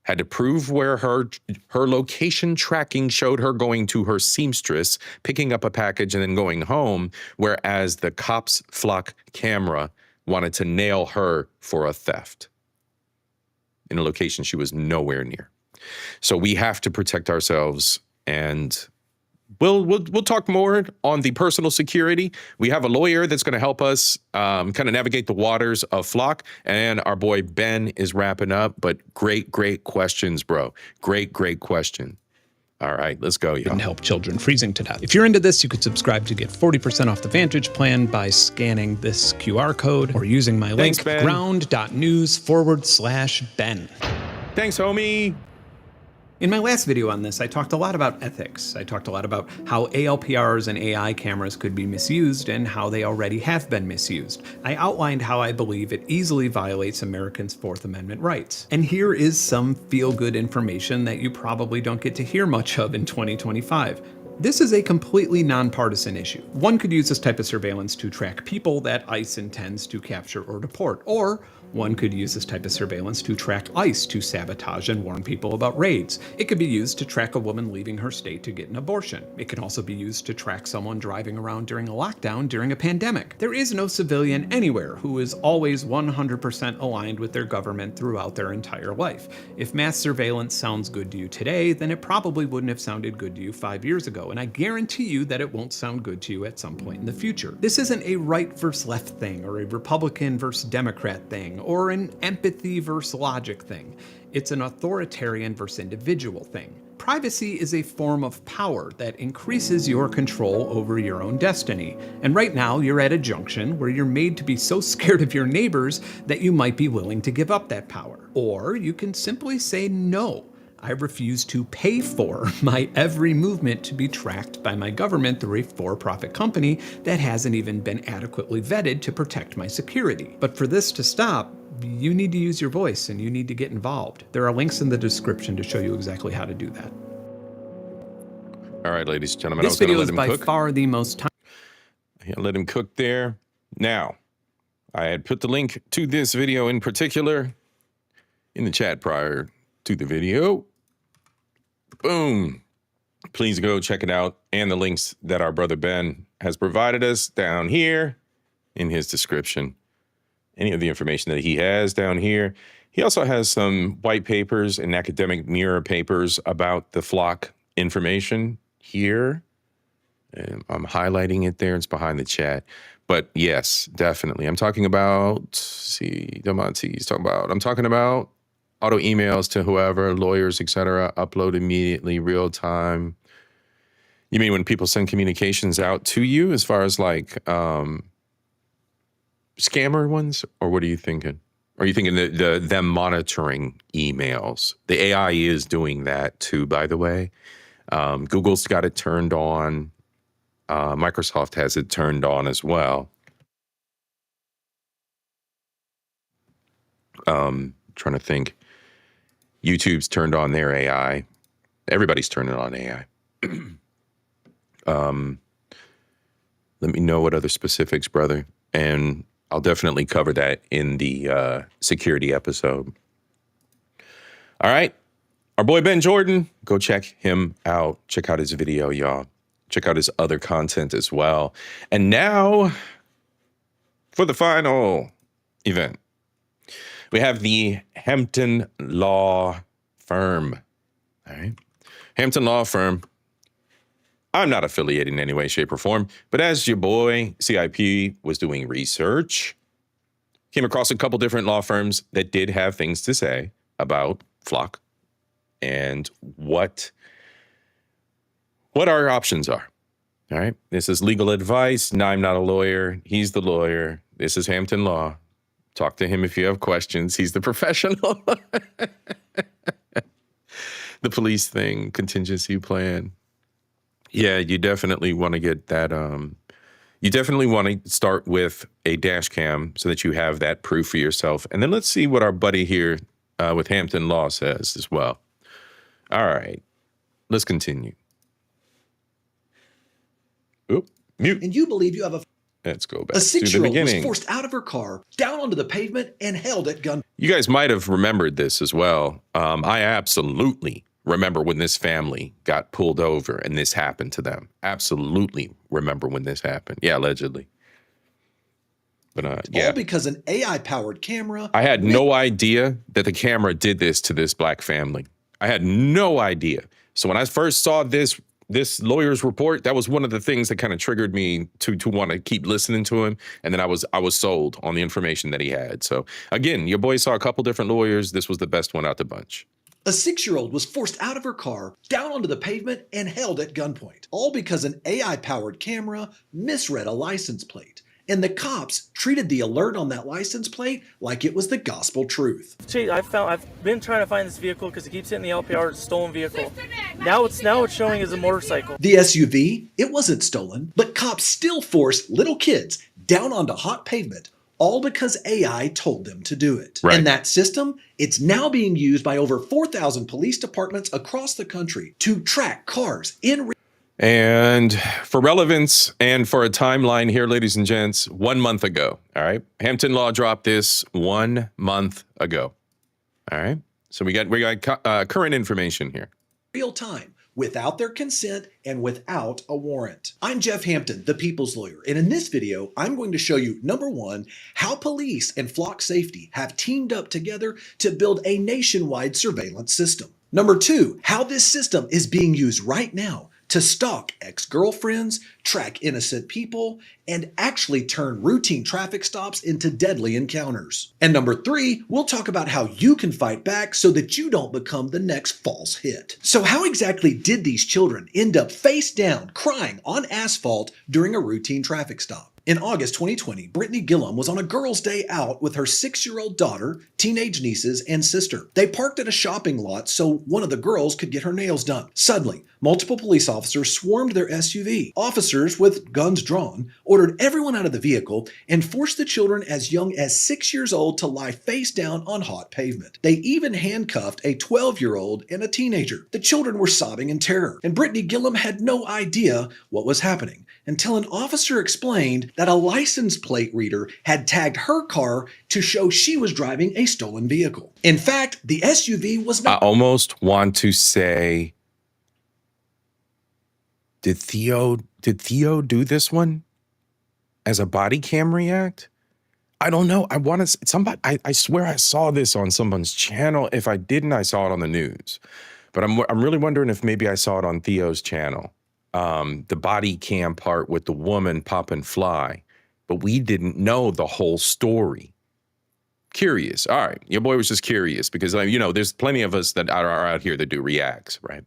had to prove where her location tracking showed her going to her seamstress, picking up a package and then going home, whereas the cops' flock camera wanted to nail her for a theft in a location she was nowhere near. So we have to protect ourselves, and we'll talk more on the personal security. We have a lawyer that's going to help us kind of navigate the waters of flock, and our boy Ben is wrapping up. But great questions, bro. Great question. All right, let's go, y'all. And help children freezing to death. If you're into this, you could subscribe to get 40% off the Vantage plan by scanning this QR code or using my link, ground.news/Ben. Thanks, homie. In my last video on this, I talked a lot about ethics. I talked a lot about how ALPRs and AI cameras could be misused and how they already have been misused. I outlined how I believe it easily violates Americans' Fourth Amendment rights. And here is some feel-good information that you probably don't get to hear much of in 2025. This is a completely nonpartisan issue. One could use this type of surveillance to track people that ICE intends to capture or deport, or one could use this type of surveillance to track ICE to sabotage and warn people about raids. It could be used to track a woman leaving her state to get an abortion. It can also be used to track someone driving around during a lockdown during a pandemic. There is no civilian anywhere who is always 100% aligned with their government throughout their entire life. If mass surveillance sounds good to you today, then it probably wouldn't have sounded good to you 5 years ago, and I guarantee you that it won't sound good to you at some point in the future. This isn't a right versus left thing, or a Republican versus Democrat thing, or an empathy versus logic thing. It's an authoritarian versus individual thing. Privacy is a form of power that increases your control over your own destiny. And right now, you're at a junction where you're made to be so scared of your neighbors that you might be willing to give up that power. Or you can simply say no. I refuse to pay for my every movement to be tracked by my government through a for-profit company that hasn't even been adequately vetted to protect my security. But for this to stop, you need to use your voice and you need to get involved. There are links in the description to show you exactly how to do that. All right, ladies and gentlemen, This video is by far the most time. Let him cook there. Now, I had put the link to this video in particular in the chat prior to the video. Boom. Please go check it out, and the links that our brother Ben has provided us down here in his description. Any of the information that he has down here. He also has some white papers and academic mirror papers about the flock information here. And I'm highlighting it there. It's behind the chat. But yes, definitely. I'm talking about, I'm talking about auto emails to whoever, lawyers, etc., upload immediately, real time. You mean when people send communications out to you, as far as like scammer ones, or what are you thinking? Are you thinking them monitoring emails? The AI is doing that too, by the way. Google's got it turned on. Microsoft has it turned on as well. Trying to think. YouTube's turned on their AI. Everybody's turning on AI. Let me know what other specifics, brother. And I'll definitely cover that in the security episode. All right. Our boy Ben Jordan, go check him out. Check out his video, y'all. Check out his other content as well. And now for the final event. We have the Hampton Law Firm. All right. Hampton Law Firm. I'm not affiliated in any way, shape, or form, but as your boy C.I.P. was doing research, came across a couple different law firms that did have things to say about Flock and what our options are. All right. This is legal advice. No, I'm not a lawyer. He's the lawyer. This is Hampton Law. Talk to him if you have questions. He's the professional. The police thing, contingency plan. Yeah, you definitely want to get that. You definitely want to start with a dash cam so that you have that proof for yourself. And then let's see what our buddy here with Hampton Law says as well. All right, let's continue. Oop, mute. And you believe you have a... Let's go back A to the 6-year-old was beginning. forced out of her car, down onto the pavement, and held at gun. You guys might have remembered this as well. I absolutely remember when this family got pulled over and this happened to them. Absolutely remember when this happened. Yeah, allegedly. But yeah. All because an AI-powered camera... I had no idea that the camera did this to this black family. I had no idea. So when I first saw this lawyer's report, that was one of the things that kind of triggered me to want to keep listening to him. And then I was sold on the information that he had. So again, your boy saw a couple different lawyers. This was the best one out the bunch. A 6-year-old was forced out of her car, down onto the pavement, and held at gunpoint. All because an AI-powered camera misread a license plate. And the cops treated the alert on that license plate like it was the gospel truth. I've been trying to find this vehicle because it keeps hitting the LPR stolen vehicle. Now it's showing as a motorcycle. The SUV, it wasn't stolen, but cops still forced little kids down onto hot pavement, all because AI told them to do it. Right. And that system, it's now being used by over 4,000 police departments across the country to track cars in... And for relevance and for a timeline here, ladies and gents, 1 month ago, all right? Hampton Law dropped this 1 month ago, all right? So we got current information here. Real time, without their consent and without a warrant. I'm Jeff Hampton, the People's Lawyer, and in this video, I'm going to show you, number one, how police and Flock Safety have teamed up together to build a nationwide surveillance system. Number two, how this system is being used right now to stalk ex-girlfriends, track innocent people, and actually turn routine traffic stops into deadly encounters. And number three, we'll talk about how you can fight back so that you don't become the next false hit. So how exactly did these children end up face down, crying on asphalt during a routine traffic stop? In August 2020, Brittany Gillum was on a girls' day out with her 6-year-old daughter, teenage nieces, and sister. They parked at a shopping lot so one of the girls could get her nails done. Suddenly, multiple police officers swarmed their SUV. Officers with guns drawn ordered everyone out of the vehicle and forced the children as young as 6 years old to lie face down on hot pavement. They even handcuffed a 12-year-old and a teenager. The children were sobbing in terror, and Brittany Gillum had no idea what was happening until an officer explained that a license plate reader had tagged her car to show she was driving a stolen vehicle. In fact, the SUV was not... I almost want to say, did Theo do this one as a body cam react? I don't know. I want to somebody. I swear I saw this on someone's channel. If I didn't, I saw it on the news. But I'm really wondering if maybe I saw it on Theo's channel. The body cam part with the woman popping fly, but we didn't know the whole story. Curious. All right. Your boy was just curious because, you know, there's plenty of us that are out here that do reacts, right?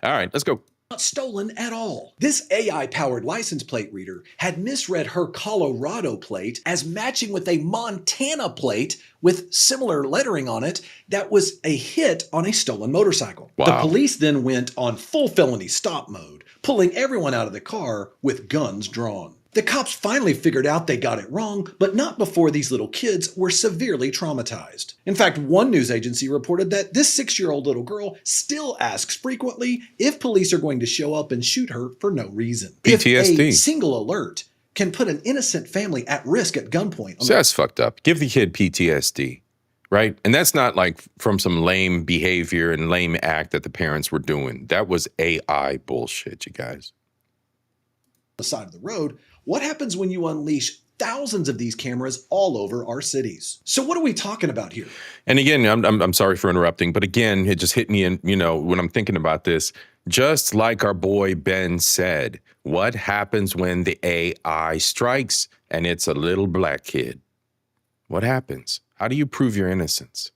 All right, let's go. Not stolen at all. This AI-powered license plate reader had misread her Colorado plate as matching with a Montana plate with similar lettering on it that was a hit on a stolen motorcycle. Wow. The police then went on full felony stop mode, pulling everyone out of the car with guns drawn. The cops finally figured out they got it wrong, but not before these little kids were severely traumatized. In fact, one news agency reported that this 6-year-old little girl still asks frequently if police are going to show up and shoot her for no reason. PTSD. If a single alert can put an innocent family at risk at gunpoint. So that's fucked up. Give the kid PTSD. right? And that's not like from some lame behavior and lame act that the parents were doing. That was AI bullshit, you guys. The side of the road, what happens when you unleash thousands of these cameras all over our cities? So what are we talking about here? And again, I'm sorry for interrupting, but again, it just hit me in, when I'm thinking about this, just like our boy Ben said, what happens when the AI strikes and it's a little black kid? What happens? How do you prove your innocence?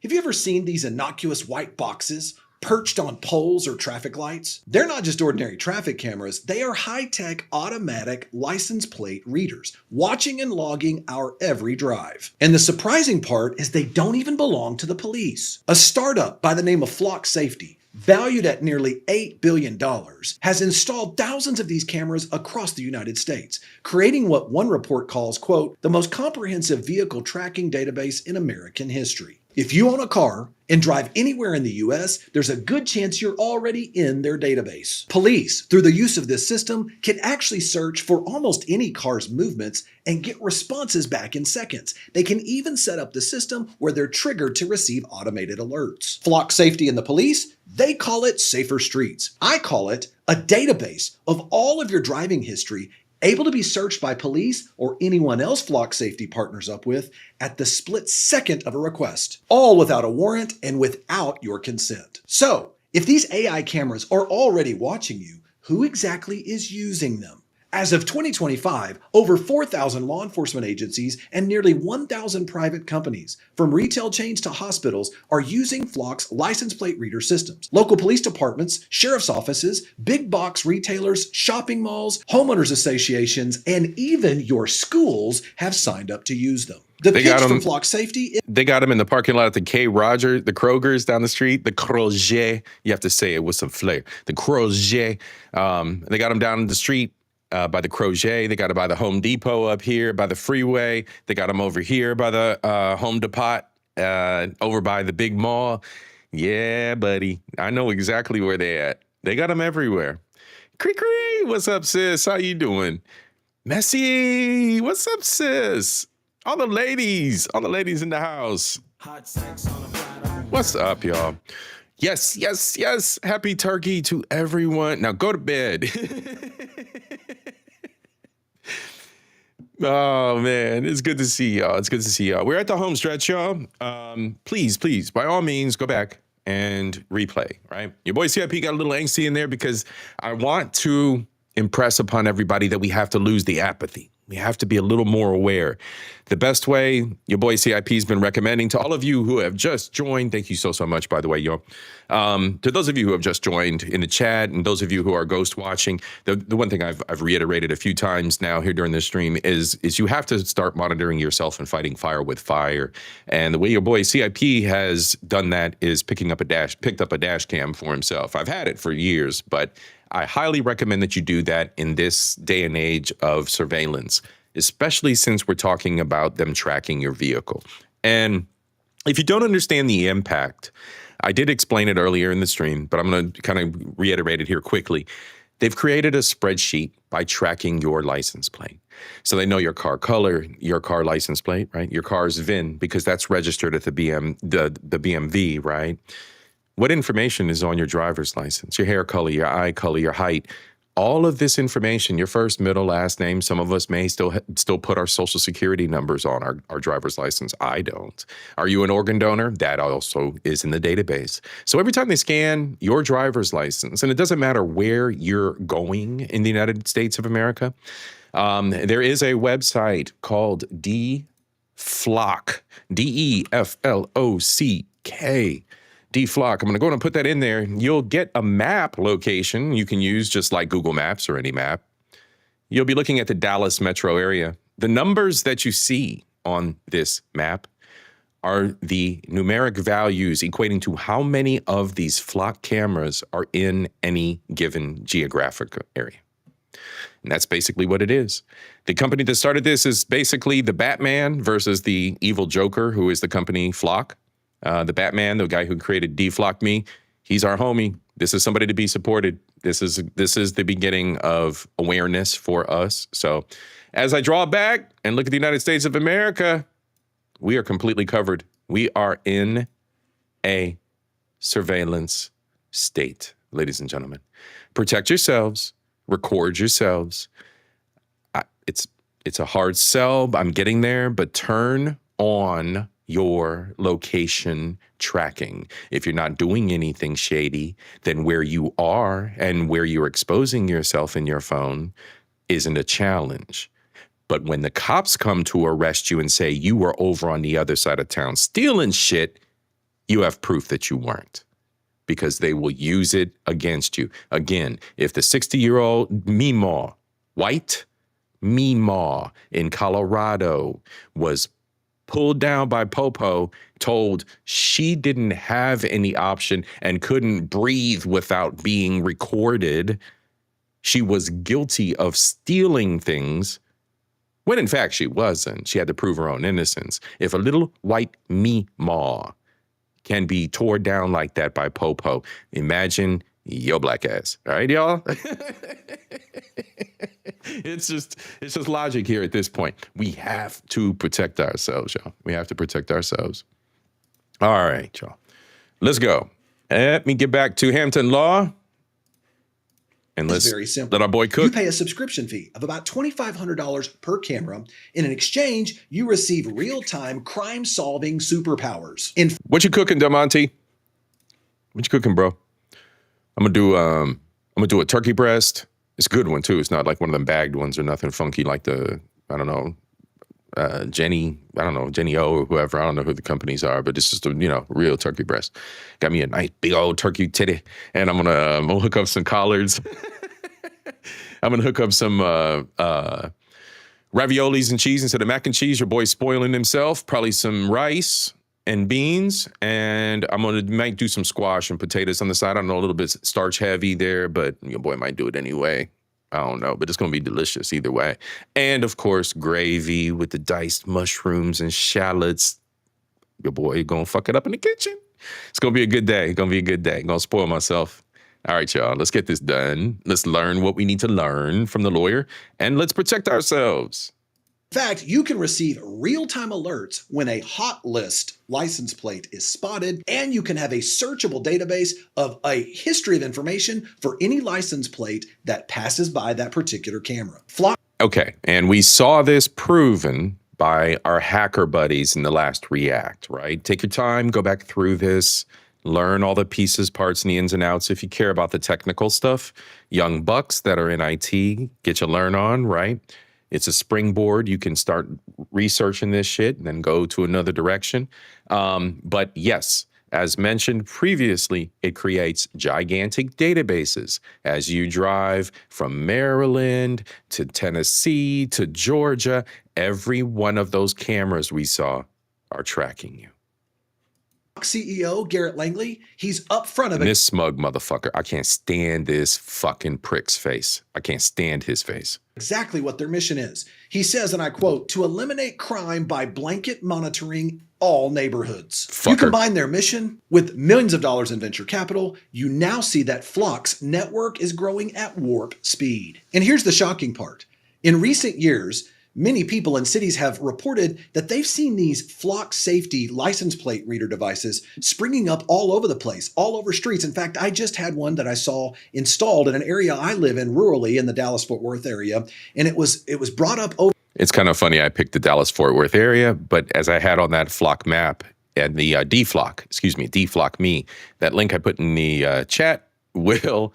Have you ever seen these innocuous white boxes perched on poles or traffic lights? They're not just ordinary traffic cameras, they are high-tech automatic license plate readers, watching and logging our every drive. And the surprising part is they don't even belong to the police. A startup by the name of Flock Safety, valued at nearly $8 billion, has installed thousands of these cameras across the United States, creating what one report calls, quote, the most comprehensive vehicle tracking database in American history. If you own a car and drive anywhere in the US, there's a good chance you're already in their database. Police, through the use of this system, can actually search for almost any car's movements and get responses back in seconds. They can even set up the system where they're triggered to receive automated alerts. Flock Safety and the police, they call it Safer Streets. I call it a database of all of your driving history, able to be searched by police or anyone else Flock Safety partners up with at the split second of a request, all without a warrant and without your consent. So, if these AI cameras are already watching you, who exactly is using them? As of 2025, over 4,000 law enforcement agencies and nearly 1,000 private companies, from retail chains to hospitals, are using Flock's license plate reader systems. Local police departments, sheriff's offices, big box retailers, shopping malls, homeowners associations, and even your schools have signed up to use them. The pitch from Flock Safety They got them in the parking lot at the K. Roger, the Kroger's down the street, the Crozet. You have to say it with some flair. The Crozet. They got them down in the street. By the Crozet, they got it by the Home Depot up here, by the freeway. They got them over here by the Home Depot, over by the big mall. Yeah, buddy. I know exactly where they at. They got them everywhere. Cree, what's up, sis? How you doing? Messy, what's up, sis? All the ladies in the house. What's up, y'all? Yes. Happy turkey to everyone. Now go to bed. Oh, man, it's good to see y'all. We're at the home stretch, y'all. Please, by all means, go back and replay, right? Your boy C.I.P. got a little angsty in there because I want to impress upon everybody that we have to lose the apathy. We have to be a little more aware. The best way, your boy CIP has been recommending to all of you who have just joined, thank you so much, by the way, y'all. To those of you who have just joined in the chat and those of you who are ghost watching, the one thing I've reiterated a few times now here during this stream is you have to start monitoring yourself and fighting fire with fire. And the way your boy CIP has done that is picked up a dash cam for himself. I've had it for years, but I highly recommend that you do that in this day and age of surveillance, especially since we're talking about them tracking your vehicle. And if you don't understand the impact, I did explain it earlier in the stream, but I'm going to kind of reiterate it here quickly. They've created a spreadsheet by tracking your license plate. So they know your car color, your car license plate, right? Your car's VIN, because that's registered at the BMV, right? What information is on your driver's license? Your hair color, your eye color, your height. All of this information, your first, middle, last name. Some of us may still put our social security numbers on our driver's license. I don't. Are you an organ donor? That also is in the database. So every time they scan your driver's license, and it doesn't matter where you're going in the United States of America, there is a website called DFLOCK, DEFLOCK. DFLOCK. I'm going to go ahead and put that in there. You'll get a map location you can use just like Google Maps or any map. You'll be looking at the Dallas metro area. The numbers that you see on this map are the numeric values equating to how many of these flock cameras are in any given geographic area. And that's basically what it is. The company that started this is basically the Batman versus the evil Joker, who is the company Flock. The Batman, the guy who created DFLOCK Me, he's our homie. This is somebody to be supported. This is the beginning of awareness for us. So as I draw back and look at the United States of America, we are completely covered We are in a surveillance state, ladies and gentlemen. Protect yourselves, record yourselves. It's a hard sell, I'm getting there, but turn on your location tracking. If you're not doing anything shady, then where you are and where you're exposing yourself in your phone isn't a challenge. But when the cops come to arrest you and say you were over on the other side of town stealing shit, you have proof that you weren't, because they will use it against you. Again, if the 60-year-old Meemaw, white Meemaw in Colorado, was pulled down by Popo, told she didn't have any option and couldn't breathe without being recorded, she was guilty of stealing things, when in fact she wasn't. She had to prove her own innocence. If a little white Meemaw can be tore down like that by Popo, imagine your black ass. All right, y'all? It's just logic here at this point. We have to protect ourselves, y'all. We have to protect ourselves. All right, y'all. Let's go. Let me get back to Hampton Law. And let's very simple. Let our boy cook. You pay a subscription fee of about $2,500 per camera. In exchange, you receive real-time crime-solving superpowers. What you cooking, Damonte? What you cooking, bro? I'm gonna do a turkey breast. It's a good one too. It's not like one of them bagged ones or nothing funky like the, I don't know, Jenny O or whoever. I don't know who the companies are, but it's just a, real turkey breast. Got me a nice big old turkey titty, and I'm gonna hook up some collards. I'm gonna hook up some raviolis and cheese instead of mac and cheese. Your boy's spoiling himself. Probably some rice and beans, and I'm gonna might do some squash and potatoes on the side. I don't know, a little bit starch heavy there, but your boy might do it anyway. I don't know, but it's gonna be delicious either way. And of course, gravy with the diced mushrooms and shallots. Your boy gonna fuck it up in the kitchen. It's gonna be a good day. Gonna be a good day. Gonna spoil myself. All right, y'all, let's get this done. Let's learn what we need to learn from the lawyer, and let's protect ourselves. In fact, you can receive real-time alerts when a hot list license plate is spotted, and you can have a searchable database of a history of information for any license plate that passes by that particular camera. Okay, and we saw this proven by our hacker buddies in the last React, right? Take your time, go back through this, learn all the pieces, parts, and the ins and outs. If you care about the technical stuff, young bucks that are in IT, get you learn on, right? It's a springboard. You can start researching this shit and then go to another direction. But yes, as mentioned previously, it creates gigantic databases. As you drive from Maryland to Tennessee to Georgia, every one of those cameras we saw are tracking you. CEO Garrett Langley, he's up front of it. This smug motherfucker, I can't stand this fucking prick's face. I can't stand his face. Exactly what their mission is. He says, and I quote, to eliminate crime by blanket monitoring all neighborhoods. You combine their mission with millions of dollars in venture capital, you now see that Flock's network is growing at warp speed. And here's the shocking part. In recent years, many people in cities have reported that they've seen these Flock safety license plate reader devices springing up all over the place, all over streets. In fact, I just had one that I saw installed in an area I live in rurally in the Dallas-Fort Worth area, and it was brought up over. It's kind of funny I picked the Dallas-Fort Worth area, but as I had on that Flock map and the DFlock me, that link I put in the chat will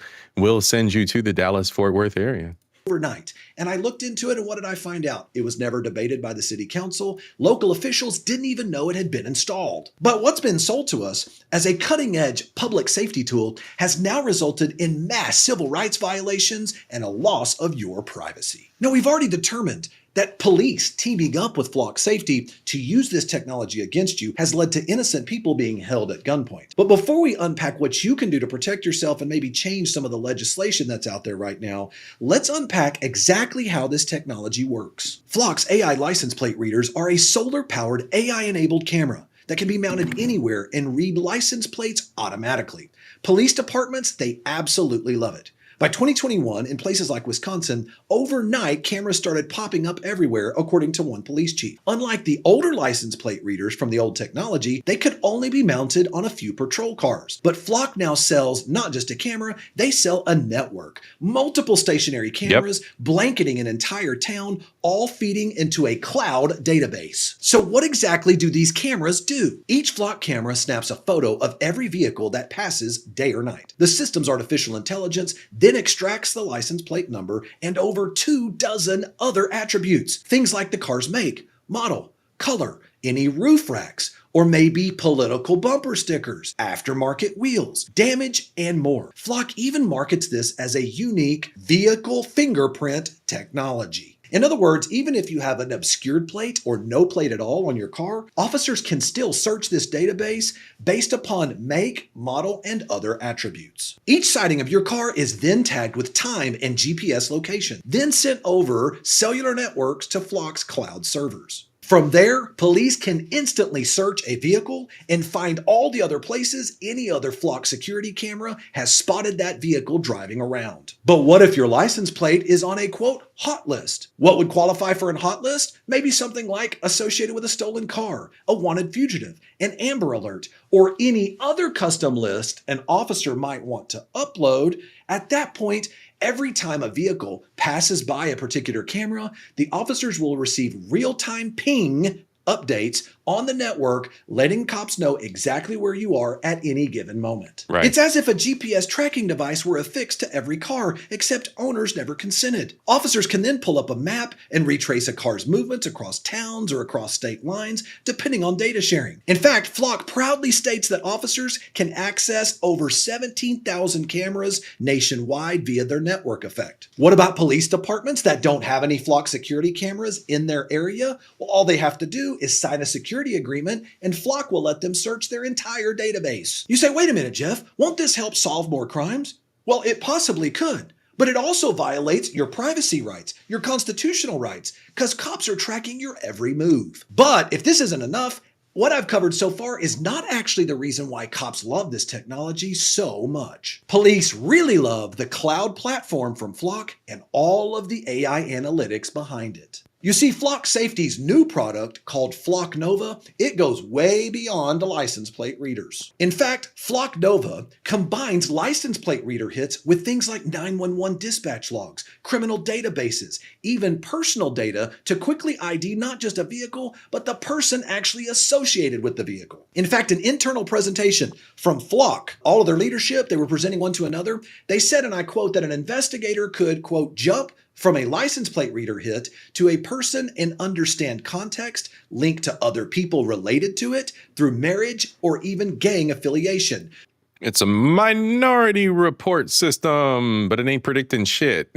send you to the Dallas-Fort Worth area. Overnight. And I looked into it, and what did I find out? It was never debated by the city council. Local officials didn't even know it had been installed. But what's been sold to us as a cutting-edge public safety tool has now resulted in mass civil rights violations and a loss of your privacy. Now, we've already determined that police teaming up with Flock Safety to use this technology against you has led to innocent people being held at gunpoint. But before we unpack what you can do to protect yourself and maybe change some of the legislation that's out there right now, let's unpack exactly how this technology works. Flock's AI license plate readers are a solar-powered AI-enabled camera that can be mounted anywhere and read license plates automatically. Police departments, they absolutely love it. By 2021, in places like Wisconsin, overnight cameras started popping up everywhere, according to one police chief. Unlike the older license plate readers from the old technology, they could only be mounted on a few patrol cars. But Flock now sells not just a camera, they sell a network. Multiple stationary cameras blanketing an entire town, all feeding into a cloud database. So what exactly do these cameras do? Each Flock camera snaps a photo of every vehicle that passes day or night. The system's artificial intelligence then extracts the license plate number and over 24 other attributes. Things like the car's make, model, color, any roof racks, or maybe political bumper stickers, aftermarket wheels, damage, and more. Flock even markets this as a unique vehicle fingerprint technology. In other words, even if you have an obscured plate or no plate at all on your car, officers can still search this database based upon make, model, and other attributes. Each sighting of your car is then tagged with time and GPS location, then sent over cellular networks to Flock's cloud servers. From there, police can instantly search a vehicle and find all the other places any other Flock security camera has spotted that vehicle driving around. But what if your license plate is on a quote hot list? What would qualify for a hot list? Maybe something like associated with a stolen car, a wanted fugitive, an Amber Alert, or any other custom list an officer might want to upload. At that point, every time a vehicle passes by a particular camera, the officers will receive real-time ping updates on the network, letting cops know exactly where you are at any given moment. Right. It's as if a GPS tracking device were affixed to every car, except owners never consented. Officers can then pull up a map and retrace a car's movements across towns or across state lines, depending on data sharing. In fact, Flock proudly states that officers can access over 17,000 cameras nationwide via their network effect. What about police departments that don't have any Flock security cameras in their area? Well, all they have to do is sign a security agreement and Flock will let them search their entire database. You say, wait a minute, Jeff, won't this help solve more crimes? Well, it possibly could, but it also violates your privacy rights, your constitutional rights, because cops are tracking your every move. But if this isn't enough, what I've covered so far is not actually the reason why cops love this technology so much. Police really love the cloud platform from Flock and all of the AI analytics behind it. You see, Flock Safety's new product, called Flock Nova, it goes way beyond license plate readers. In fact, Flock Nova combines license plate reader hits with things like 911 dispatch logs, criminal databases, even personal data to quickly ID not just a vehicle, but the person actually associated with the vehicle. In fact, an internal presentation from Flock, all of their leadership, they were presenting one to another, they said, and I quote, that an investigator could, quote, jump from a license plate reader hit to a person and understand context, link to other people related to it through marriage or even gang affiliation. It's a minority report system, but it ain't predicting shit.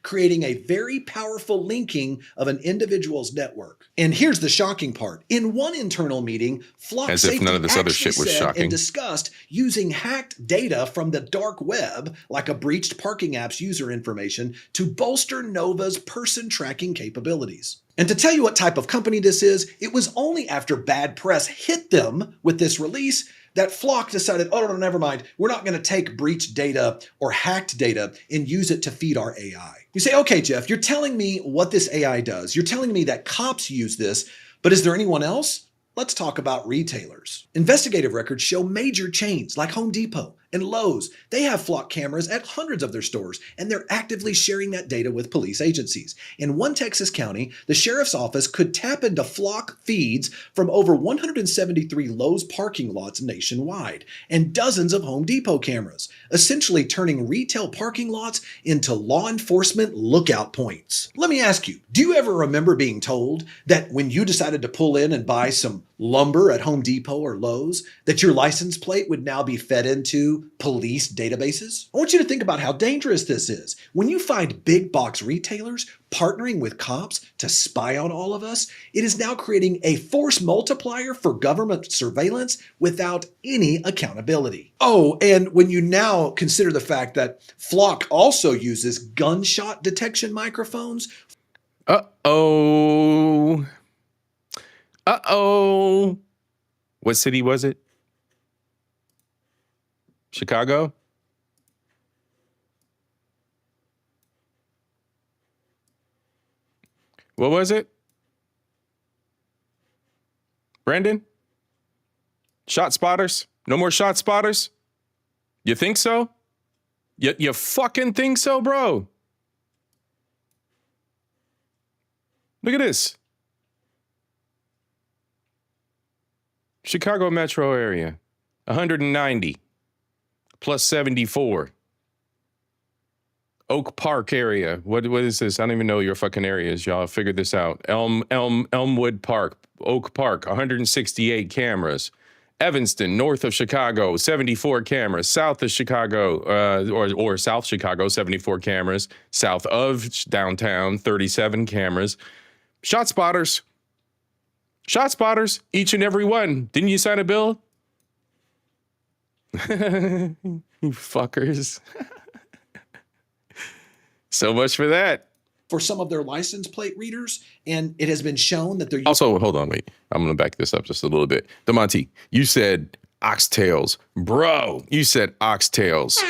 Creating a very powerful linking of an individual's network. And here's the shocking part. In one internal meeting, Flock As if Safety none of this other actually shit was said shocking. and discussed using hacked data from the dark web, like a breached parking app's user information, to bolster Nova's person tracking capabilities. And to tell you what type of company this is, it was only after bad press hit them with this release that Flock decided, oh, no, never mind. We're not going to take breached data or hacked data and use it to feed our AI. You say, okay, Jeff, you're telling me what this AI does. You're telling me that cops use this, but is there anyone else? Let's talk about retailers. Investigative records show major chains like Home Depot and Lowe's. They have Flock cameras at hundreds of their stores, and they're actively sharing that data with police agencies. In one Texas county, the sheriff's office could tap into Flock feeds from over 173 Lowe's parking lots nationwide and dozens of Home Depot cameras, essentially turning retail parking lots into law enforcement lookout points. Let me ask you, do you ever remember being told that when you decided to pull in and buy some lumber at Home Depot or Lowe's, that your license plate would now be fed into police databases? I want you to think about how dangerous this is. When you find big box retailers partnering with cops to spy on all of us, it is now creating a force multiplier for government surveillance without any accountability. Oh, and when you now consider the fact that Flock also uses gunshot detection microphones. Uh-oh. Uh-oh. What city was it? Chicago? What was it? Brendan? Shot spotters? No more shot spotters? You think so? You fucking think so, bro? Look at this. Chicago metro area, 190 plus 74. Oak Park area. What is this? I don't even know your fucking areas. Y'all figure this out. Elmwood Park, Oak Park, 168 cameras. Evanston, north of Chicago, 74 cameras. South of Chicago, or South Chicago, 74 cameras. South of downtown, 37 cameras. Shot spotters. Shot spotters, each and every one. Didn't you sign a bill? You fuckers. So much for that. For some of their license plate readers, and it has been shown that they're Also, hold on, wait. I'm going to back this up just a little bit. DeMonte, you said oxtails. Bro, you said oxtails.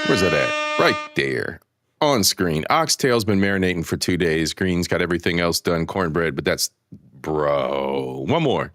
Where's that at? Right there. On screen. Oxtails been marinating for 2 days. Green's got everything else done. Cornbread, but that's... Bro. One more.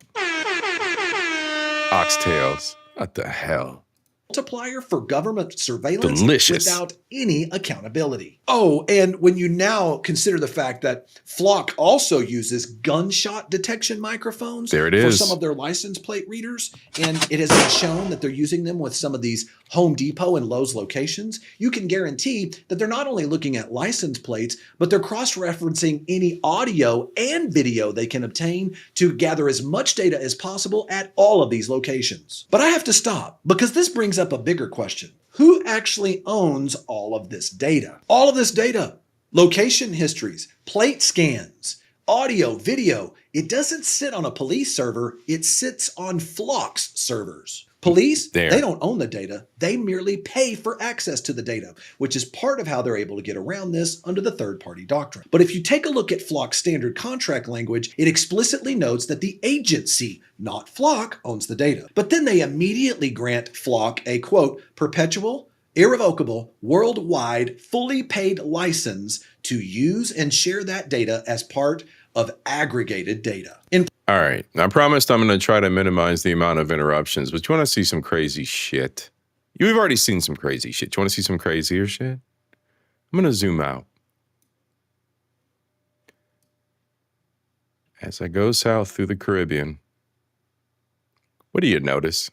Oxtails. What the hell? multiplier for government surveillance Delicious. without any accountability. Oh, and when you now consider the fact that Flock also uses gunshot detection microphones there it for is. some of their license plate readers, and it has been shown that they're using them with some of these Home Depot and Lowe's locations, you can guarantee that they're not only looking at license plates, but they're cross-referencing any audio and video they can obtain to gather as much data as possible at all of these locations. But I have to stop because this brings up a bigger question. Who actually owns all of this data? All of this data, location histories, plate scans, audio, video, it doesn't sit on a police server, it sits on Flock's servers. Police, they don't own the data, they merely pay for access to the data, which is part of how they're able to get around this under the third-party doctrine. But if you take a look at Flock's standard contract language, it explicitly notes that the agency, not Flock, owns the data. But then they immediately grant Flock a, quote, perpetual, irrevocable, worldwide, fully paid license to use and share that data as part of aggregated data. All right. I promised I'm going to try to minimize the amount of interruptions, but you want to see some crazy shit? You've already seen some crazy shit. You want to see some crazier shit? I'm going to zoom out. As I go south through the Caribbean, what do you notice?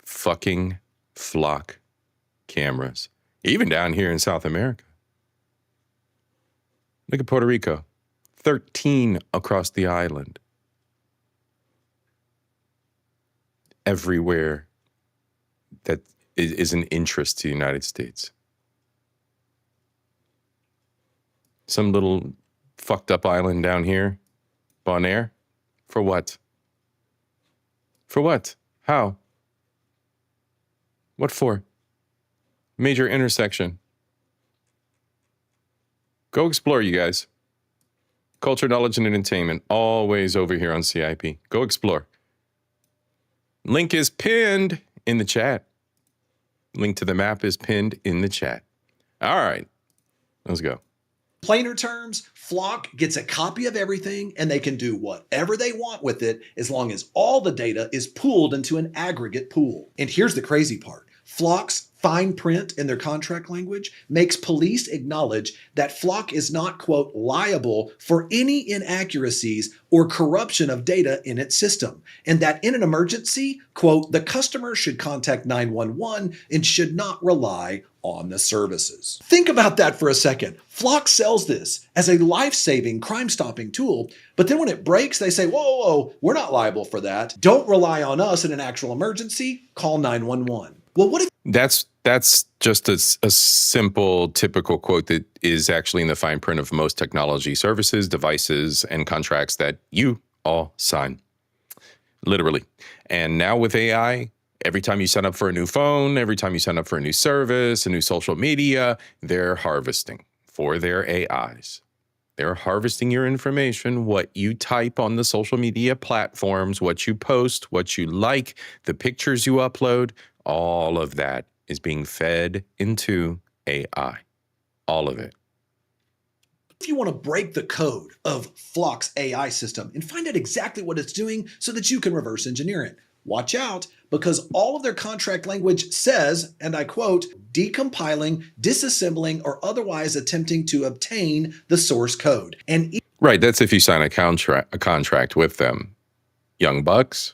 Fucking Flock cameras. Even down here in South America. Look at Puerto Rico. 13 across the island. Everywhere that is an interest to the United States. Some little fucked up island down here, Bonaire. For what? For what? How? What for? Major intersection. Go explore, you guys. Culture, knowledge, and entertainment, always over here on C.I.P. Go explore. Link is pinned in the chat. Link to the map is pinned in the chat. All right, let's go. Plainer terms, Flock gets a copy of everything and they can do whatever they want with it as long as all the data is pooled into an aggregate pool. And here's the crazy part. Flock's fine print in their contract language makes police acknowledge that Flock is not, quote, liable for any inaccuracies or corruption of data in its system, and that in an emergency, quote, the customer should contact 911 and should not rely on the services. Think about that for a second. Flock sells this as a life-saving, crime-stopping tool, but then when it breaks, they say, whoa, whoa, whoa, we're not liable for that. Don't rely on us in an actual emergency, call 911. Well, what if That's just a simple, typical quote that is actually in the fine print of most technology services, devices, and contracts that you all sign. Literally. And now with AI, every time you sign up for a new phone, every time you sign up for a new service, a new social media, they're harvesting for their AIs. They're harvesting your information, what you type on the social media platforms, what you post, what you like, the pictures you upload, all of that is being fed into AI. All of it. If you want to break the code of Flock's AI system and find out exactly what it's doing so that you can reverse engineer it, watch out, because all of their contract language says, and I quote, decompiling, disassembling, or otherwise attempting to obtain the source code. And right, that's if you sign a contract with them. Young bucks,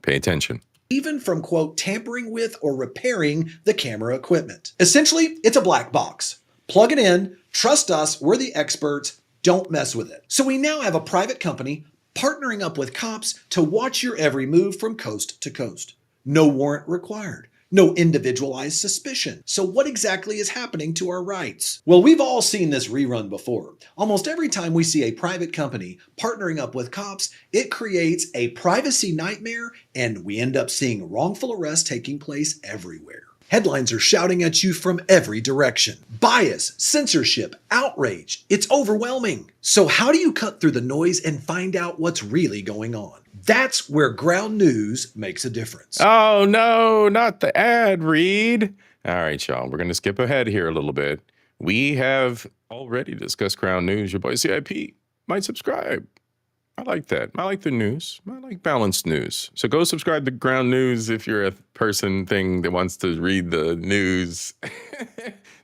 pay attention. Even from, quote, tampering with or repairing the camera equipment. Essentially, it's a black box. Plug it in, trust us, we're the experts, don't mess with it. So we now have a private company partnering up with cops to watch your every move from coast to coast. No warrant required. No individualized suspicion. So what exactly is happening to our rights? Well, we've all seen this rerun before. Almost every time we see a private company partnering up with cops, it creates a privacy nightmare, and we end up seeing wrongful arrests taking place everywhere. Headlines are shouting at you from every direction. Bias, censorship, outrage. It's overwhelming. So how do you cut through the noise and find out what's really going on? That's where ground news makes a difference. Oh, no, not the ad read. All right, y'all, we're going to skip ahead here a little bit. We have already discussed ground news. Your boy C.I.P. might subscribe. I like that. I like the news. I like balanced news. So go subscribe to Ground News if you're a thing that wants to read the news.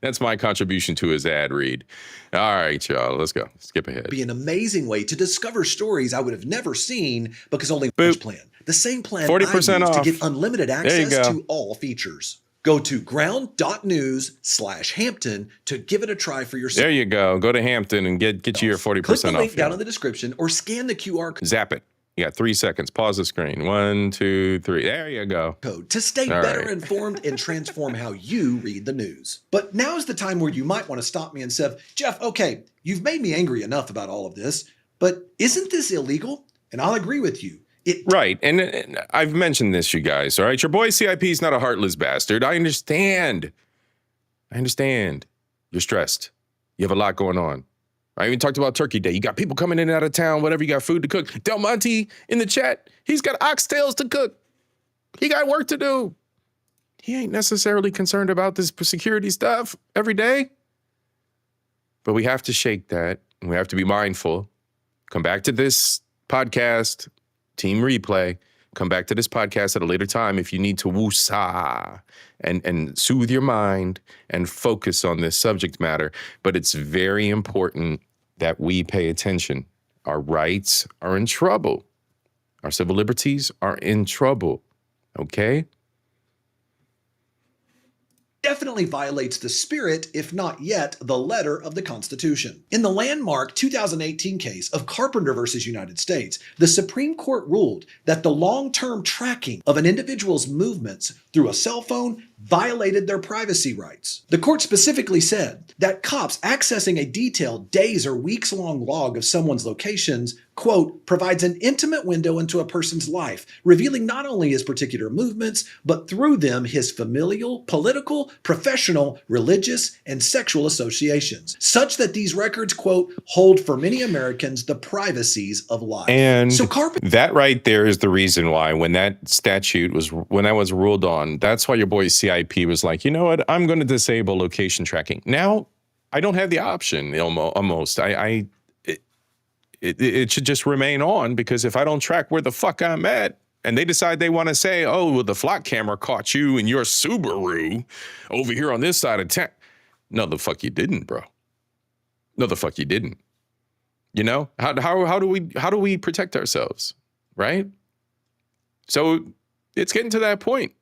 That's my contribution to his ad read. All right, y'all, let's go. Skip ahead. Be an amazing way to discover stories I would have never seen because only plan. The same plan 40% I use off. to get unlimited access to all features. Go to ground.news/Hampton to give it a try for yourself. There you go. Go to Hampton and get you your 40% Click the link off. down in the description or scan the QR code. Zap it. You got 3 seconds. Pause the screen. 1, 2, 3. There you go. To stay better informed and transform how you read the news. But now is the time where you might want to stop me and say, Jeff, okay, you've made me angry enough about all of this, but isn't this illegal? And I'll agree with you. Right. And I've mentioned this, you guys. All right. Your boy CIP is not a heartless bastard. I understand. You're stressed. You have a lot going on. I even talked about Turkey Day. You got people coming in and out of town, whatever. You got food to cook. Del Monte in the chat. He's got oxtails to cook. He got work to do. He ain't necessarily concerned about this security stuff every day. But we have to shake that. We have to be mindful. Come back to this podcast. Team replay, come back to this podcast at a later time if you need to woosah and soothe your mind and focus on this subject matter. But it's very important that we pay attention. Our rights are in trouble. Our civil liberties are in trouble. Okay? Definitely violates the spirit, if not yet the letter of the Constitution. In the landmark 2018 case of Carpenter versus United States, the Supreme Court ruled that the long-term tracking of an individual's movements through a cell phone violated their privacy rights. The court specifically said that cops accessing a detailed days or weeks-long log of someone's locations, quote, provides an intimate window into a person's life, revealing not only his particular movements, but through them his familial, political, professional, religious, and sexual associations, such that these records, quote, hold for many Americans the privacies of life. And so that right there is the reason why when that statute was, when that was ruled on, that's why your boy CIP was like, you know what, I'm going to disable location tracking. Now, I don't have the option almost. It should just remain on, because if I don't track where the fuck I'm at, and they decide they want to say, oh, well, the flock camera caught you in your Subaru over here on this side of town. No, the fuck you didn't, bro. No, the fuck you didn't. You know, how do we protect ourselves, right? So it's getting to that point.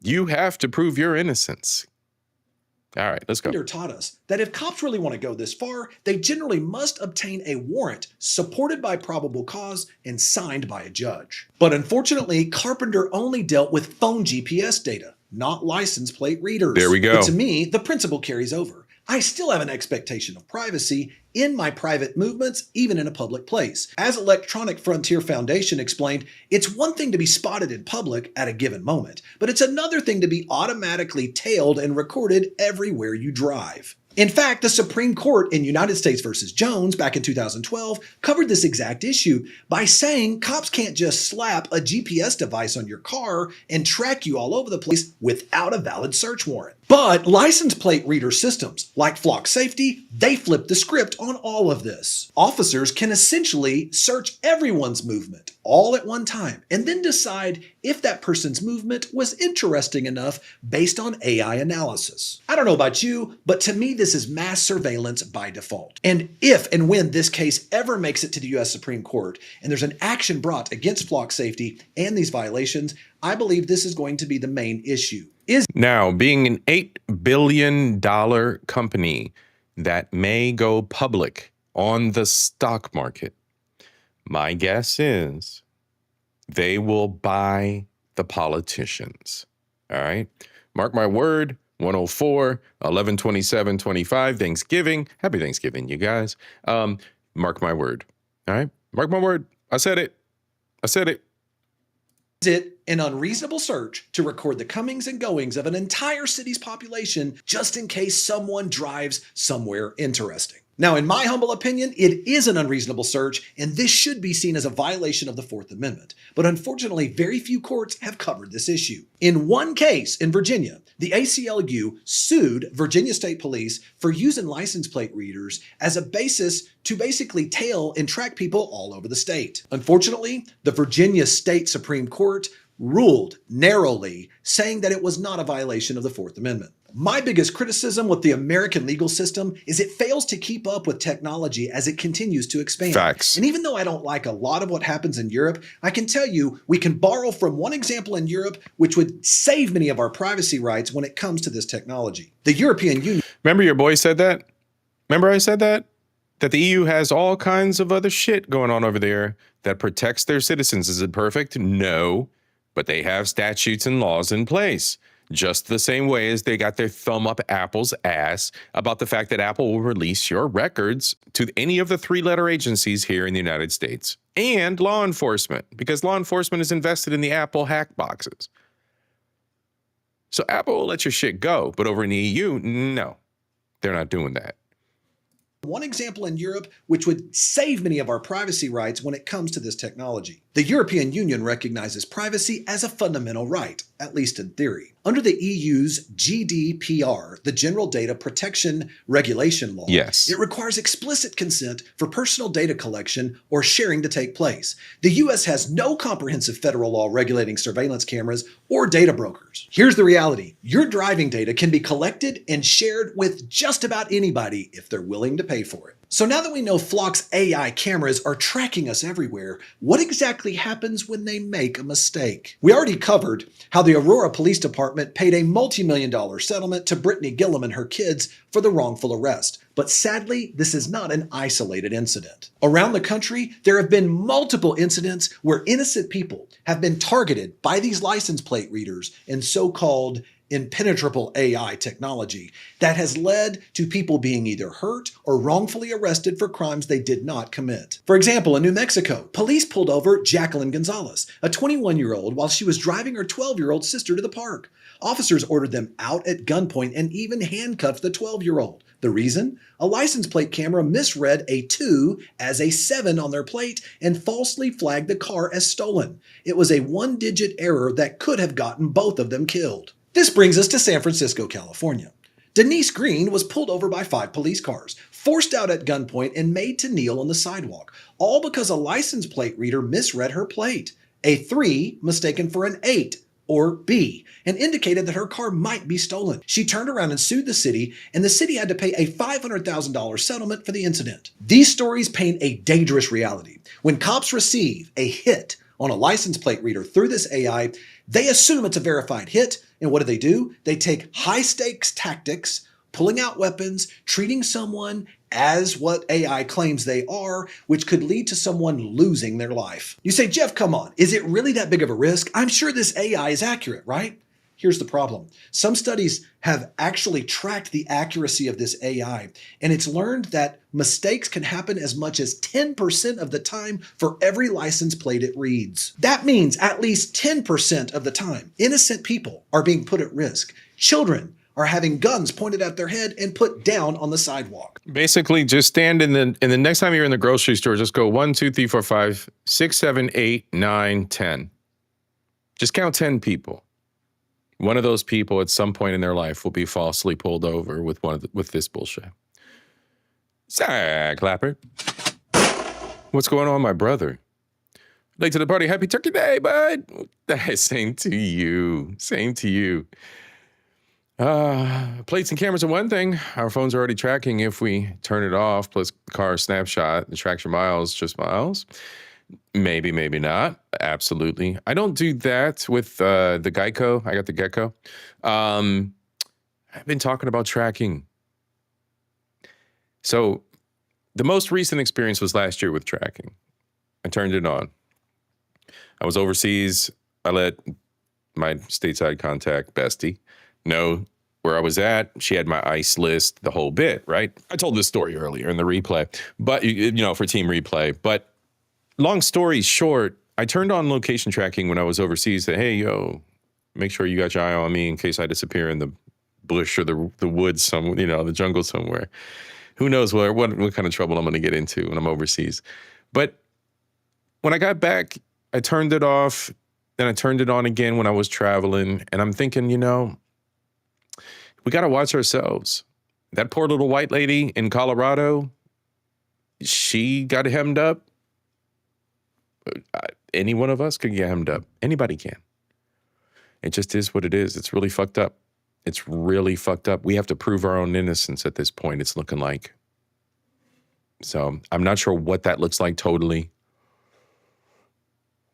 You have to prove your innocence. All right, let's go. Taught us that if cops really want to go this far, they generally must obtain a warrant supported by probable cause and signed by a judge. But unfortunately, Carpenter only dealt with phone GPS data, not license plate readers. There we go. But to me, the principle carries over. I still have an expectation of privacy in my private movements, even in a public place. As Electronic Frontier Foundation explained, it's one thing to be spotted in public at a given moment, but it's another thing to be automatically tailed and recorded everywhere you drive. In fact, the Supreme Court in United States versus Jones back in 2012 covered this exact issue by saying cops can't just slap a GPS device on your car and track you all over the place without a valid search warrant. But license plate reader systems like Flock Safety, they flip the script on all of this. Officers can essentially search everyone's movement all at one time and then decide if that person's movement was interesting enough based on AI analysis. I don't know about you, but to me this is mass surveillance by default. And if and when this case ever makes it to the US Supreme Court and there's an action brought against Flock Safety and these violations, I believe this is going to be the main issue. Now, being an $8 billion company that may go public on the stock market, my guess is they will buy the politicians. All right? Mark my word, 104, 11/27/25, Thanksgiving. Happy Thanksgiving, you guys. Mark my word. All right? Mark my word. I said it. I said it. Is it an unreasonable search to record the comings and goings of an entire city's population just in case someone drives somewhere interesting? Now, in my humble opinion, it is an unreasonable search, and this should be seen as a violation of the Fourth Amendment. But unfortunately, very few courts have covered this issue. In one case in Virginia, the ACLU sued Virginia State Police for using license plate readers as a basis to basically tail and track people all over the state. Unfortunately, the Virginia State Supreme Court ruled narrowly, saying that it was not a violation of the Fourth Amendment. My biggest criticism with the American legal system is it fails to keep up with technology as it continues to expand. Facts. And even though I don't like a lot of what happens in Europe, I can tell you we can borrow from one example in Europe which would save many of our privacy rights when it comes to this technology. The European Union. Remember your boy said that? Remember I said that? That the EU has all kinds of other shit going on over there that protects their citizens. Is it perfect? No. But they have statutes and laws in place. Just the same way as they got their thumb up Apple's ass about the fact that Apple will release your records to any of the three-letter agencies here in the United States and law enforcement, because law enforcement is invested in the Apple hack boxes. So Apple will let your shit go, but over in the EU, no, they're not doing that. One example in Europe which would save many of our privacy rights when it comes to this technology. The European Union recognizes privacy as a fundamental right, at least in theory. Under the EU's GDPR, the General Data Protection Regulation Law, yes, it requires explicit consent for personal data collection or sharing to take place. The US has no comprehensive federal law regulating surveillance cameras or data brokers. Here's the reality. Your driving data can be collected and shared with just about anybody if they're willing to pay for it. So now that we know Flock's AI cameras are tracking us everywhere, what exactly happens when they make a mistake? We already covered how the Aurora Police Department paid a multi-million-dollar settlement to Brittany Gillum and her kids for the wrongful arrest. But sadly, this is not an isolated incident. Around the country, there have been multiple incidents where innocent people have been targeted by these license plate readers and so-called impenetrable AI technology that has led to people being either hurt or wrongfully arrested for crimes they did not commit. For example, in New Mexico, police pulled over Jacqueline Gonzalez, a 21-year-old, while she was driving her 12-year-old sister to the park. Officers ordered them out at gunpoint and even handcuffed the 12-year-old. The reason? A license plate camera misread a 2 as a 7 on their plate and falsely flagged the car as stolen. It was a one-digit error that could have gotten both of them killed. This brings us to San Francisco, California. Denise Green was pulled over by 5 police cars, forced out at gunpoint, and made to kneel on the sidewalk, all because a license plate reader misread her plate. A 3 mistaken for an 8, or B, and indicated that her car might be stolen. She turned around and sued the city, and the city had to pay a $500,000 settlement for the incident. These stories paint a dangerous reality. When cops receive a hit on a license plate reader through this AI, they assume it's a verified hit, and what do? They take high-stakes tactics, pulling out weapons, treating someone as what AI claims they are, which could lead to someone losing their life. You say, Jeff, come on, is it really that big of a risk? I'm sure this AI is accurate, right? Here's the problem. Some studies have actually tracked the accuracy of this AI, and it's learned that mistakes can happen as much as 10% of the time for every license plate it reads. That means at least 10% of the time, innocent people are being put at risk. Children are having guns pointed at their head and put down on the sidewalk. Basically, just stand in the next time you're in the grocery store, just go 1, 2, 3, 4, 5, 6, 7, 8, 9, 10. Just count 10 people. One of those people at some point in their life will be falsely pulled over with with this bullshit. Zach Clapper. What's going on, my brother? Late to the party. Happy Turkey Day, bud. Same to you. Same to you. Plates and cameras are one thing. Our phones are already tracking if we turn it off, plus car snapshot. It tracks your miles, just miles. Maybe, maybe not. Absolutely. I don't do that with the Geico. I got the Gecko. I've been talking about tracking. So the most recent experience was last year with tracking. I turned it on. I was overseas. I let my stateside contact bestie know where I was at. She had my ICE list, the whole bit, right? I told this story earlier in the replay, but for team replay. But long story short, I turned on location tracking when I was overseas. That, hey, yo, make sure you got your eye on me in case I disappear in the bush or the woods, the jungle somewhere. Who knows what kind of trouble I'm going to get into when I'm overseas. But when I got back, I turned it off. Then I turned it on again when I was traveling. And I'm thinking, we got to watch ourselves. That poor little white lady in Colorado, she got hemmed up. Any one of us could get hemmed up. Anybody can. It just is what it is. It's really fucked up. It's really fucked up. We have to prove our own innocence at this point, it's looking like. So I'm not sure what that looks like totally.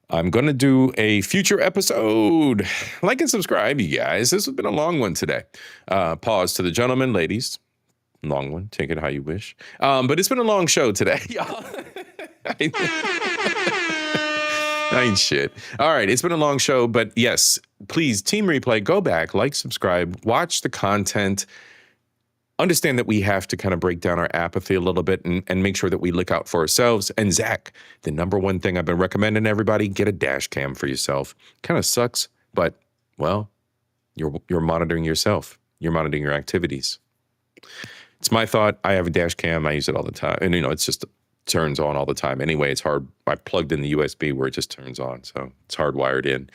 I'm going to do a future episode. Like and subscribe, you guys. This has been a long one today. Pause to the gentlemen, ladies. Long one. Take it how you wish. But it's been a long show today, y'all. I ain't shit. All right, it's been a long show, but yes, please, Team Replay, go back, like, subscribe, watch the content. Understand that we have to kind of break down our apathy a little bit and make sure that we look out for ourselves. And Zach, the number one thing I've been recommending to everybody, get a dash cam for yourself. Kind of sucks, but, well, you're monitoring yourself. You're monitoring your activities. It's my thought. I have a dash cam. I use it all the time. And, it's just turns on all the time. Anyway, it's hard. I plugged in the USB where it just turns on. So it's hardwired in.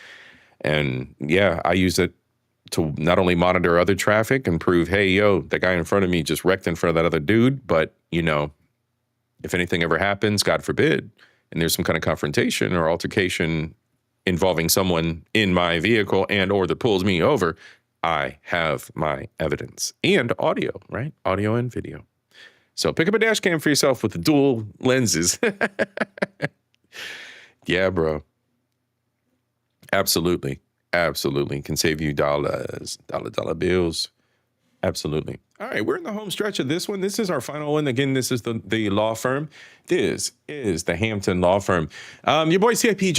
And, yeah, I use it to not only monitor other traffic and prove, hey, yo, that guy in front of me just wrecked in front of that other dude. But, if anything ever happens, God forbid, and there's some kind of confrontation or altercation involving someone in my vehicle and or that pulls me over, I have my evidence and audio, right? Audio and video. So pick up a dash cam for yourself with the dual lenses. Yeah, bro. Absolutely. Absolutely. Can save you dollars, dollar bills. Absolutely. All right, we're in the home stretch of this one. This is our final one. Again, this is the law firm. This is the Hampton Law Firm. Your boy C.I.P.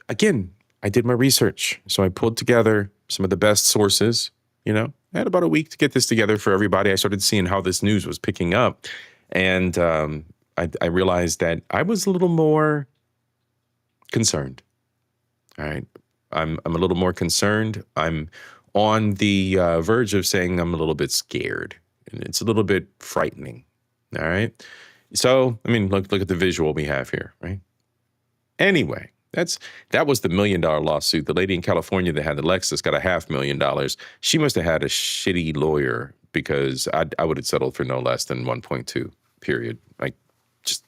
I did my research. So I pulled together some of the best sources, I had about a week to get this together for everybody. I started seeing how this news was picking up. And I realized that I was a little more concerned. All right. I'm a little more concerned. I'm on the verge of saying I'm a little bit scared. And it's a little bit frightening. All right. So, look at the visual we have here, right? Anyway, that was the $1 million lawsuit. The lady in California that had the Lexus got $500,000. She must have had a shitty lawyer because I would have settled for no less than 1.2, period. Like, just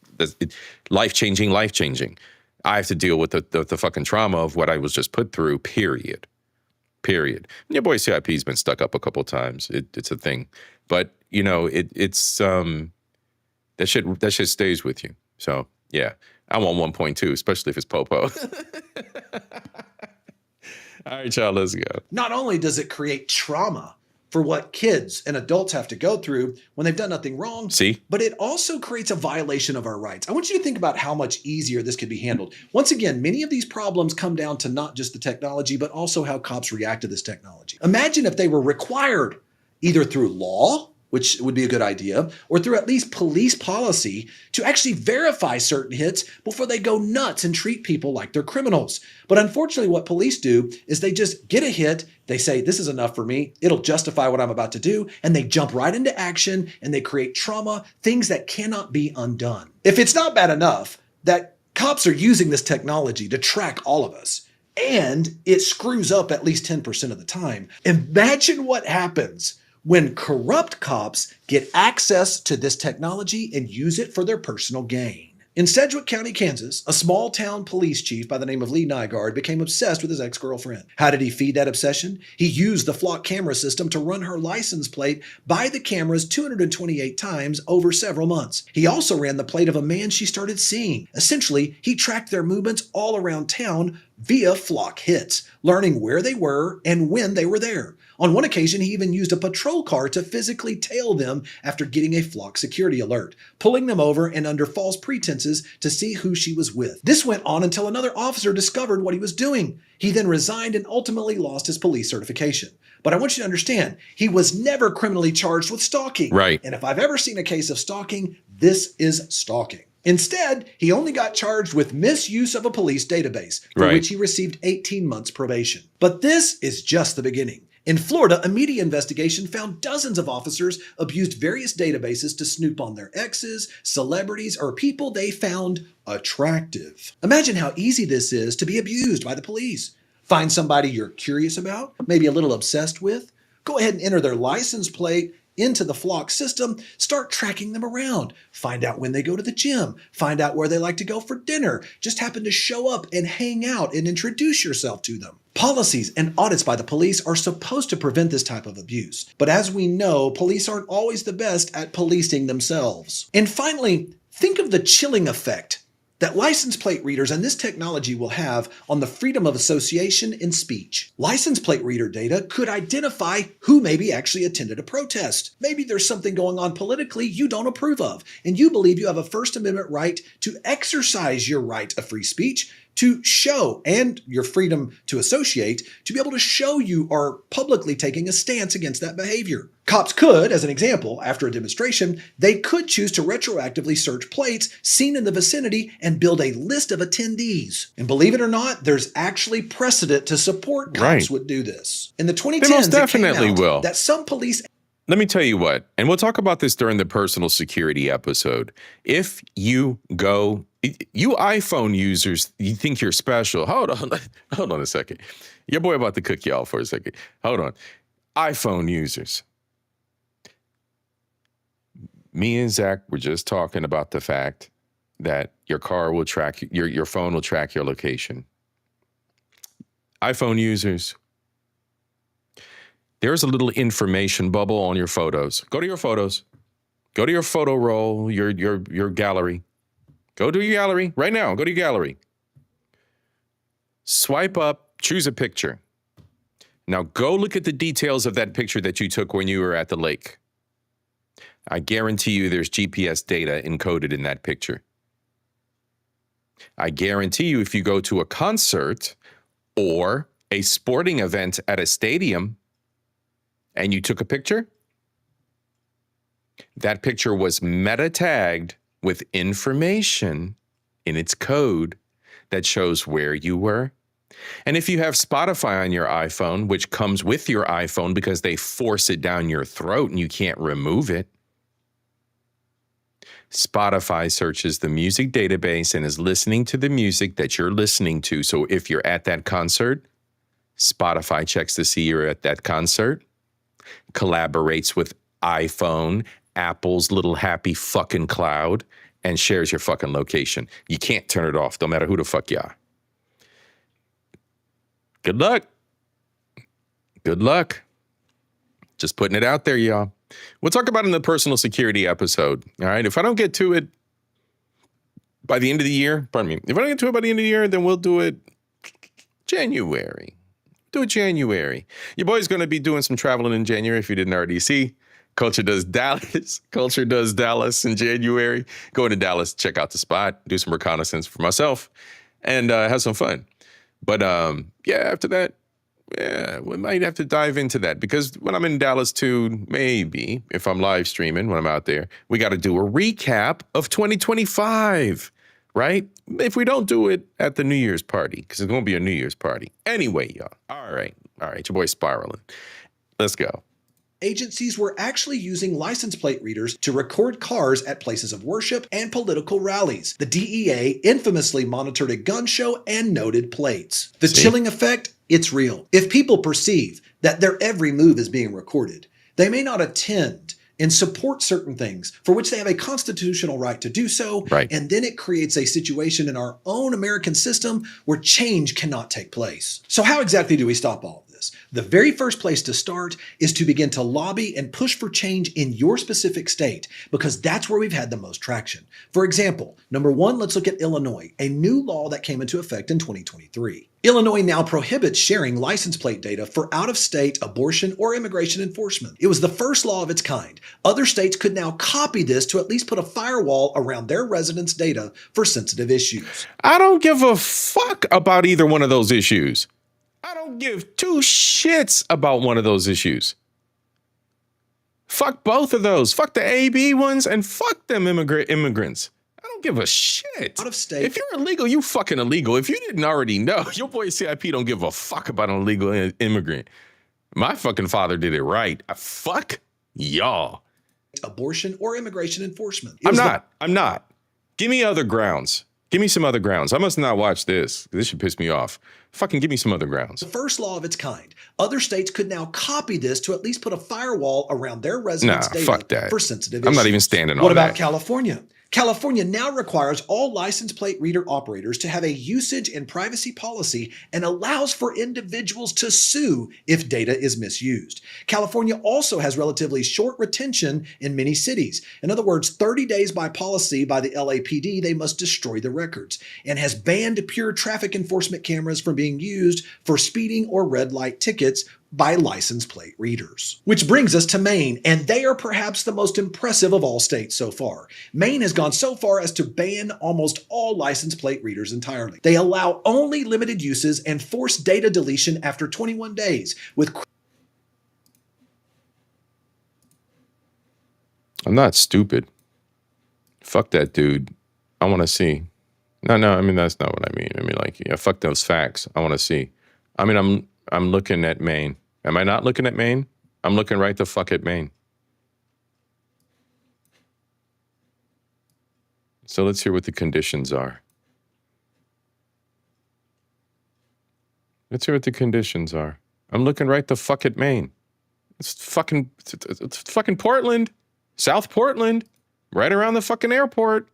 life-changing. I have to deal with the fucking trauma of what I was just put through, period. And your boy CIP's been stuck up a couple times. It's a thing. But, it's that shit stays with you. So, yeah. I want 1.2, especially if it's Popo. All right, y'all, let's go. Not only does it create trauma for what kids and adults have to go through when they've done nothing wrong, but it also creates a violation of our rights. I want you to think about how much easier this could be handled. Once again, many of these problems come down to not just the technology, but also how cops react to this technology. Imagine if they were required, either through law, which would be a good idea, or through at least police policy, to actually verify certain hits before they go nuts and treat people like they're criminals. But unfortunately, what police do is they just get a hit, they say, this is enough for me, it'll justify what I'm about to do, and they jump right into action, and they create trauma, things that cannot be undone. If it's not bad enough that cops are using this technology to track all of us, and it screws up at least 10% of the time. Imagine what happens when corrupt cops get access to this technology and use it for their personal gain. In Sedgwick County, Kansas, a small town police chief by the name of Lee Nygaard became obsessed with his ex-girlfriend. How did he feed that obsession? He used the flock camera system to run her license plate by the cameras 228 times over several months. He also ran the plate of a man she started seeing. Essentially, he tracked their movements all around town via flock hits, learning where they were and when they were there. On one occasion, he even used a patrol car to physically tail them after getting a flock security alert, pulling them over and under false pretenses to see who she was with. This went on until another officer discovered what he was doing. He then resigned and ultimately lost his police certification. But I want you to understand, he was never criminally charged with stalking. Right. And if I've ever seen a case of stalking, this is stalking. Instead, he only got charged with misuse of a police database, for which he received 18 months probation. But this is just the beginning. In Florida, a media investigation found dozens of officers abused various databases to snoop on their exes, celebrities, or people they found attractive. Imagine how easy this is to be abused by the police. Find somebody you're curious about, maybe a little obsessed with. Go ahead and enter their license plate into the flock system, start tracking them around. Find out when they go to the gym. Find out where they like to go for dinner. Just happen to show up and hang out and introduce yourself to them. Policies and audits by the police are supposed to prevent this type of abuse. But as we know, police aren't always the best at policing themselves. And finally, think of the chilling effect that license plate readers and this technology will have on the freedom of association and speech. License plate reader data could identify who maybe actually attended a protest. Maybe there's something going on politically you don't approve of, and you believe you have a First Amendment right to exercise your right of free speech, to show, and your freedom to associate, to be able to show you are publicly taking a stance against that behavior. Cops could, as an example, after a demonstration, they could choose to retroactively search plates seen in the vicinity and build a list of attendees. And believe it or not, there's actually precedent to support cops would do this. In the 2010s, they most definitely will. That some police... Let me tell you what, and we'll talk about this during the personal security episode. If you go, you iPhone users, you think you're special. Hold on a second. Your boy about to cook y'all for a second. Hold on. iPhone users. Me and Zach were just talking about the fact that your car will track, your phone will track your location. iPhone users. There's a little information bubble on your photos. Go to your photos. Go to your photo roll, your gallery. Go to your gallery right now. Go to your gallery. Swipe up, choose a picture. Now go look at the details of that picture that you took when you were at the lake. I guarantee you there's GPS data encoded in that picture. I guarantee you if you go to a concert or a sporting event at a stadium, and you took a picture, that picture was meta tagged with information in its code that shows where you were. And if you have Spotify on your iPhone, which comes with your iPhone because they force it down your throat and you can't remove it, Spotify searches the music database and is listening to the music that you're listening to. So if you're at that concert, Spotify checks to see you're at that concert, collaborates with iPhone, Apple's little happy fucking cloud, and shares your fucking location. You can't turn it off, no matter who the fuck you are. Good luck. Good luck. Just putting it out there, y'all. We'll talk about it in the personal security episode. All right. If I don't get to it by the end of the year, if I don't get to it by the end of the year, then we'll do it January. Do it January. Your boy's going to be doing some traveling in January if you didn't already see. Culture does Dallas. Culture does Dallas in January. Go into Dallas, check out the spot, do some reconnaissance for myself, and have some fun. But yeah, after that, yeah, we might have to dive into that because when I'm in Dallas too, maybe if I'm live streaming when I'm out there, we got to do a recap of 2025, right? If we don't do it at the New Year's party, because it's going to be a New Year's party. Anyway, y'all. All right. Your boy's spiraling. Let's go. agencies were actually using license plate readers to record cars at places of worship and political rallies. The DEA infamously monitored a gun show and noted plates. The chilling effect, it's real. If people perceive that their every move is being recorded, they may not attend and support certain things for which they have a constitutional right to do so. And then it creates a situation in our own American system where change cannot take place. So how exactly do we stop all of this? The very first place to start is to begin to lobby and push for change in your specific state, because that's where we've had the most traction. For example, number one, let's look at Illinois, a new law that came into effect in 2023. Illinois now prohibits sharing license plate data for out-of-state abortion or immigration enforcement. It was the first law of its kind. Other states could now copy this to at least put a firewall around their residents' data for sensitive issues. I don't give a fuck about either one of those issues. I don't give two shits about one of those issues. Fuck both of those. Fuck the AB ones and fuck them immigrants. I don't give a shit. Out of state. If you're illegal, you fucking illegal. If you didn't already know, your boy C.I.P. don't give a fuck about an illegal immigrant. My fucking father did it right. Fuck y'all. Abortion or immigration enforcement. I'm not. Give me other grounds. Give me some other grounds. I must not watch this. This should piss me off. Fucking give me some other grounds. The first law of its kind. Other states could now copy this to at least put a firewall around their residents' data fuck that. for sensitive I'm issues. not even standing on What about that. California? California now requires all license plate reader operators to have a usage and privacy policy and allows for individuals to sue if data is misused. California also has relatively short retention in many cities. In other words, 30 days by policy by the LAPD, they must destroy the records, and has banned pure traffic enforcement cameras from being used for speeding or red light tickets by license plate readers. Which brings us to Maine, and they are perhaps the most impressive of all states so far. Maine has gone so far as to ban almost all license plate readers entirely. They allow only limited uses and force data deletion after 21 days with... I'm not stupid. Fuck that dude. I want to see. No, I mean, that's not what I mean. I mean, like, yeah, fuck those facts. I want to see. I mean, I'm looking at Maine. Am I not looking at Maine? I'm looking right the fuck at Maine. So let's hear what the conditions are. Let's hear what the conditions are. I'm looking right the fuck at Maine. It's fucking Portland. South Portland. Right around the fucking airport.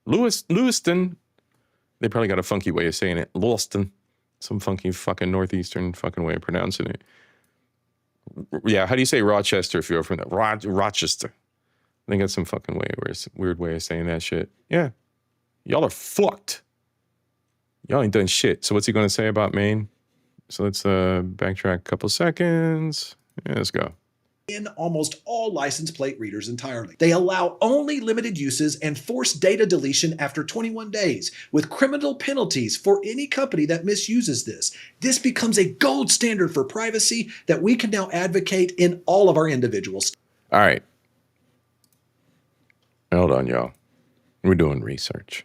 Lewiston. They probably got a funky way of saying it. Lewiston. Some funky fucking northeastern fucking way of pronouncing it. Yeah, how do you say Rochester if you're from that? Rochester. I think that's some fucking weird way of saying that shit. Yeah. Y'all are fucked. Y'all ain't done shit. So what's he going to say about Maine? So let's backtrack a couple seconds. Yeah, let's go. In almost all license plate readers entirely. They allow only limited uses and force data deletion after 21 days with criminal penalties for any company that misuses this. This becomes a gold standard for privacy that we can now advocate in all of our individual states. All right. Hold on, y'all. We're doing research.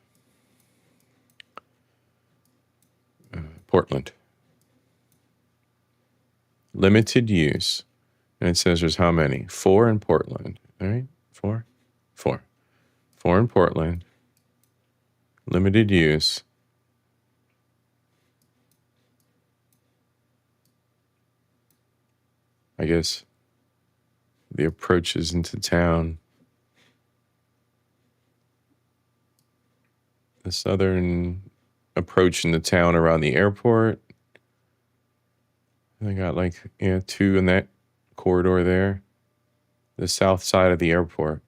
Portland. Limited use. And it says there's how many? 4 in Portland. All right? 4. 4 in Portland. Limited use. I guess the approaches into town. The southern approach in the town around the airport. They got 2 in that corridor there. The south side of the airport.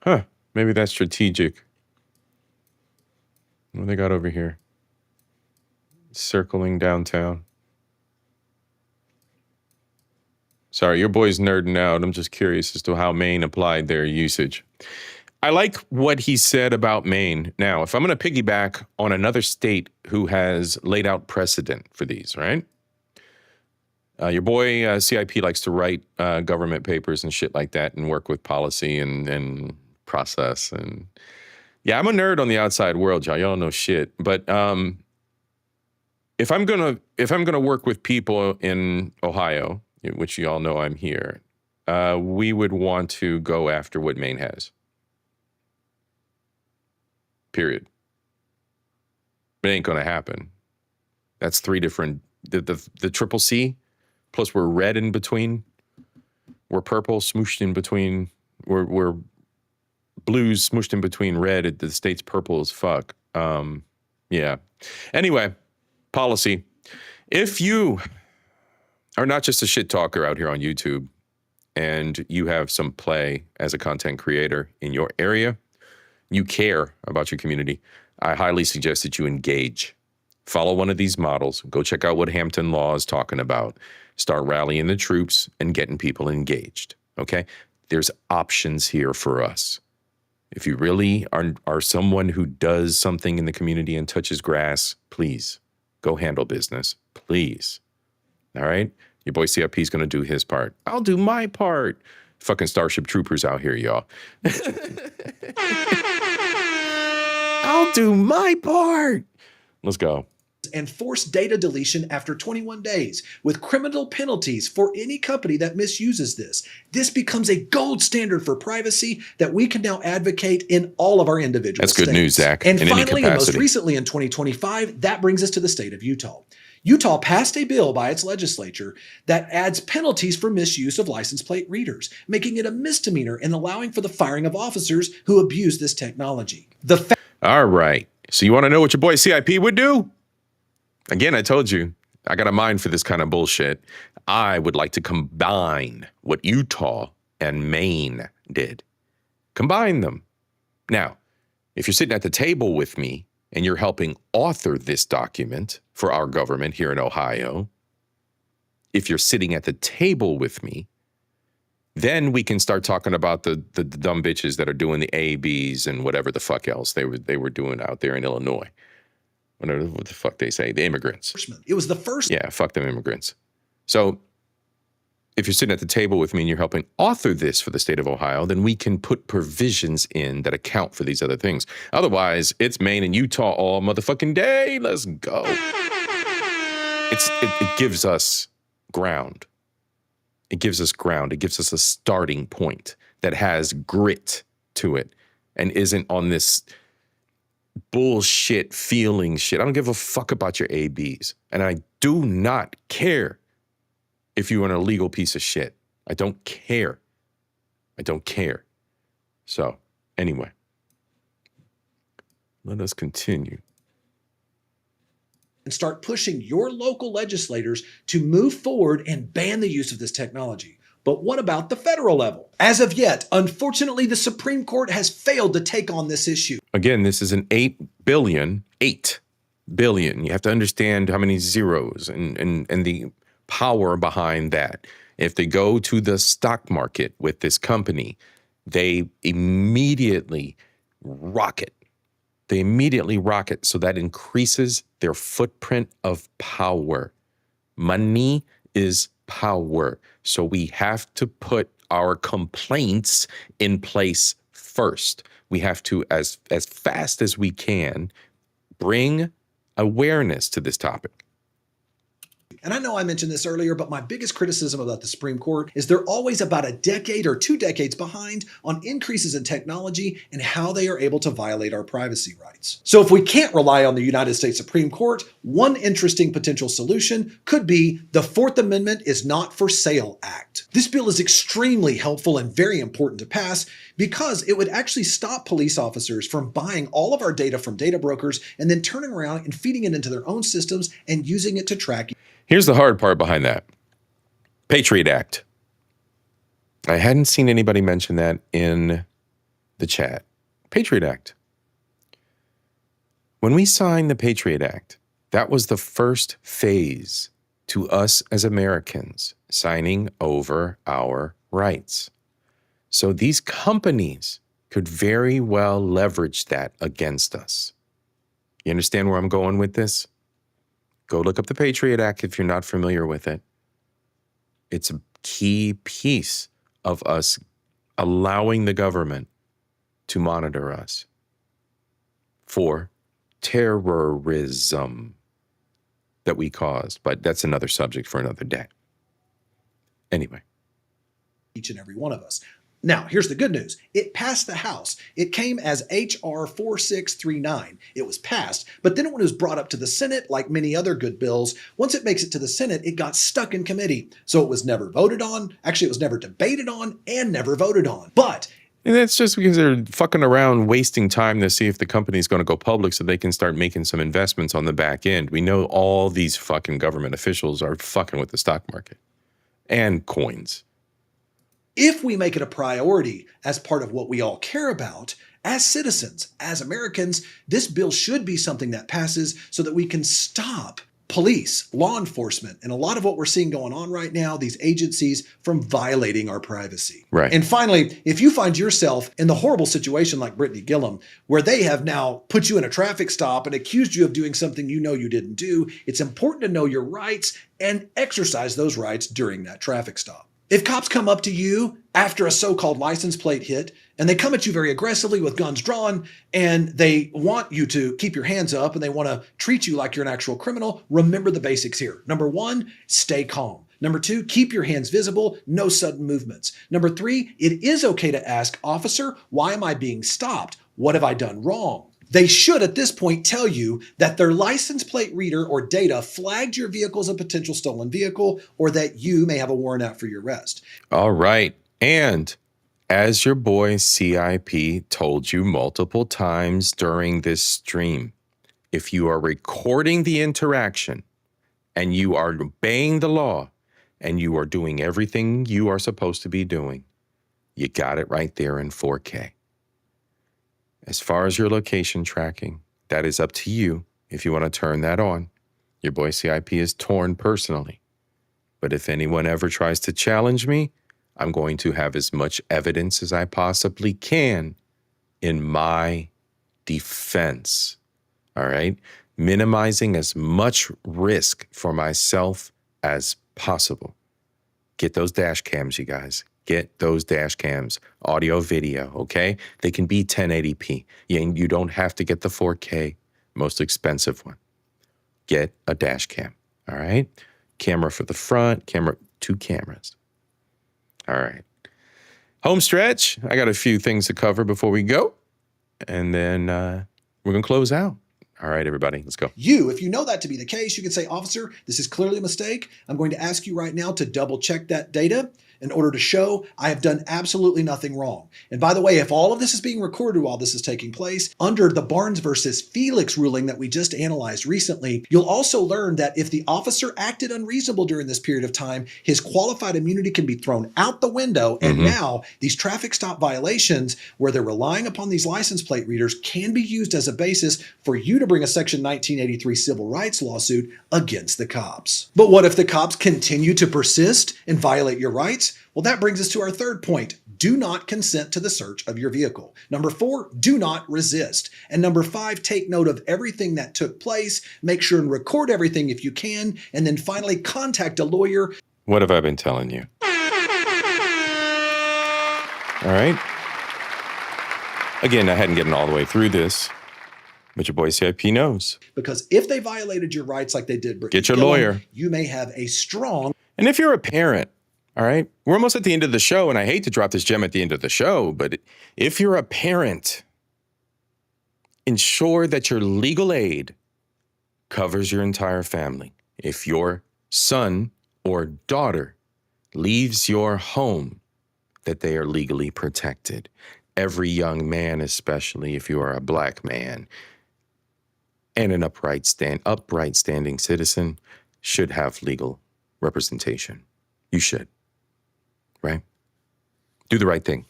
Huh. Maybe that's strategic. What do they got over here? Circling downtown. Sorry, your boy's nerding out. I'm just curious as to how Maine applied their usage. I like what he said about Maine. Now, if I'm going to piggyback on another state who has laid out precedent for these, right? Your boy C.I.P. likes to write government papers and shit like that and work with policy and process. And yeah, I'm a nerd on the outside world, y'all. Y'all don't know shit. But if I'm gonna work with people in Ohio, which you all know I'm here, we would want to go after what Maine has. Period. It ain't going to happen. That's three different, the triple C, plus we're red in between. We're purple smooshed in between. We're blues smooshed in between red. The state's purple as fuck. Yeah. Anyway, policy. If you are not just a shit talker out here on YouTube and you have some play as a content creator in your area, you care about your community, I highly suggest that you engage. Follow one of these models. Go check out what Hampton Law is talking about. Start rallying the troops and getting people engaged, okay? There's options here for us. If you really are someone who does something in the community and touches grass, please go handle business, please. All right? Your boy C.I.P. is going to do his part. I'll do my part. Fucking Starship Troopers out here, y'all. I'll do my part. Let's go. And force data deletion after 21 days with criminal penalties for any company that misuses this. This becomes a gold standard for privacy that we can now advocate in all of our individual That's good states. news, Zach. And in finally, any and most capacity. recently in 2025, that brings us to the state of Utah. Utah passed a bill by its legislature that adds penalties for misuse of license plate readers, making it a misdemeanor and allowing for the firing of officers who abuse this technology. All right. So you want to know what your boy CIP would do? Again, I told you, I got a mind for this kind of bullshit. I would like to combine what Utah and Maine did. Combine them. Now, if you're sitting at the table with me and you're helping author this document for our government here in Ohio, if you're sitting at the table with me, then we can start talking about the dumb bitches that are doing the ABs and whatever the fuck else they were doing out there in Illinois. Whatever what the fuck they say, the immigrants. It was the first. Yeah, fuck them immigrants. So if you're sitting at the table with me and you're helping author this for the state of Ohio, then we can put provisions in that account for these other things. Otherwise, it's Maine and Utah all motherfucking day. Let's go. It gives us ground. It gives us ground. It gives us a starting point that has grit to it and isn't on this bullshit feeling shit. I don't give a fuck about your ABs. And I do not care if you're an illegal piece of shit. I don't care. I don't care. So, anyway, let us continue. And start pushing your local legislators to move forward and ban the use of this technology. But what about the federal level? As of yet, unfortunately, the Supreme Court has failed to take on this issue. Again, this is an 8 billion. You have to understand how many zeros and the power behind that. If they go to the stock market with this company, they immediately rocket. So that increases their footprint of power. Money is power. So we have to put our complaints in place first. We have to, as fast as we can, bring awareness to this topic. And I know I mentioned this earlier, but my biggest criticism about the Supreme Court is they're always about a decade or 2 decades behind on increases in technology and how they are able to violate our privacy rights. So if we can't rely on the United States Supreme Court, one interesting potential solution could be the Fourth Amendment is Not for Sale Act. This bill is extremely helpful and very important to pass because it would actually stop police officers from buying all of our data from data brokers and then turning around and feeding it into their own systems and using it to track. Here's the hard part behind that. Patriot Act. I hadn't seen anybody mention that in the chat. Patriot Act. When we signed the Patriot Act, that was the first phase to us as Americans signing over our rights. So these companies could very well leverage that against us. You understand where I'm going with this? Go look up the Patriot Act if you're not familiar with it. It's a key piece of us allowing the government to monitor us for terrorism that we caused. But that's another subject for another day. Anyway. Each and every one of us. Now, here's the good news. It passed the House. It came as H.R. 4639. It was passed, but then when it was brought up to the Senate, like many other good bills, once it makes it to the Senate, it got stuck in committee. So it was never voted on. Actually, it was never debated on and never voted on. But and that's just because they're fucking around wasting time to see if the company's going to go public so they can start making some investments on the back end. We know all these fucking government officials are fucking with the stock market and coins. if we make it a priority as part of what we all care about, as citizens, as Americans, this bill should be something that passes so that we can stop police, law enforcement, and a lot of what we're seeing going on right now, these agencies, from violating our privacy. Right. And finally, if you find yourself in the horrible situation like Brittany Gillum, where they have now put you in a traffic stop and accused you of doing something you know you didn't do, it's important to know your rights and exercise those rights during that traffic stop. If cops come up to you after a so-called license plate hit, and they come at you very aggressively with guns drawn, and they want you to keep your hands up, and they want to treat you like you're an actual criminal, remember the basics here. Number 1, stay calm. Number 2, keep your hands visible, no sudden movements. Number 3, it is okay to ask, officer, why am I being stopped? What have I done wrong? They should at this point tell you that their license plate reader or data flagged your vehicle as a potential stolen vehicle, or that you may have a warrant out for your arrest. All right. And as your boy C.I.P. told you multiple times during this stream, if you are recording the interaction and you are obeying the law and you are doing everything you are supposed to be doing, you got it right there in 4K. As far as your location tracking, that is up to you if you want to turn that on. Your boy C.I.P. is torn personally. But if anyone ever tries to challenge me, I'm going to have as much evidence as I possibly can in my defense. All right? Minimizing as much risk for myself as possible. Get those dash cams, you guys. Get those dash cams, audio, video, okay? They can be 1080p. You don't have to get the 4K, most expensive one. Get a dash cam, all right? Camera for the front, 2 cameras. All right. Home stretch. I got a few things to cover before we go. And then we're going to close out. All right, everybody, let's go. If you know that to be the case, you can say, officer, this is clearly a mistake. I'm going to ask you right now to double check that data in order to show I have done absolutely nothing wrong. And by the way, if all of this is being recorded while this is taking place, under the Barnes versus Felix ruling that we just analyzed recently, you'll also learn that if the officer acted unreasonable during this period of time, his qualified immunity can be thrown out the window. And now these traffic stop violations where they're relying upon these license plate readers can be used as a basis for you to bring a Section 1983 civil rights lawsuit against the cops. But what if the cops continue to persist and violate your rights? Well, that brings us to our third point. Do not consent to the search of your vehicle. Number 4, do not resist. And number 5, take note of everything that took place. Make sure and record everything if you can. And then finally, contact a lawyer. What have I been telling you? All right. Again, I hadn't gotten all the way through this, but your boy C.I.P. knows. Because if they violated your rights like they did, Brittany get your Gillum, lawyer. You may have a strong... And if you're a parent, all right, we're almost at the end of the show, and I hate to drop this gem at the end of the show, but if you're a parent, ensure that your legal aid covers your entire family. If your son or daughter leaves your home, that they are legally protected. Every young man, especially if you are a black man and an upright standing citizen, should have legal representation. You should. Right? Do the right thing.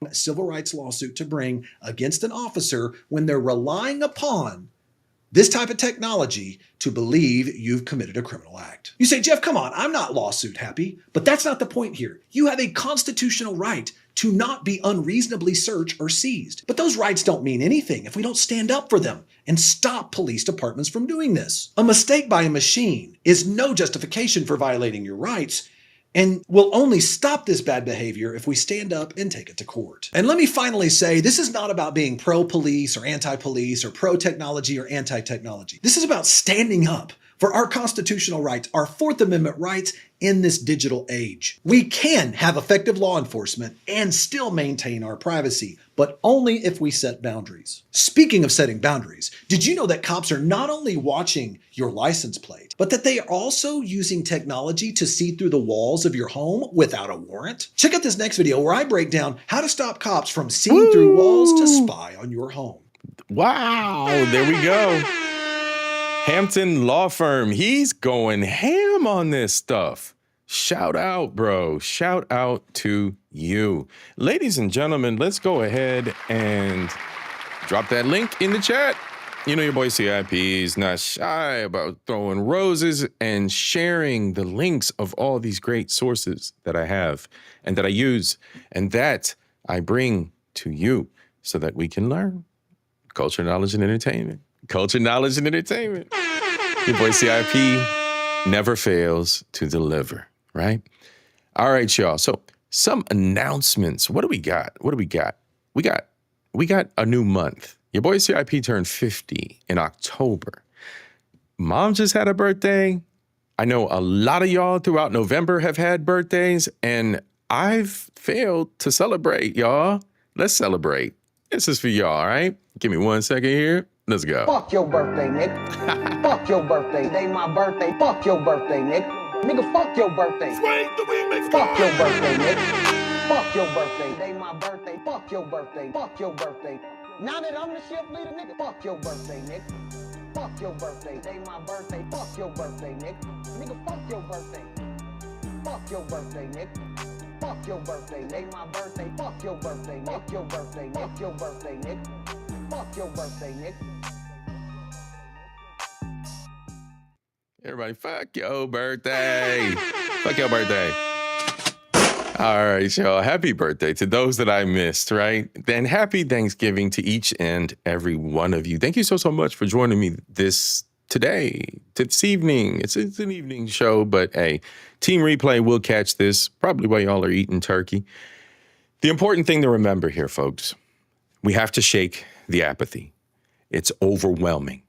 Civil rights lawsuit to bring against an officer when they're relying upon this type of technology to believe you've committed a criminal act. You say, Jeff, come on, I'm not lawsuit happy, but that's not the point here. You have a constitutional right to not be unreasonably searched or seized. But those rights don't mean anything if we don't stand up for them and stop police departments from doing this. A mistake by a machine is no justification for violating your rights, and we'll only stop this bad behavior if we stand up and take it to court. And let me finally say, this is not about being pro-police or anti-police or pro-technology or anti-technology. This is about standing up for our constitutional rights, our Fourth Amendment rights in this digital age. We can have effective law enforcement and still maintain our privacy, but only if we set boundaries. Speaking of setting boundaries, did you know that cops are not only watching your license plate, but that they are also using technology to see through the walls of your home without a warrant? Check out this next video where I break down how to stop cops from seeing through walls to spy on your home. Wow, there we go. Hampton Law Firm, he's going ham on this stuff. Shout out, bro. Shout out to you. Ladies and gentlemen, let's go ahead and drop that link in the chat. You know your boy CIP is not shy about throwing roses and sharing the links of all these great sources that I have and that I use and that I bring to you so that we can learn. Culture, knowledge, and entertainment. Culture, knowledge, and entertainment. Your boy CIP never fails to deliver, right? All right, y'all. So some announcements. What do we got? We got a new month. Your boy CIP turned 50 in October. Mom just had a birthday. I know a lot of y'all throughout November have had birthdays, and I've failed to celebrate, y'all. Let's celebrate. This is for y'all, all right? Give me 1 second here. Let's go. Fuck your birthday, nigga. Fuck your birthday. Today my birthday. Fuck your birthday, nigga. Nigga, fuck your birthday. Fuck your birthday, nigga. Fuck your birthday. Today my birthday. Fuck your birthday. Fuck your birthday. Now that I'm the shift leader, nigga, fuck your birthday, nigga. Fuck your birthday. Today my birthday. Fuck your birthday, nigga. Nigga, fuck your birthday. Fuck your birthday, nigga. Fuck your birthday. Today my birthday. Fuck your birthday. Fuck your birthday. Fuck your birthday, nigga. Fuck your birthday, nigga. Everybody, fuck your birthday. Fuck your birthday. All right, y'all. Happy birthday to those that I missed, right? Then happy Thanksgiving to each and every one of you. Thank you so much for joining me this evening. It's an evening show, but hey, Team Replay will catch this probably while y'all are eating turkey. The important thing to remember here, folks, we have to shake the apathy. It's overwhelming.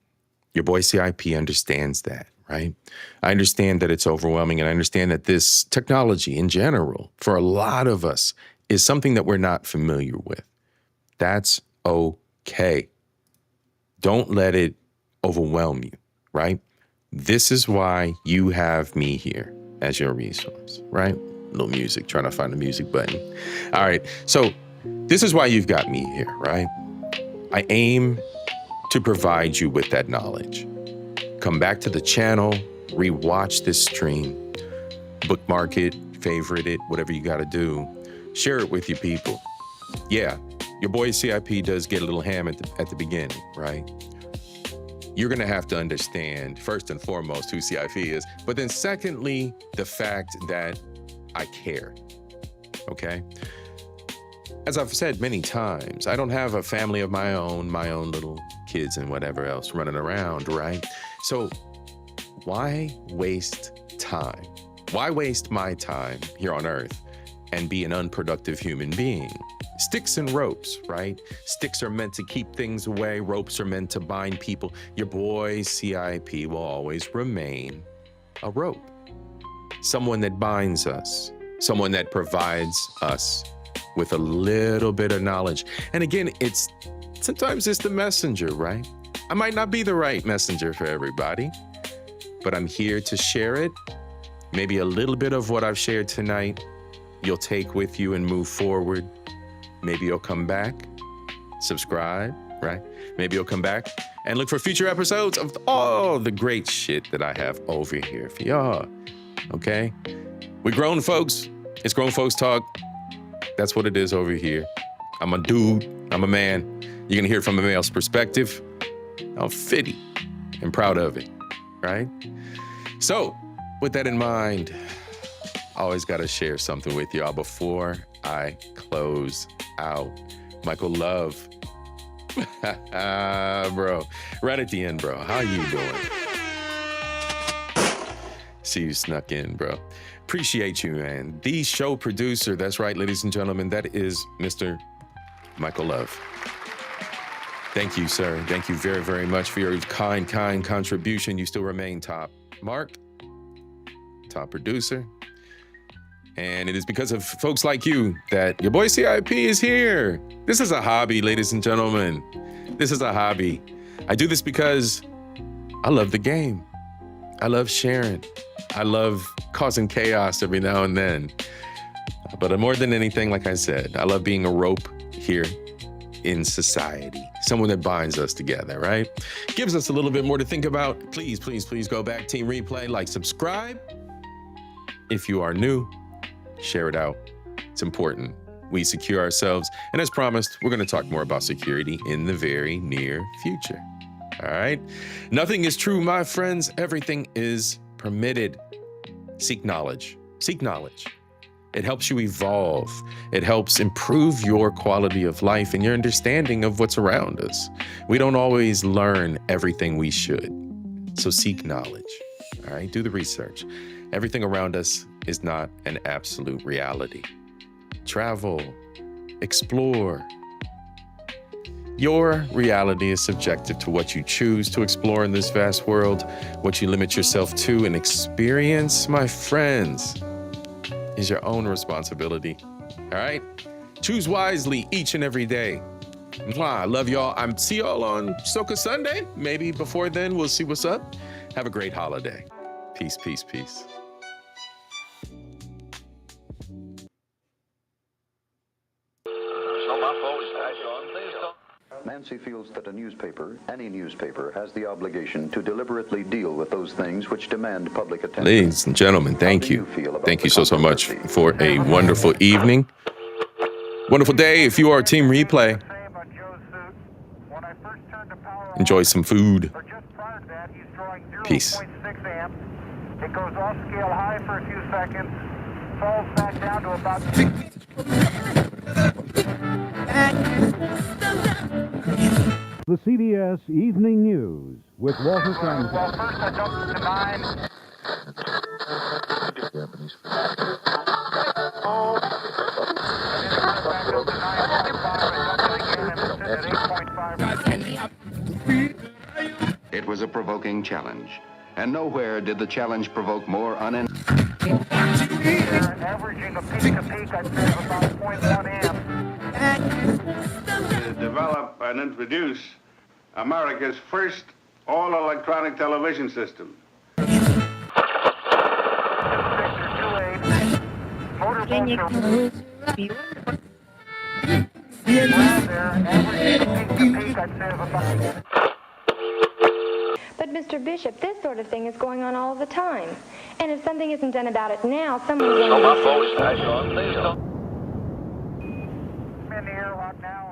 Your boy CIP understands that, right? I understand that it's overwhelming, and I understand that this technology in general, for a lot of us, is something that we're not familiar with. That's okay. Don't let it overwhelm you, right? This is why you have me here as your resource, right? A little music, trying to find the music button. All right, so this is why you've got me here, right? I aim to provide you with that knowledge. Come back to the channel, rewatch this stream, bookmark it, favorite it, whatever you gotta do. Share it with your people. Yeah, your boy CIP does get a little ham at the beginning, right? You're gonna have to understand, first and foremost, who CIP is, but then secondly, the fact that I care, okay? As I've said many times, I don't have a family of my own little kids and whatever else running around, right? So why waste time? Why waste my time here on Earth and be an unproductive human being? Sticks and ropes, right? Sticks are meant to keep things away. Ropes are meant to bind people. Your boy CIP will always remain a rope. Someone that binds us. Someone that provides us with a little bit of knowledge. And again, sometimes it's the messenger, right? I might not be the right messenger for everybody, but I'm here to share it. Maybe a little bit of what I've shared tonight, you'll take with you and move forward. Maybe you'll come back, subscribe, right? Maybe you'll come back and look for future episodes of all the great shit that I have over here for y'all, okay? We're grown folks. It's grown folks talk. That's what it is over here. I'm a dude. I'm a man. You're going to hear it from a male's perspective. I'm 50 and proud of it, right? So with that in mind, I always got to share something with y'all before I close out. Michael Love. Bro, right at the end, bro. How you doing? See you snuck in, bro. Appreciate you, man. The show producer, that's right, ladies and gentlemen, that is Mr. Michael Love. Thank you, sir. Thank you very, very much for your kind contribution. You still remain top mark, top producer. And it is because of folks like you that your boy C.I.P. is here. This is a hobby, ladies and gentlemen. This is a hobby. I do this because I love the game. I love sharing. I love causing chaos every now and then. But more than anything, like I said, I love being a rope here in society. Someone that binds us together, right? Gives us a little bit more to think about. Please, please, please go back, Team Replay, like, subscribe. If you are new, share it out. It's important. We secure ourselves. And as promised, we're going to talk more about security in the very near future. All right? Nothing is true, my friends. Everything is permitted. Seek knowledge. Seek knowledge. It helps you evolve. It helps improve your quality of life and your understanding of what's around us. We don't always learn everything we should. So seek knowledge. All right? Do the research. Everything around us is not an absolute reality. Travel, explore. Your reality is subjective to what you choose to explore in this vast world. What you limit yourself to and experience, my friends, is your own responsibility. All right? Choose wisely each and every day. Mwah, I love y'all. See y'all on Soca Sunday. Maybe before then, we'll see what's up. Have a great holiday. Peace, peace, peace. Nancy feels that a newspaper, any newspaper, has the obligation to deliberately deal with those things which demand public attention. Ladies and gentlemen, thank you. Thank you so much for a wonderful evening. Wonderful day if you are Team Replay. Enjoy some food. Peace. It goes off scale high for a few seconds, falls back down to about The CBS Evening News with Walter Cronkite. Well, first I jumped to 9. It was a provoking challenge, and nowhere did the challenge provoke more Averaging a peak-to-peak, I'd say of about 0.1 amp. To develop and introduce America's first all-electronic television system. But Mr. Bishop, this sort of thing is going on all the time. And if something isn't done about it now, someone's going to... I'm in the airlock now.